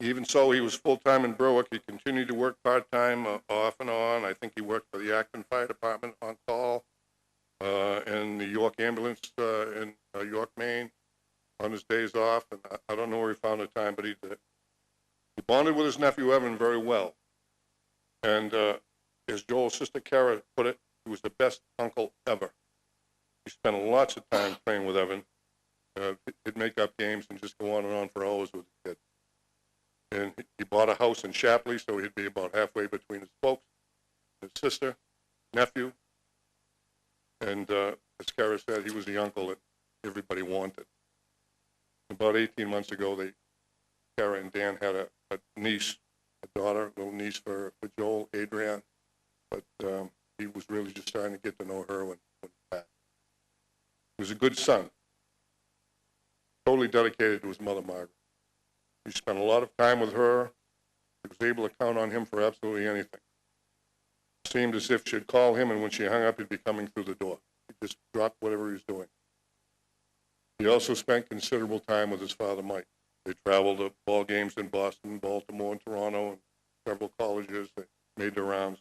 Even so, he was full-time in Berwick. He continued to work part-time off and on. I think he worked for the Acton Fire Department on call, and the York Ambulance in York, Maine, on his days off. And I don't know where he found the time, but he did. He bonded with his nephew Evan very well. And as Joel's sister Kara put it, he was the best uncle ever. He spent lots of time playing with Evan. He'd make up games and just go on for hours with the kid. And he bought a house in Shapley, so he'd be about halfway between his folks, his sister, nephew. And as Kara said, he was the uncle that everybody wanted. About 18 months ago, Kara and Dan had a niece, a daughter, a little niece for Joel, Adrienne. But he was really just starting to get to know her when he passed. He was a good son. totally dedicated to his mother, Margaret. He spent a lot of time with her. He was able to count on him for absolutely anything. It seemed as if she'd call him, and when she hung up, he'd be coming through the door. He'd just drop whatever he was doing. He also spent considerable time with his father, Mike. They traveled to ball games in Boston, Baltimore, and Toronto, and several colleges. They made their rounds.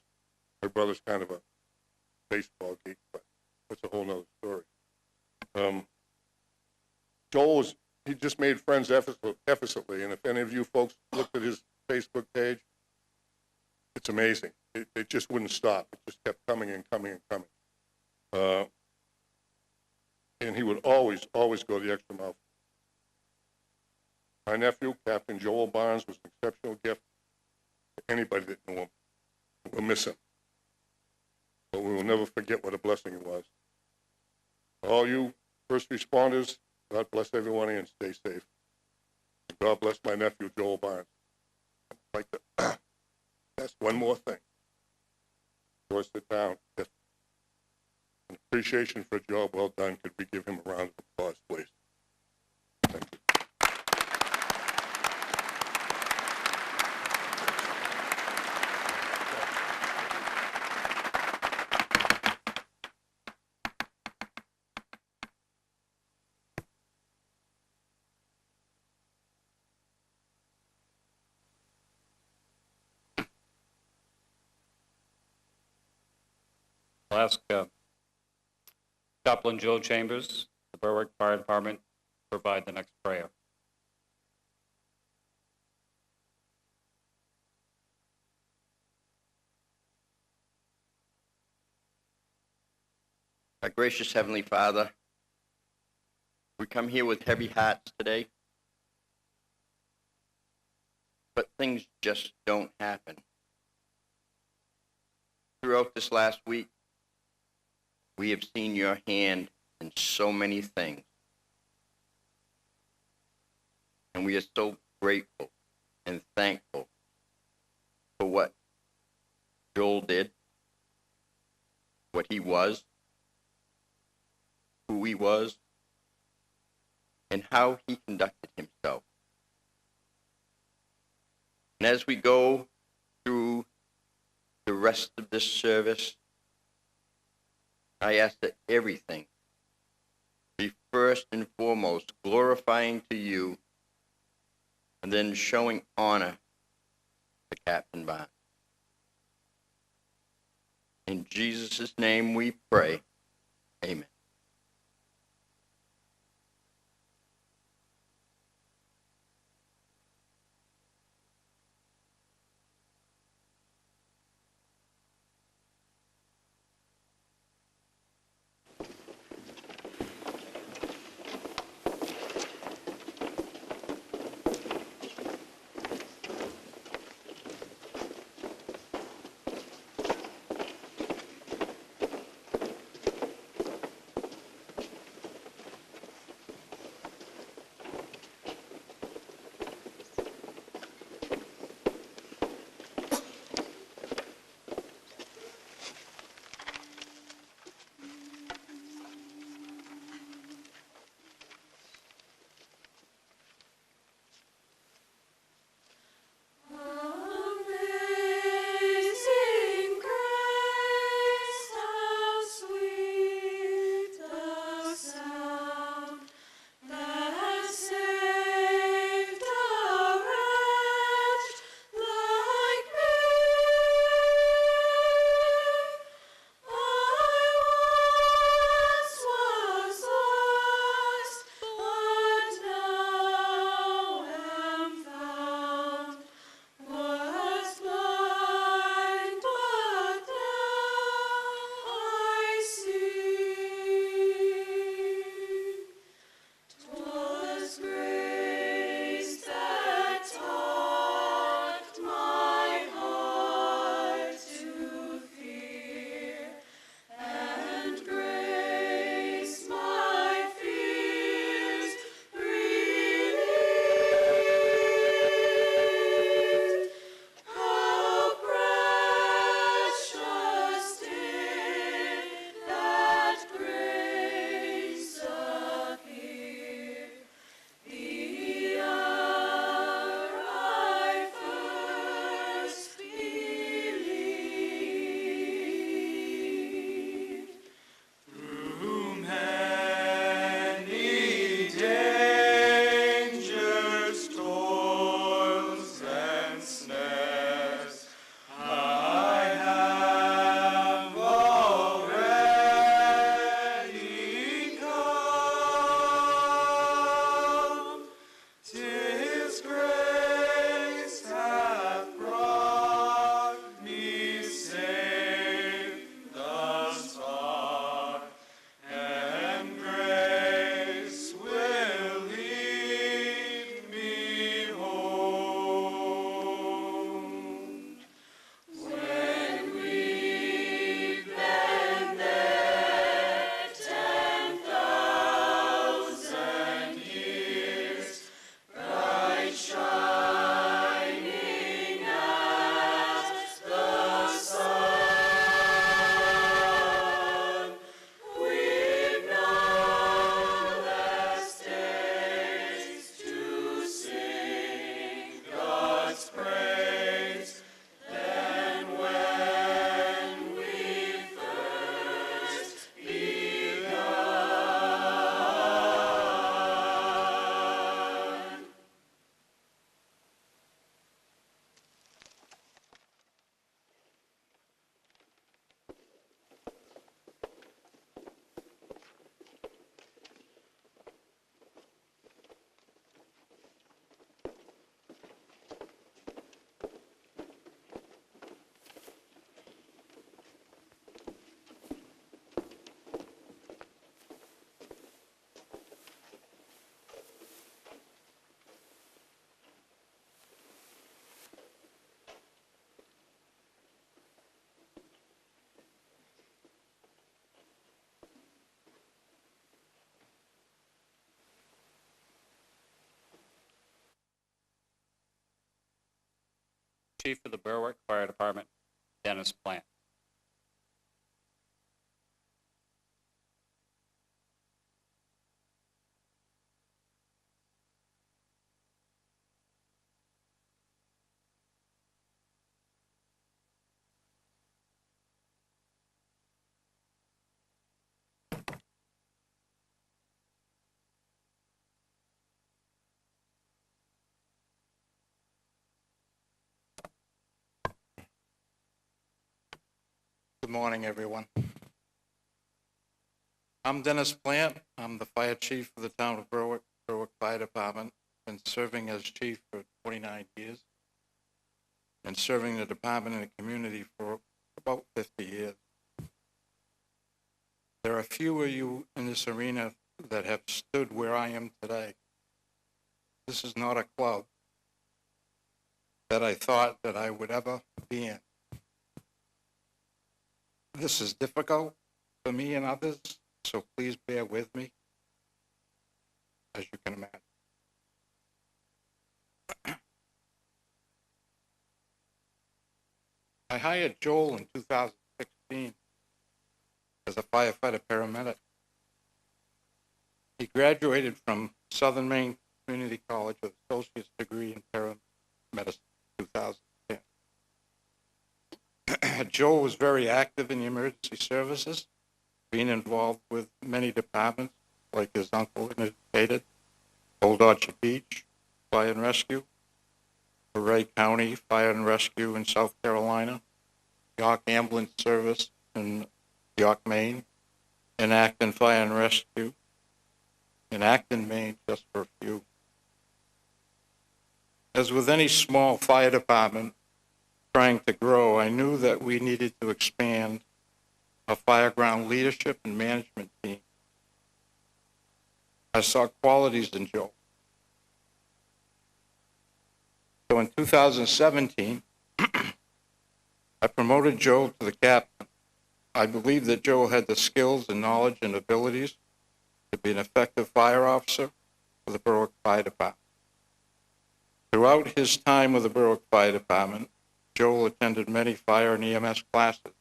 My brother's kind of a baseball geek, but that's a whole nother story. Joel he just made friends effortlessly, and if any of you folks looked at his Facebook page, it's amazing. It just wouldn't stop. It just kept coming and coming and coming. And he would always go the extra mile. My nephew, Captain Joel Barnes, was an exceptional gift to anybody that knew him. We'll miss him, but we will never forget what a blessing it was. All you first responders, God bless everyone and stay safe. God bless my nephew, Joel Barnes. I'd like to ask one more thing. Before I sit down, if an appreciation for a job well done, could we give him a round of applause, please? Thank you. I'll ask Chaplain Joe Chambers, the Berwick Fire Department, to provide the next prayer. Our gracious Heavenly Father, we come here with heavy hearts today, but things just don't happen. Throughout this last week, we have seen your hand in so many things. And we are so grateful and thankful for what Joel did, what he was, who he was, and how he conducted himself. And as we go through the rest of this service, I ask that everything be first and foremost glorifying to you, and then showing honor to Captain Barnes. In Jesus' name we pray. Amen. Chief of the Berwick Fire Department, Dennis Plant. Good morning, everyone. I'm Dennis Plant. I'm the fire chief for the town of Berwick, Berwick Fire Department. Been serving as chief for 29 years and serving the department and the community for about 50 years. There are few of you in this arena that have stood where I am today. This is not a club that I thought that I would ever be in. This is difficult for me and others, so please bear with me, as you can imagine. I hired Joel in 2016 as a firefighter paramedic. He graduated from Southern Maine Community College with an associate's degree in paramedicine in 2010. Joel was very active in the emergency services, being involved with many departments, like his uncle indicated, Old Orchard Beach Fire and Rescue, Ray County Fire and Rescue in South Carolina, York Ambulance Service in York, Maine, and Acton Fire and Rescue in Acton, Maine, just for a few. As with any small fire department trying to grow, I knew that we needed to expand our fireground leadership and management team. I saw qualities in Joe. So in 2017, I promoted Joe to the captain. I believe that Joe had the skills and knowledge and abilities to be an effective fire officer for the Berwick Fire Department. Throughout his time with the Berwick Fire Department, Joel attended many fire and EMS classes.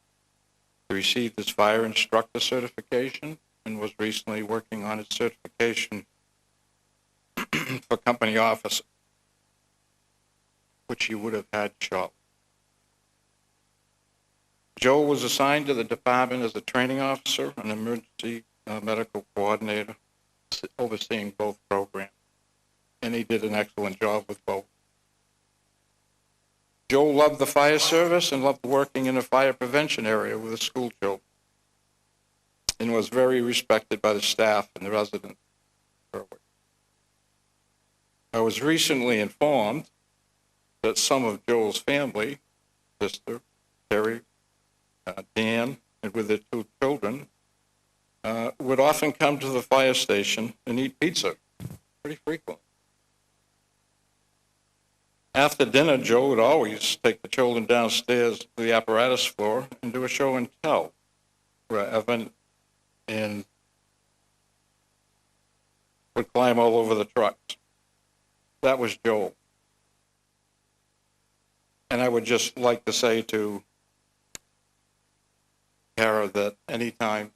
He received his fire instructor certification and was recently working on his certification for company officer, which he would have had shortly. Joel was assigned to the department as a training officer and emergency medical coordinator, overseeing both programs, and he did an excellent job with both. Joel loved the fire service and loved working in a fire prevention area with the school children, and was very respected by the staff and the residents of Berwick. I was recently informed that some of Joel's family, sister, Terry, Dan, and with their 2 children, would often come to the fire station and eat pizza pretty frequently. After dinner, Joe would always take the children downstairs to the apparatus floor and do a show and tell, where Evan and would climb all over the trucks. That was Joel. And I would just like to say to Kara that anytime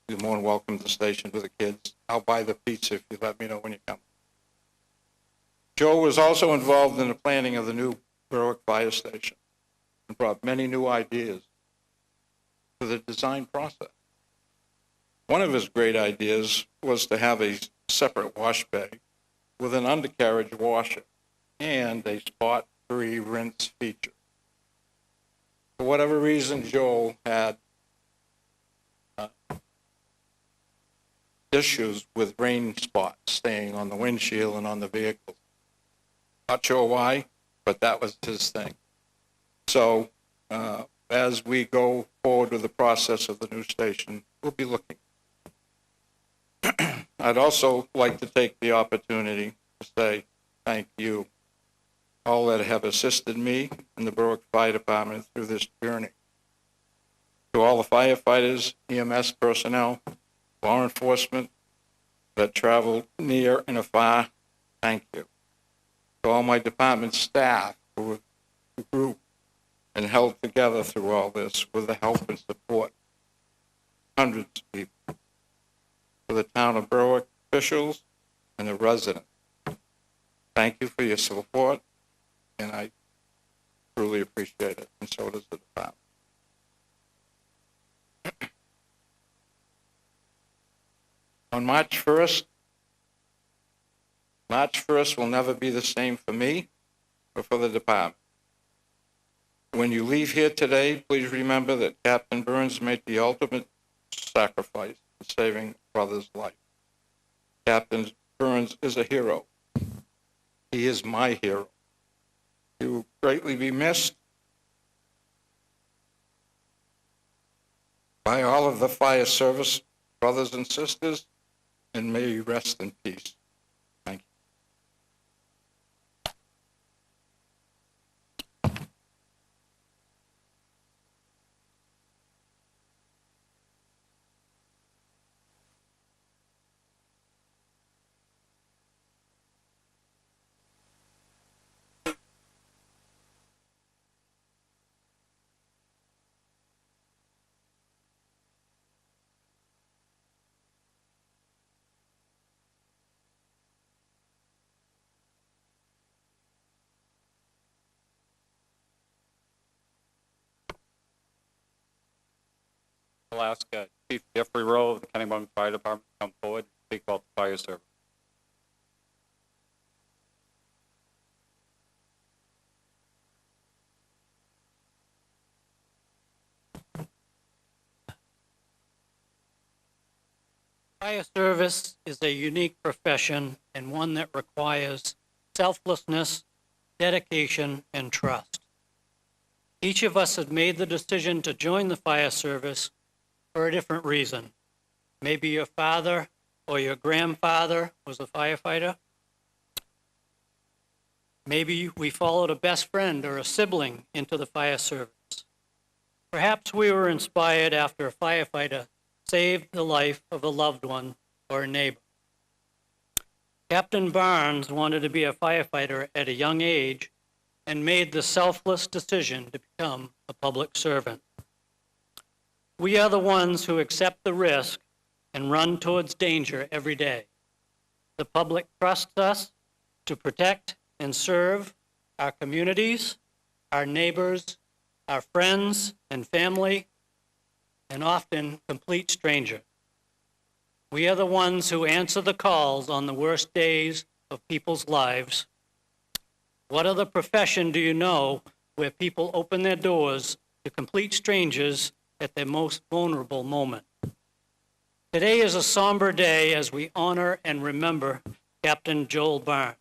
you're more than welcome to the station with the kids, I'll buy the pizza if you let me know when you come. Joe was also involved in the planning of the new Berwick Fire Station and brought many new ideas to the design process. One of his great ideas was to have a separate wash bay with an undercarriage washer and a spot-free rinse feature. For whatever reason, Joel had issues with rain spots staying on the windshield and on the vehicle. Not sure why, but that was his thing. So as we go forward with the process of the new station, we'll be looking. I'd also like to take the opportunity to say thank you, all that have assisted me and the Berwick Fire Department through this journey. To all the firefighters, EMS personnel, law enforcement that traveled near and afar, thank you. To all my department staff who have group and held together through all this with the help and support of hundreds of people, for the town of Berwick officials and the residents. Thank you for your support, and I truly appreciate it, and so does the department. On March 1st will never be the same for me or for the department. When you leave here today, please remember that Captain Burns made the ultimate sacrifice for saving a brother's life. Captain Burns is a hero. He is my hero. He will greatly be missed by all of the fire service brothers and sisters, and may he rest in peace. Thank you. I'll ask Chief Jeffrey Rowe of the Kennebunk Fire Department to come forward and speak about the fire service. Fire service is a unique profession and one that requires selflessness, dedication, and trust. Each of us has made the decision to join the fire service for a different reason. Maybe your father or your grandfather was a firefighter. Maybe we followed a best friend or a sibling into the fire service. Perhaps we were inspired after a firefighter saved the life of a loved one or a neighbor. Captain Barnes wanted to be a firefighter at a young age and made the selfless decision to become a public servant. We are the ones who accept the risk and run towards danger every day. The public trusts us to protect and serve our communities, our neighbors, our friends and family, and often complete strangers. We are the ones who answer the calls on the worst days of people's lives. What other profession do you know where people open their doors to complete strangers at their most vulnerable moment? Today is a somber day as we honor and remember Captain Joel Barnes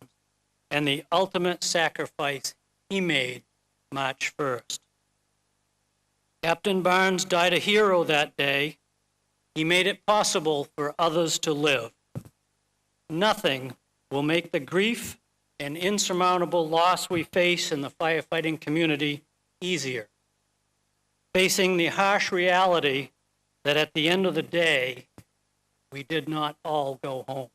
and the ultimate sacrifice he made March 1st. Captain Barnes died a hero that day. He made it possible for others to live. Nothing will make the grief and insurmountable loss we face in the firefighting community easier. Facing the harsh reality that at the end of the day, we did not all go home.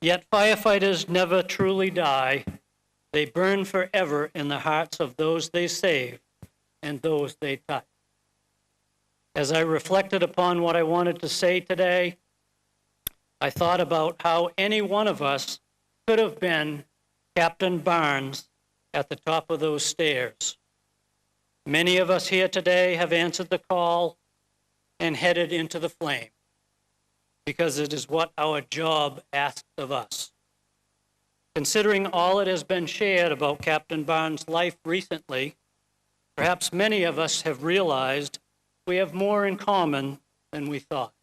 Yet firefighters never truly die. They burn forever in the hearts of those they save and those they touch. As I reflected upon what I wanted to say today, I thought about how any one of us could have been Captain Barnes at the top of those stairs. Many of us here today have answered the call and headed into the flame because it is what our job asks of us. Considering all that has been shared about Captain Barnes' life recently, perhaps many of us have realized we have more in common than we thought.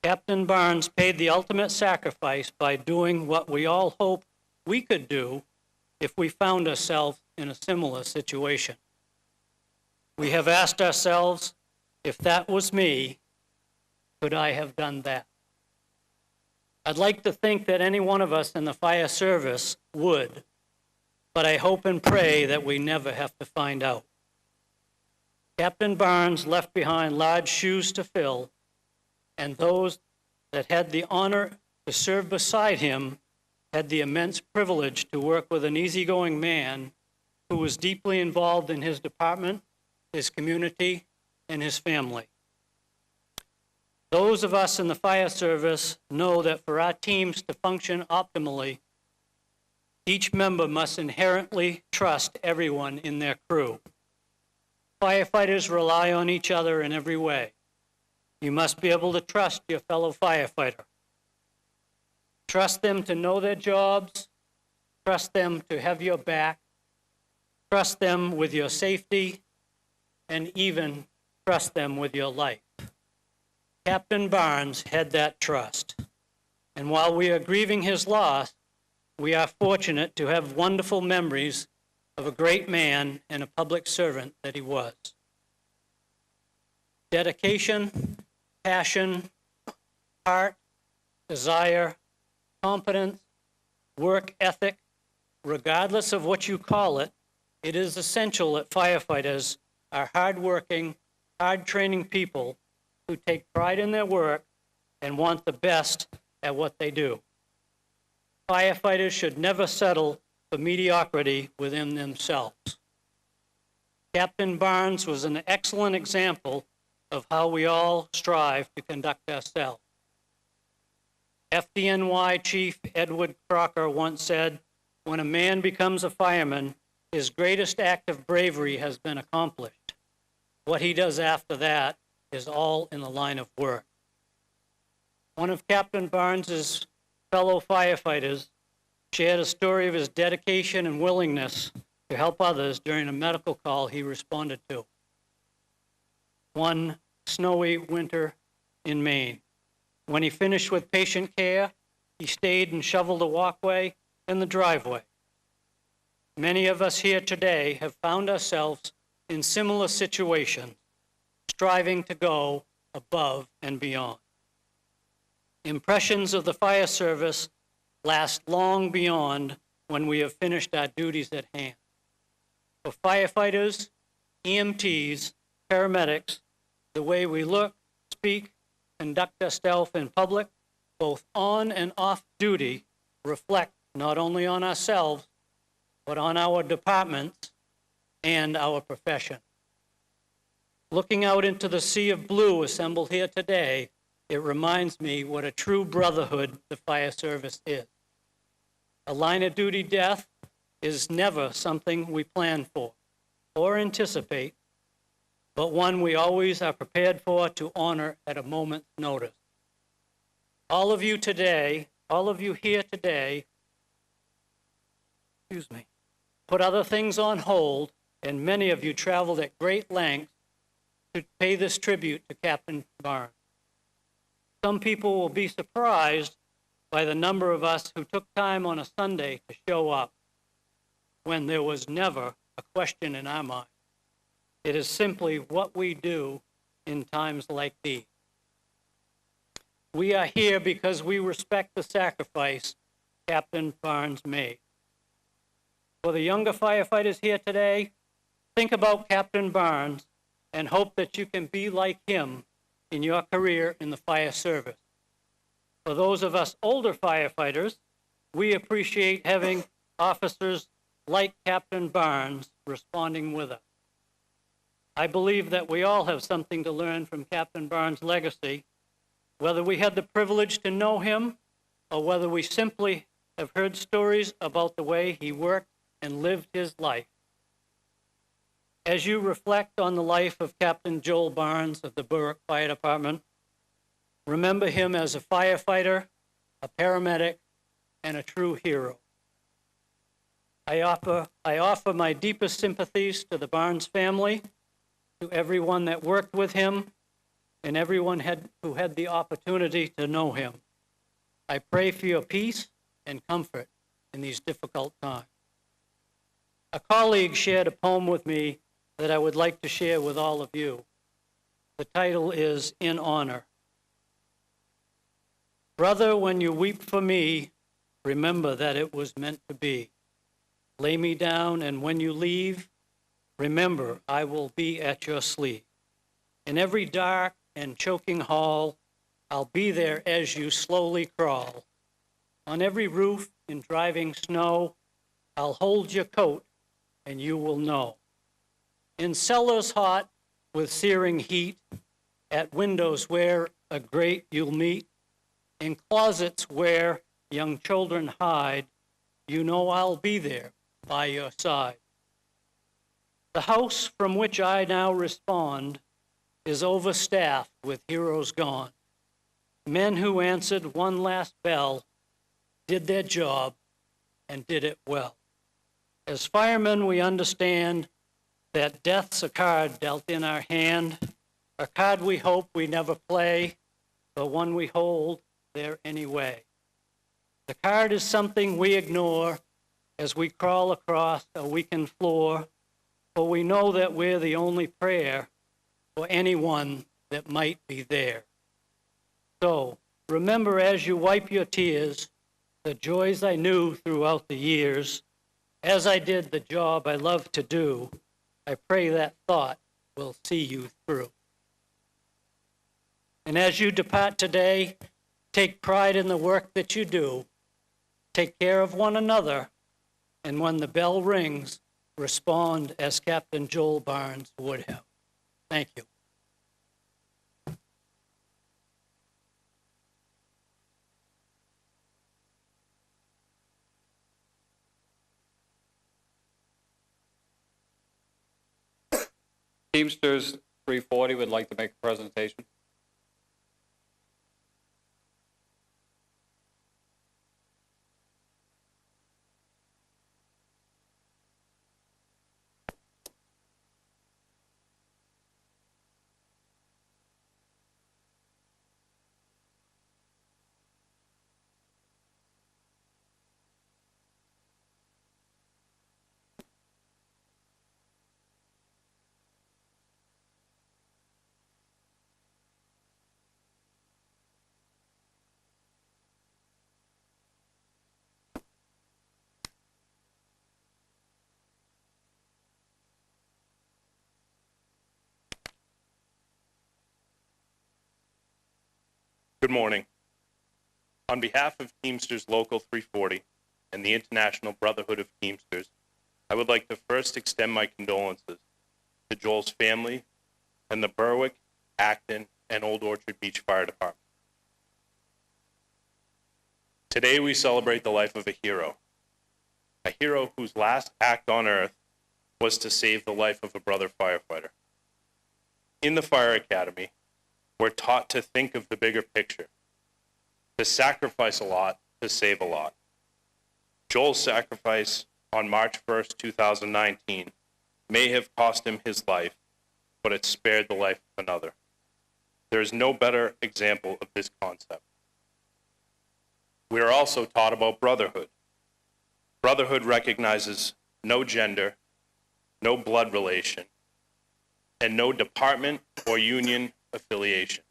Captain Barnes paid the ultimate sacrifice by doing what we all hoped we could do if we found ourselves in a similar situation. We have asked ourselves, if that was me, could I have done that? I'd like to think that any one of us in the fire service would, but I hope and pray that we never have to find out. Captain Barnes left behind large shoes to fill, and those that had the honor to serve beside him had the immense privilege to work with an easygoing man who was deeply involved in his department, his community, and his family. Those of us in the fire service know that for our teams to function optimally, each member must inherently trust everyone in their crew. Firefighters rely on each other in every way. You must be able to trust your fellow firefighter. Trust them to know their jobs, trust them to have your back, trust them with your safety, and even trust them with your life. Captain Barnes had that trust. And while we are grieving his loss, we are fortunate to have wonderful memories of a great man and a public servant that he was. Dedication, passion, heart, desire, competence, work ethic, regardless of what you call it, it is essential that firefighters are hardworking, hard-training people who take pride in their work and want the best at what they do. Firefighters should never settle for mediocrity within themselves. Captain Barnes was an excellent example of how we all strive to conduct ourselves. FDNY Chief Edward Crocker once said, "When a man becomes a fireman, his greatest act of bravery has been accomplished. What he does after that is all in the line of work." One of Captain Barnes's fellow firefighters shared a story of his dedication and willingness to help others during a medical call he responded to. One snowy winter in Maine. When he finished with patient care, he stayed and shoveled the walkway and the driveway. Many of us here today have found ourselves in similar situations, striving to go above and beyond. Impressions of the fire service last long beyond when we have finished our duties at hand. For firefighters, EMTs, paramedics, the way we look, speak, conduct ourselves in public, both on and off duty, reflect not only on ourselves, but on our departments and our profession. Looking out into the sea of blue assembled here today, it reminds me what a true brotherhood the fire service is. A line of duty death is never something we plan for or anticipate, but one we always are prepared for to honor at a moment's notice. All of you here today, put other things on hold, and many of you traveled at great lengths to pay this tribute to Captain Barnes. Some people will be surprised by the number of us who took time on a Sunday to show up when there was never a question in our mind. It is simply what we do in times like these. We are here because we respect the sacrifice Captain Barnes made. For the younger firefighters here today, think about Captain Barnes and hope that you can be like him in your career in the fire service. For those of us older firefighters, we appreciate having officers like Captain Barnes responding with us. I believe that we all have something to learn from Captain Barnes' legacy, whether we had the privilege to know him or whether we simply have heard stories about the way he worked and lived his life. As you reflect on the life of Captain Joel Barnes of the Berwick Fire Department, remember him as a firefighter, a paramedic, and a true hero. I offer my deepest sympathies to the Barnes family, to everyone that worked with him, and everyone who had the opportunity to know him. I pray for your peace and comfort in these difficult times. A colleague shared a poem with me that I would like to share with all of you. The title is In Honor. Brother, when you weep for me, remember that it was meant to be. Lay me down, and when you leave, remember I will be at your sleeve. In every dark and choking hall, I'll be there as you slowly crawl. On every roof in driving snow, I'll hold your coat and you will know. In cellars hot with searing heat, at windows where a grate you'll meet, in closets where young children hide, you know I'll be there by your side. The house from which I now respond is overstaffed with heroes gone. Men who answered one last bell, did their job, and did it well. As firemen, we understand that death's a card dealt in our hand, a card we hope we never play, but one we hold there anyway. The card is something we ignore as we crawl across a weakened floor, for we know that we're the only prayer for anyone that might be there. So, remember as you wipe your tears, the joys I knew throughout the years. As I did the job I love to do, I pray that thought will see you through. And as you depart today, take pride in the work that you do. Take care of one another, and when the bell rings, respond as Captain Joel Barnes would have. Thank you. Teamsters 340 would like to make a presentation. Good morning. On behalf of Teamsters Local 340 and the International Brotherhood of Teamsters, I would like to first extend my condolences to Joel's family and the Berwick, Acton, and Old Orchard Beach Fire Department. Today we celebrate the life of a hero whose last act on earth was to save the life of a brother firefighter. In the Fire Academy, we're taught to think of the bigger picture, to sacrifice a lot to save a lot. Joel's sacrifice on March 1st, 2019 may have cost him his life, but it spared the life of another. There is no better example of this concept. We are also taught about brotherhood. Brotherhood recognizes no gender, no blood relation, and no department or union affiliation.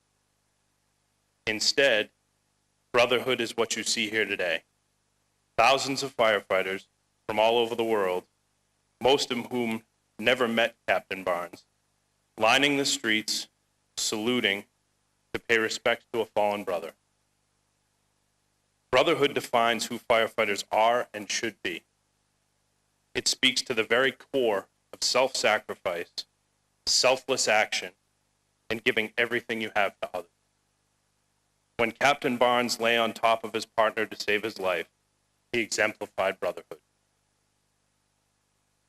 Instead, brotherhood is what you see here today. Thousands of firefighters from all over the world, most of whom never met Captain Barnes, lining the streets, saluting to pay respect to a fallen brother. Brotherhood defines who firefighters are and should be. It speaks to the very core of self-sacrifice, selfless action, and giving everything you have to others. When Captain Barnes lay on top of his partner to save his life, he exemplified brotherhood.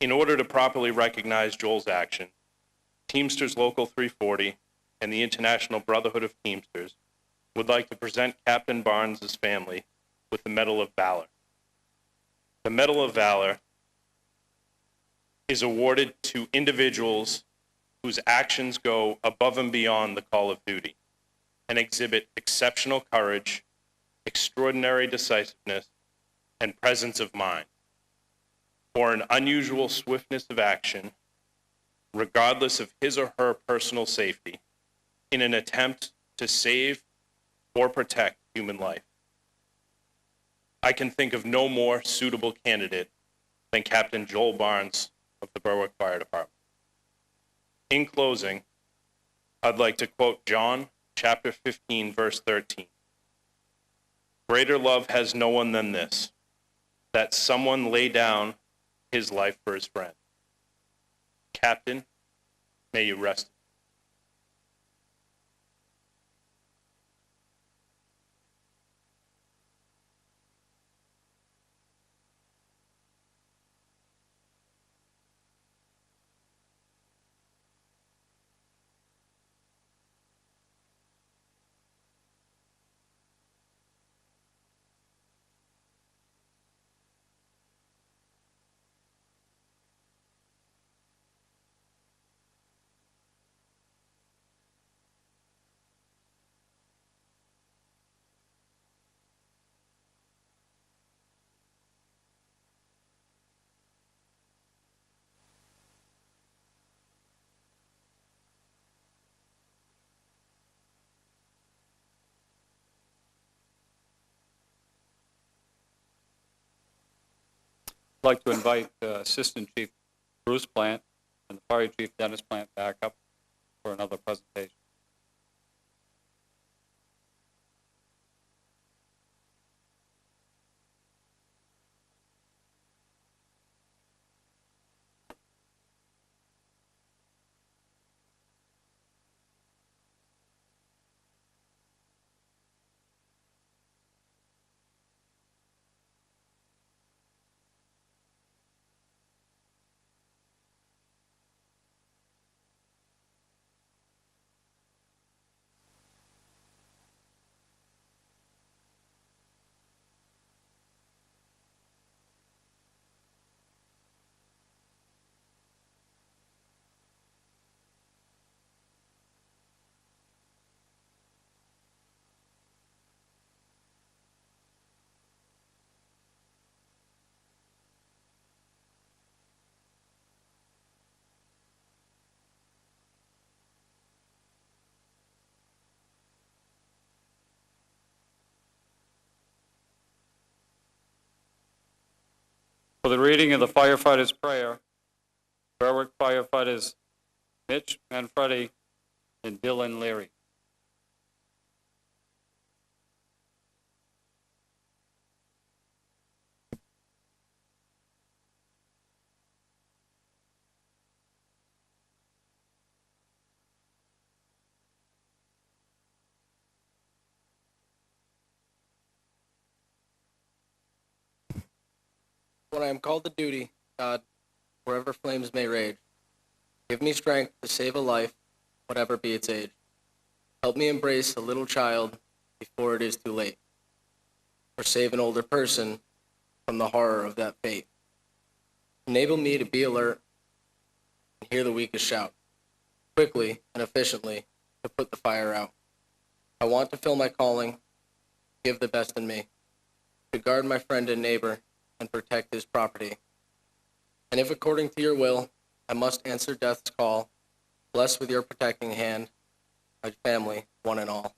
In order to properly recognize Joel's action, Teamsters Local 340 and the International Brotherhood of Teamsters would like to present Captain Barnes' family with the Medal of Valor. The Medal of Valor is awarded to individuals whose actions go above and beyond the call of duty and exhibit exceptional courage, extraordinary decisiveness, and presence of mind, or an unusual swiftness of action, regardless of his or her personal safety, in an attempt to save or protect human life. I can think of no more suitable candidate than Captain Joel Barnes of the Berwick Fire Department. In closing, I'd like to quote John chapter 15, verse 13. Greater love has no one than this, that someone lay down his life for his friend. Captain, may you rest. I'd like to invite Assistant Chief Bruce Plant and the Fire Chief Dennis Plant back up for another presentation. For the reading of the firefighter's prayer, Berwick firefighters Mitch Manfredi and Dylan Leary. When I am called to duty, God, wherever flames may rage, give me strength to save a life, whatever be its age. Help me embrace a little child before it is too late, or save an older person from the horror of that fate. Enable me to be alert and hear the weakest shout, quickly and efficiently to put the fire out. I want to fill my calling, give the best in me, to guard my friend and neighbor and protect his property. And if according to your will, I must answer death's call, bless with your protecting hand my family, one and all.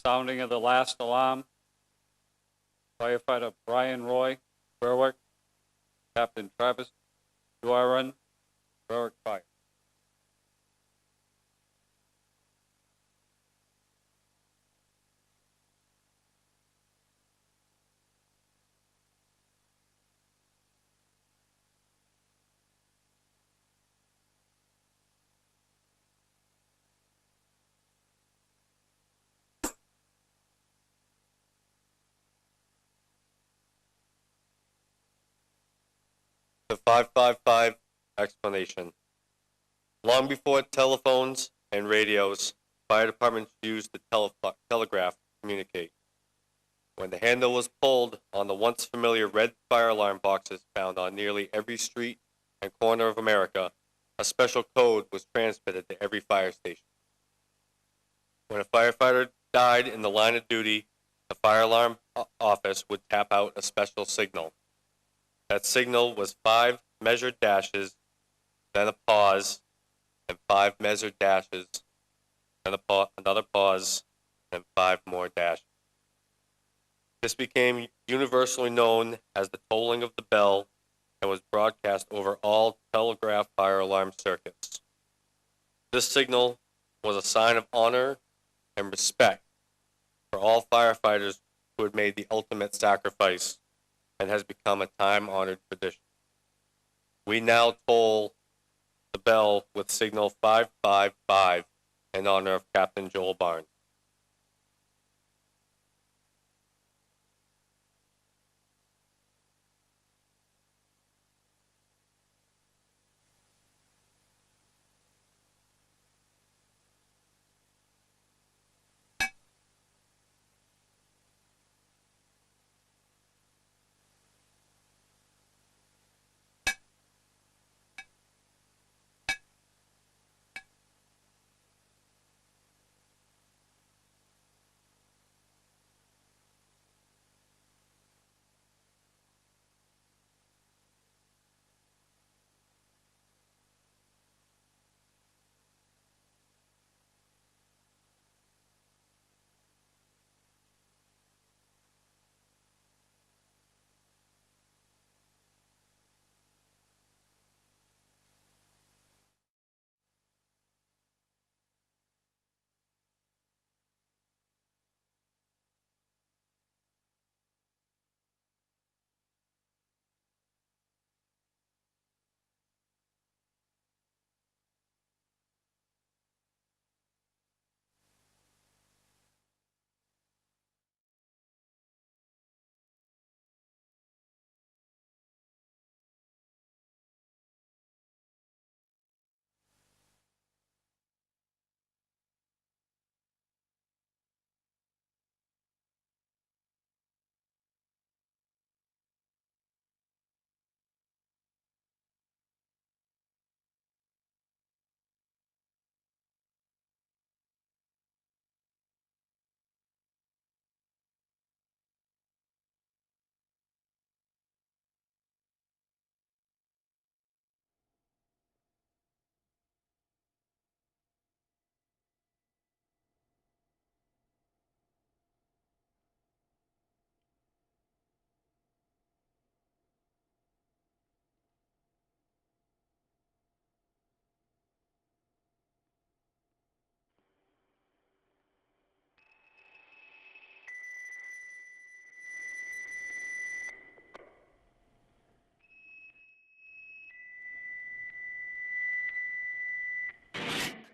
sounding of the last alarm, firefighter Brian Roy, Berwick, Captain Travis Duaran, Berwick Fire. The 555 explanation. Long before telephones and radios, fire departments used the telegraph to communicate. When the handle was pulled on the once familiar red fire alarm boxes found on nearly every street and corner of America, a special code was transmitted to every fire station. When a firefighter died in the line of duty, the fire alarm office would tap out a special signal. That signal was 5 measured dashes, then a pause, and 5 measured dashes, then another pause, and 5 more dashes. This became universally known as the tolling of the bell and was broadcast over all telegraph fire alarm circuits. This signal was a sign of honor and respect for all firefighters who had made the ultimate sacrifice and has become a time-honored tradition. We now toll the bell with signal 555 in honor of Captain Joel Barnes.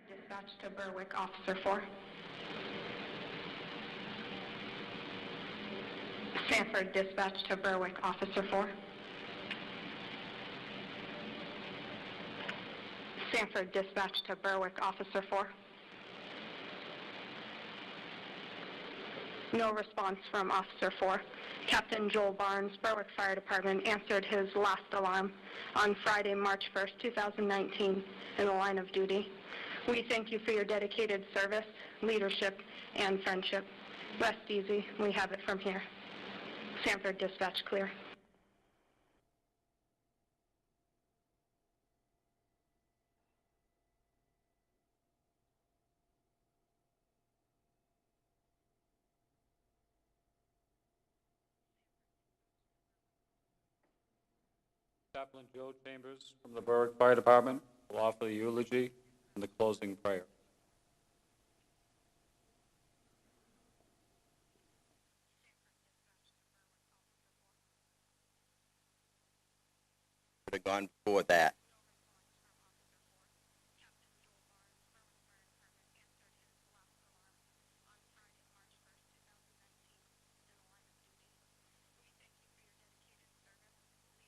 Dispatch to Berwick, Officer 4. Sanford, dispatch to Berwick, Officer 4. Sanford, dispatch to Berwick, Officer 4. No response from Officer 4. Captain Joel Barnes, Berwick Fire Department, answered his last alarm on Friday, March 1st, 2019, in the line of duty. We thank you for your dedicated service, leadership, and friendship. Rest easy. We have it from here. Sanford, dispatch clear. Chaplain Joe Chambers from the Berwick Fire Department will offer the eulogy and the closing prayer. Could have gone before that.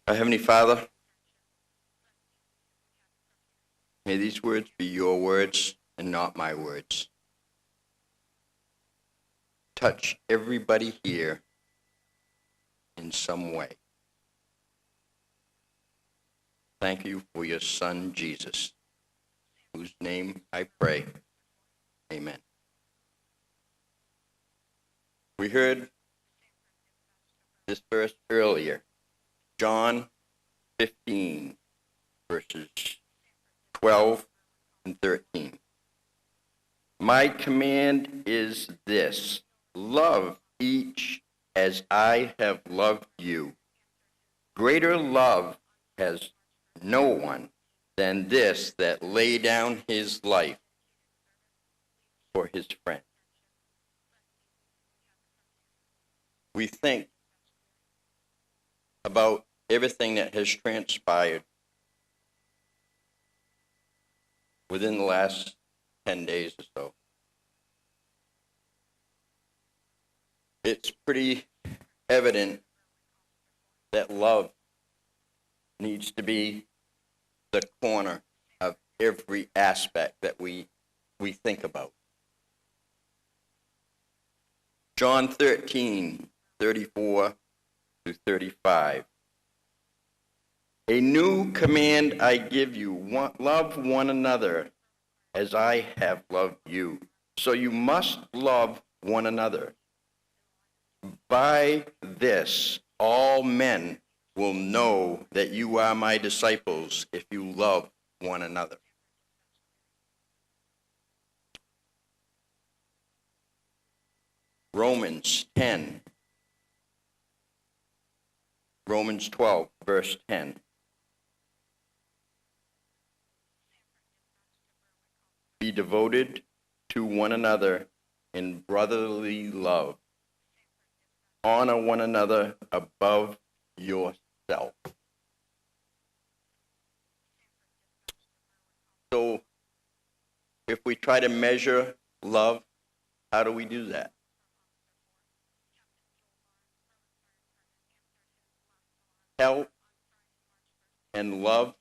Our Heavenly Father, may these words be your words and not my words. Touch everybody here in some way. Thank you for your Son, Jesus, whose name I pray. Amen. We heard this verse earlier, John 15, verses 12 and 13. My command is this: love each as I have loved you. Greater love has no one than this, that lay down his life for his friend. We think about everything that has transpired within the last 10 days or so. It's pretty evident that love needs to be the corner of every aspect that we think about. John 13, 34 to 35. A new command I give you, love one another as I have loved you. So you must love one another. By this, all men will know that you are my disciples if you love one another. Romans 12, verse 10. Be devoted to one another in brotherly love. Honor one another above yourself. So, if we try to measure love, how do we do that? Help and love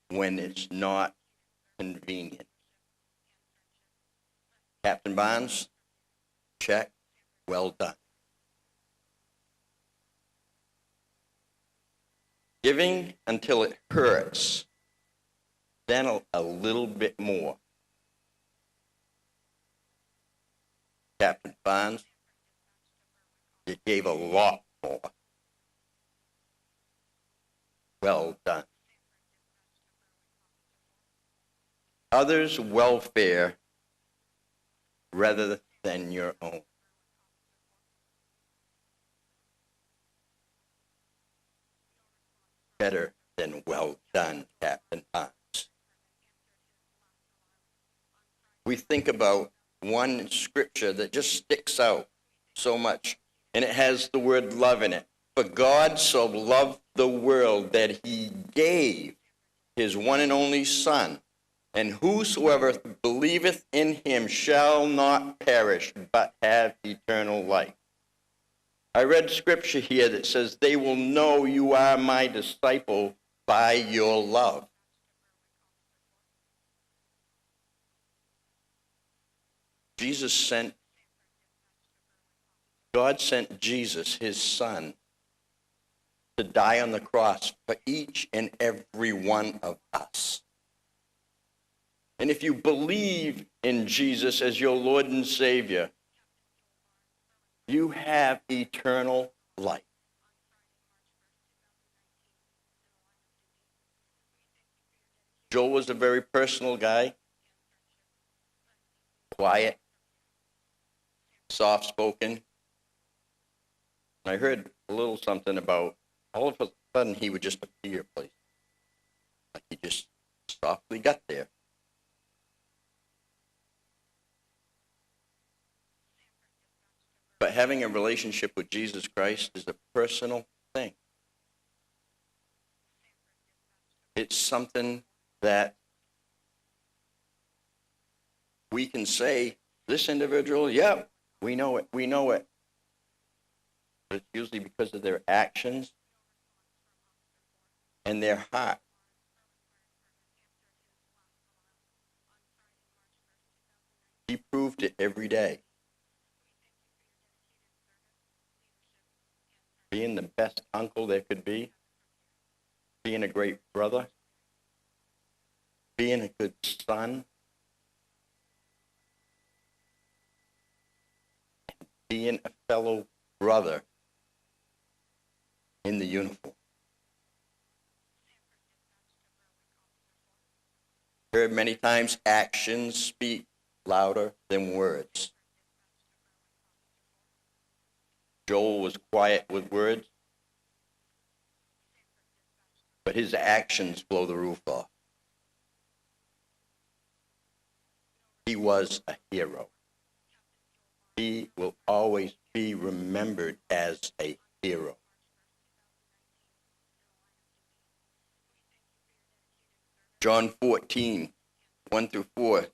when it's not convenient. Captain Barnes, check, well done. Giving until it hurts, then a little bit more. Captain Barnes, you gave a lot more. Well done. Others' welfare rather than your own. Better than well done, Captain Barnes. We think about one scripture that just sticks out so much, and it has the word love in it. For God so loved the world that he gave his one and only Son, and whosoever believeth in him shall not perish, but have eternal life. I read scripture here that says, they will know you are my disciple by your love. God sent Jesus, his Son, to die on the cross for each and every one of us. And if you believe in Jesus as your Lord and Savior, you have eternal life. Joel was a very personal guy, quiet, soft-spoken. I heard a little something about all of a sudden he would just appear places. Like he just softly got there. But having a relationship with Jesus Christ is a personal thing. It's something that we can say, this individual, yeah, we know it, we know it. But it's usually because of their actions and their heart. He proved it every day. Being the best uncle there could be, being a great brother, being a good son, being a fellow brother in the uniform. Heard many times, actions speak louder than words. Joel was quiet with words, but his actions blow the roof off. He was a hero. He will always be remembered as a hero. John 14, 1-4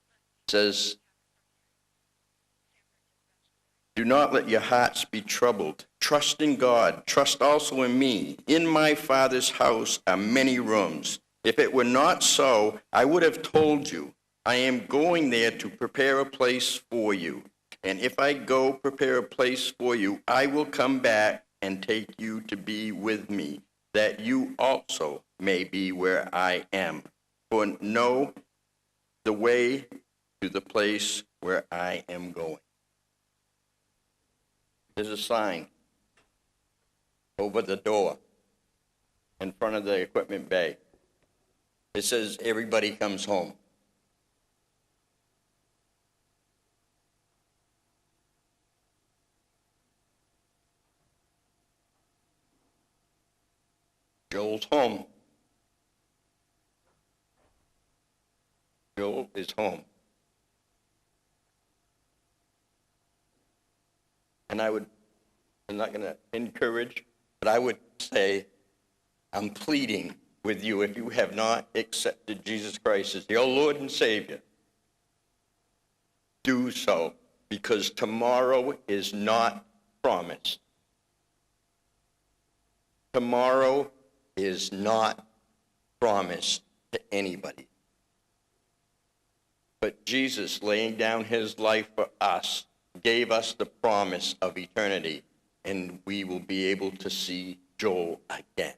says, do not let your hearts be troubled. Trust in God. Trust also in me. In my Father's house are many rooms. If it were not so, I would have told you. I am going there to prepare a place for you. And if I go prepare a place for you, I will come back and take you to be with me, that you also may be where I am. For know the way to the place where I am going. There's a sign over the door in front of the equipment bay. It says, everybody comes home. Joel's home. Joel is home. And I'm not going to encourage, but I would say, I'm pleading with you, if you have not accepted Jesus Christ as your Lord and Savior, do so, because tomorrow is not promised. Tomorrow is not promised to anybody. But Jesus, laying down his life for us, gave us the promise of eternity, and we will be able to see Joel again.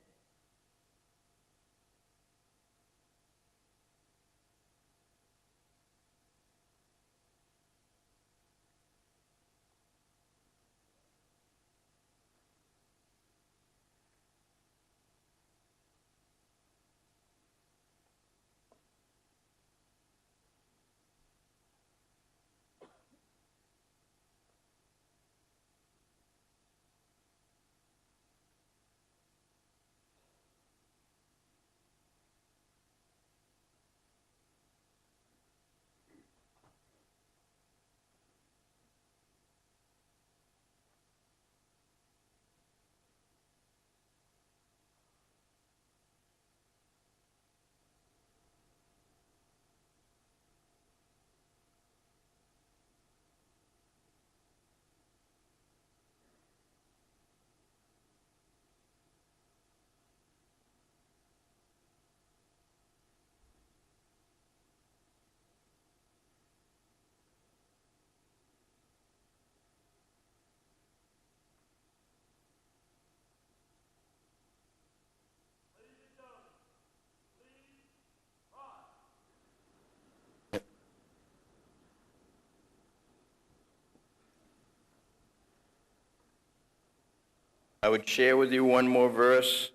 I would share with you one more verse,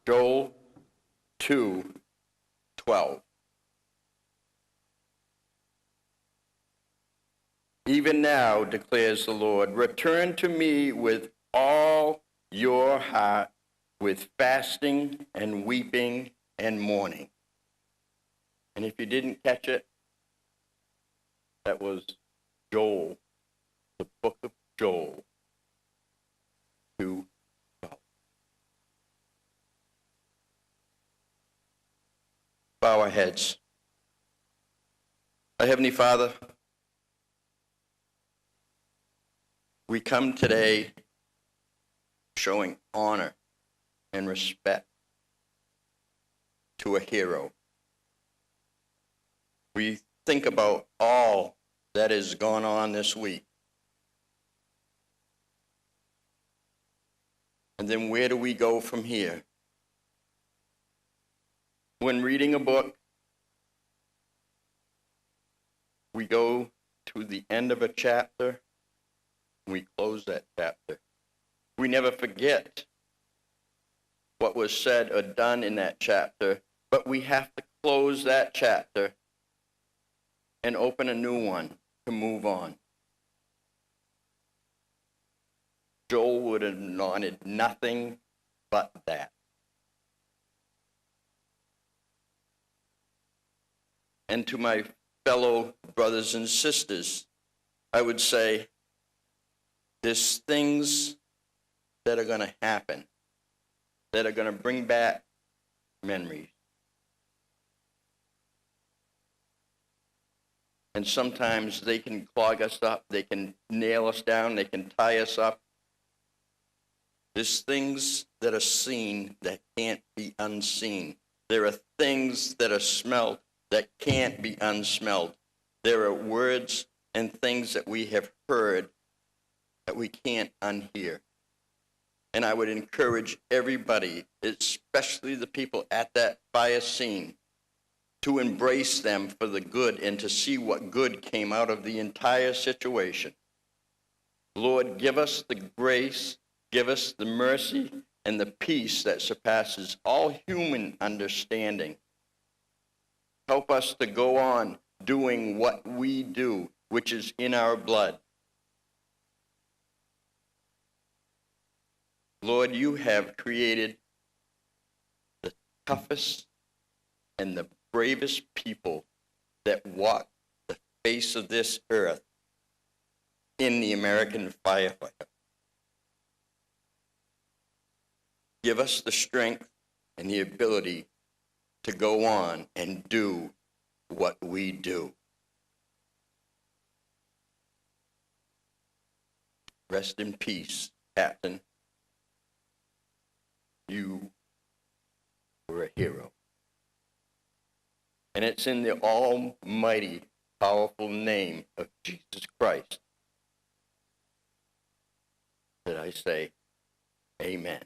Joel 2:12. Even now, declares the Lord, return to me with all your heart, with fasting and weeping and mourning. And if you didn't catch it, that was Joel, the book of Joel, 2:12. Bow our heads. Our Heavenly Father, we come today showing honor and respect to a hero. We think about all that has gone on this week. And then where do we go from here? When reading a book, we go to the end of a chapter, we close that chapter. We never forget what was said or done in that chapter, but we have to close that chapter and open a new one to move on. Joel would have wanted nothing but that. And to my fellow brothers and sisters, I would say there's things that are going to happen that are going to bring back memories. And sometimes they can clog us up, they can nail us down, they can tie us up. There's things that are seen that can't be unseen. There are things that are smelled that can't be unsmelled. There are words and things that we have heard that we can't unhear. And I would encourage everybody, especially the people at that fire scene, to embrace them for the good and to see what good came out of the entire situation. Lord, give us the grace, give us the mercy and the peace that surpasses all human understanding. Help us to go on doing what we do, which is in our blood. Lord, you have created the toughest and the bravest people that walk the face of this earth in the American firefighter. Give us the strength and the ability to go on and do what we do. Rest in peace, Captain. You were a hero. And it's in the almighty, powerful name of Jesus Christ that I say, amen.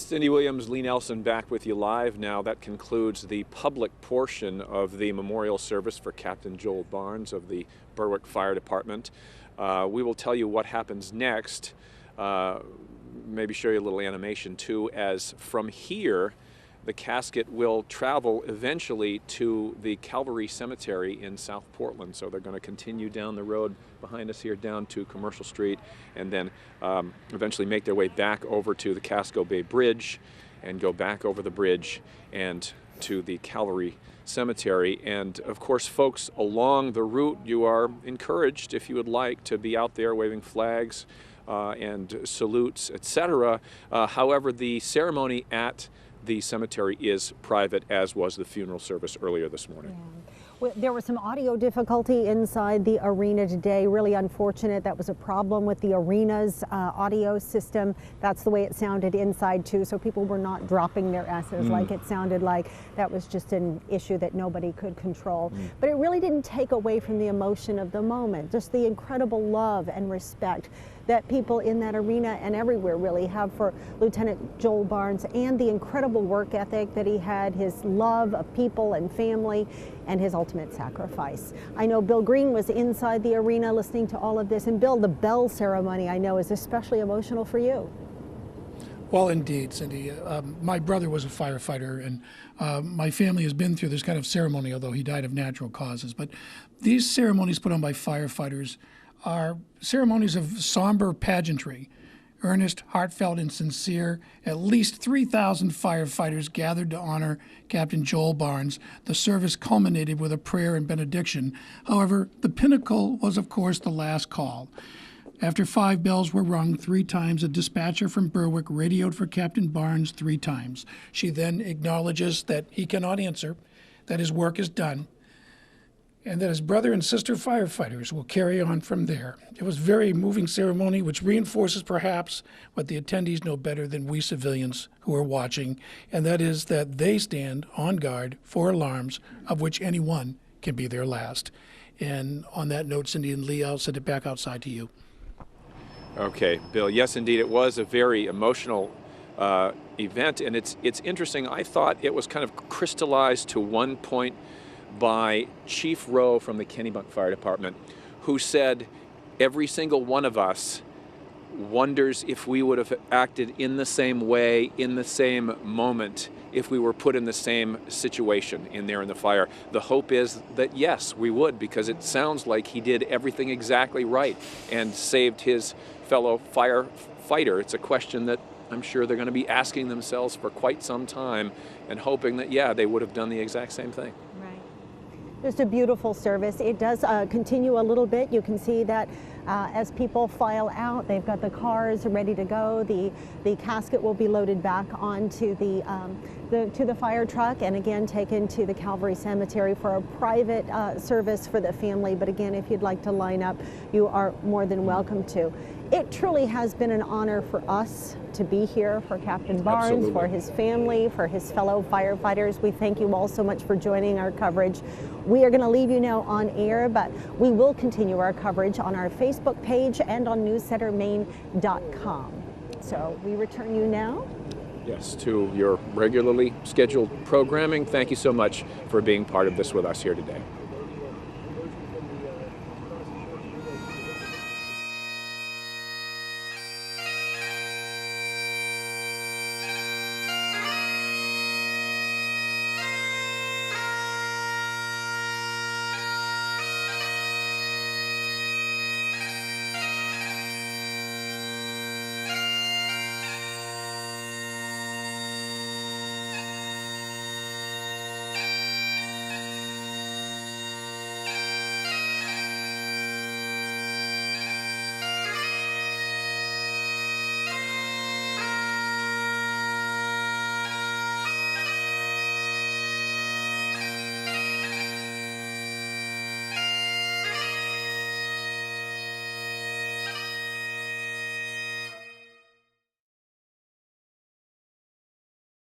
Cindy Williams, Lee Nelson back with you live now. That concludes the public portion of the memorial service for Captain Joel Barnes of the Berwick Fire Department. We will tell you what happens next, maybe show you a little animation too, as from here the casket will travel eventually to the Calvary Cemetery in South Portland. So they're going to continue down the road behind us here down to Commercial Street, and then eventually make their way back over to the Casco Bay Bridge and go back over the bridge and to the Calvary Cemetery. And of course, folks along the route, you are encouraged, if you would like, to be out there waving flags and salutes, etc. However, the ceremony at the cemetery is private, as was the funeral service earlier this morning. Yeah. Well, there was some audio difficulty inside the arena today. Really unfortunate. That was a problem with the arena's audio system. That's the way it sounded inside too. So people were not dropping their S's like it sounded like. That was just an issue that nobody could control. But it really didn't take away from the emotion of the moment. Just the incredible love and respect that people in that arena and everywhere really have for Lieutenant Joel Barnes, and the incredible work ethic that he had, his love of people and family, and his ultimate sacrifice. I know Bill Green was inside the arena listening to all of this. And Bill, the bell ceremony I know is especially emotional for you. Well, indeed, Cindy. My brother was a firefighter, and my family has been through this kind of ceremony, although he died of natural causes. But these ceremonies put on by firefighters are ceremonies of somber pageantry. Earnest, heartfelt, and sincere. At least 3,000 firefighters gathered to honor Captain Joel Barnes. The service culminated with a prayer and benediction. However, the pinnacle was, of course, the last call. After 5 bells were rung 3 times, a dispatcher from Berwick radioed for Captain Barnes 3 times. She then acknowledges that he cannot answer, that his work is done, and that his brother and sister firefighters will carry on from there. It was a very moving ceremony, which reinforces perhaps what the attendees know better than we civilians who are watching, and that is that they stand on guard for alarms, of which any one can be their last. And on that note, Cindy and Lee, I'll send it back outside to you. Okay, Bill. Yes, indeed, it was a very emotional event, and it's interesting. I thought it was kind of crystallized to one point by Chief Rowe from the Kennebunk Fire Department, who said every single one of us wonders if we would have acted in the same way, in the same moment, if we were put in the same situation in there in the fire. The hope is that yes, we would, because it sounds like he did everything exactly right and saved his fellow firefighter. It's a question that I'm sure they're going to be asking themselves for quite some time, and hoping that, yeah, they would have done the exact same thing. Just a beautiful service. It does continue a little bit. You can see that as people file out, they've got the cars ready to go. The casket will be loaded back onto the fire truck, and again taken to the Calvary Cemetery for a private service for the family. But again, if you'd like to line up, you are more than welcome to. It truly has been an honor for us to be here for Captain Barnes, Absolutely. for his family, for his fellow firefighters. We thank you all so much for joining our coverage. We are going to leave you now on air, but we will continue our coverage on our Facebook page and on newscentermaine.com. So we return you now. Yes, to your regularly scheduled programming. Thank you so much for being part of this with us here today.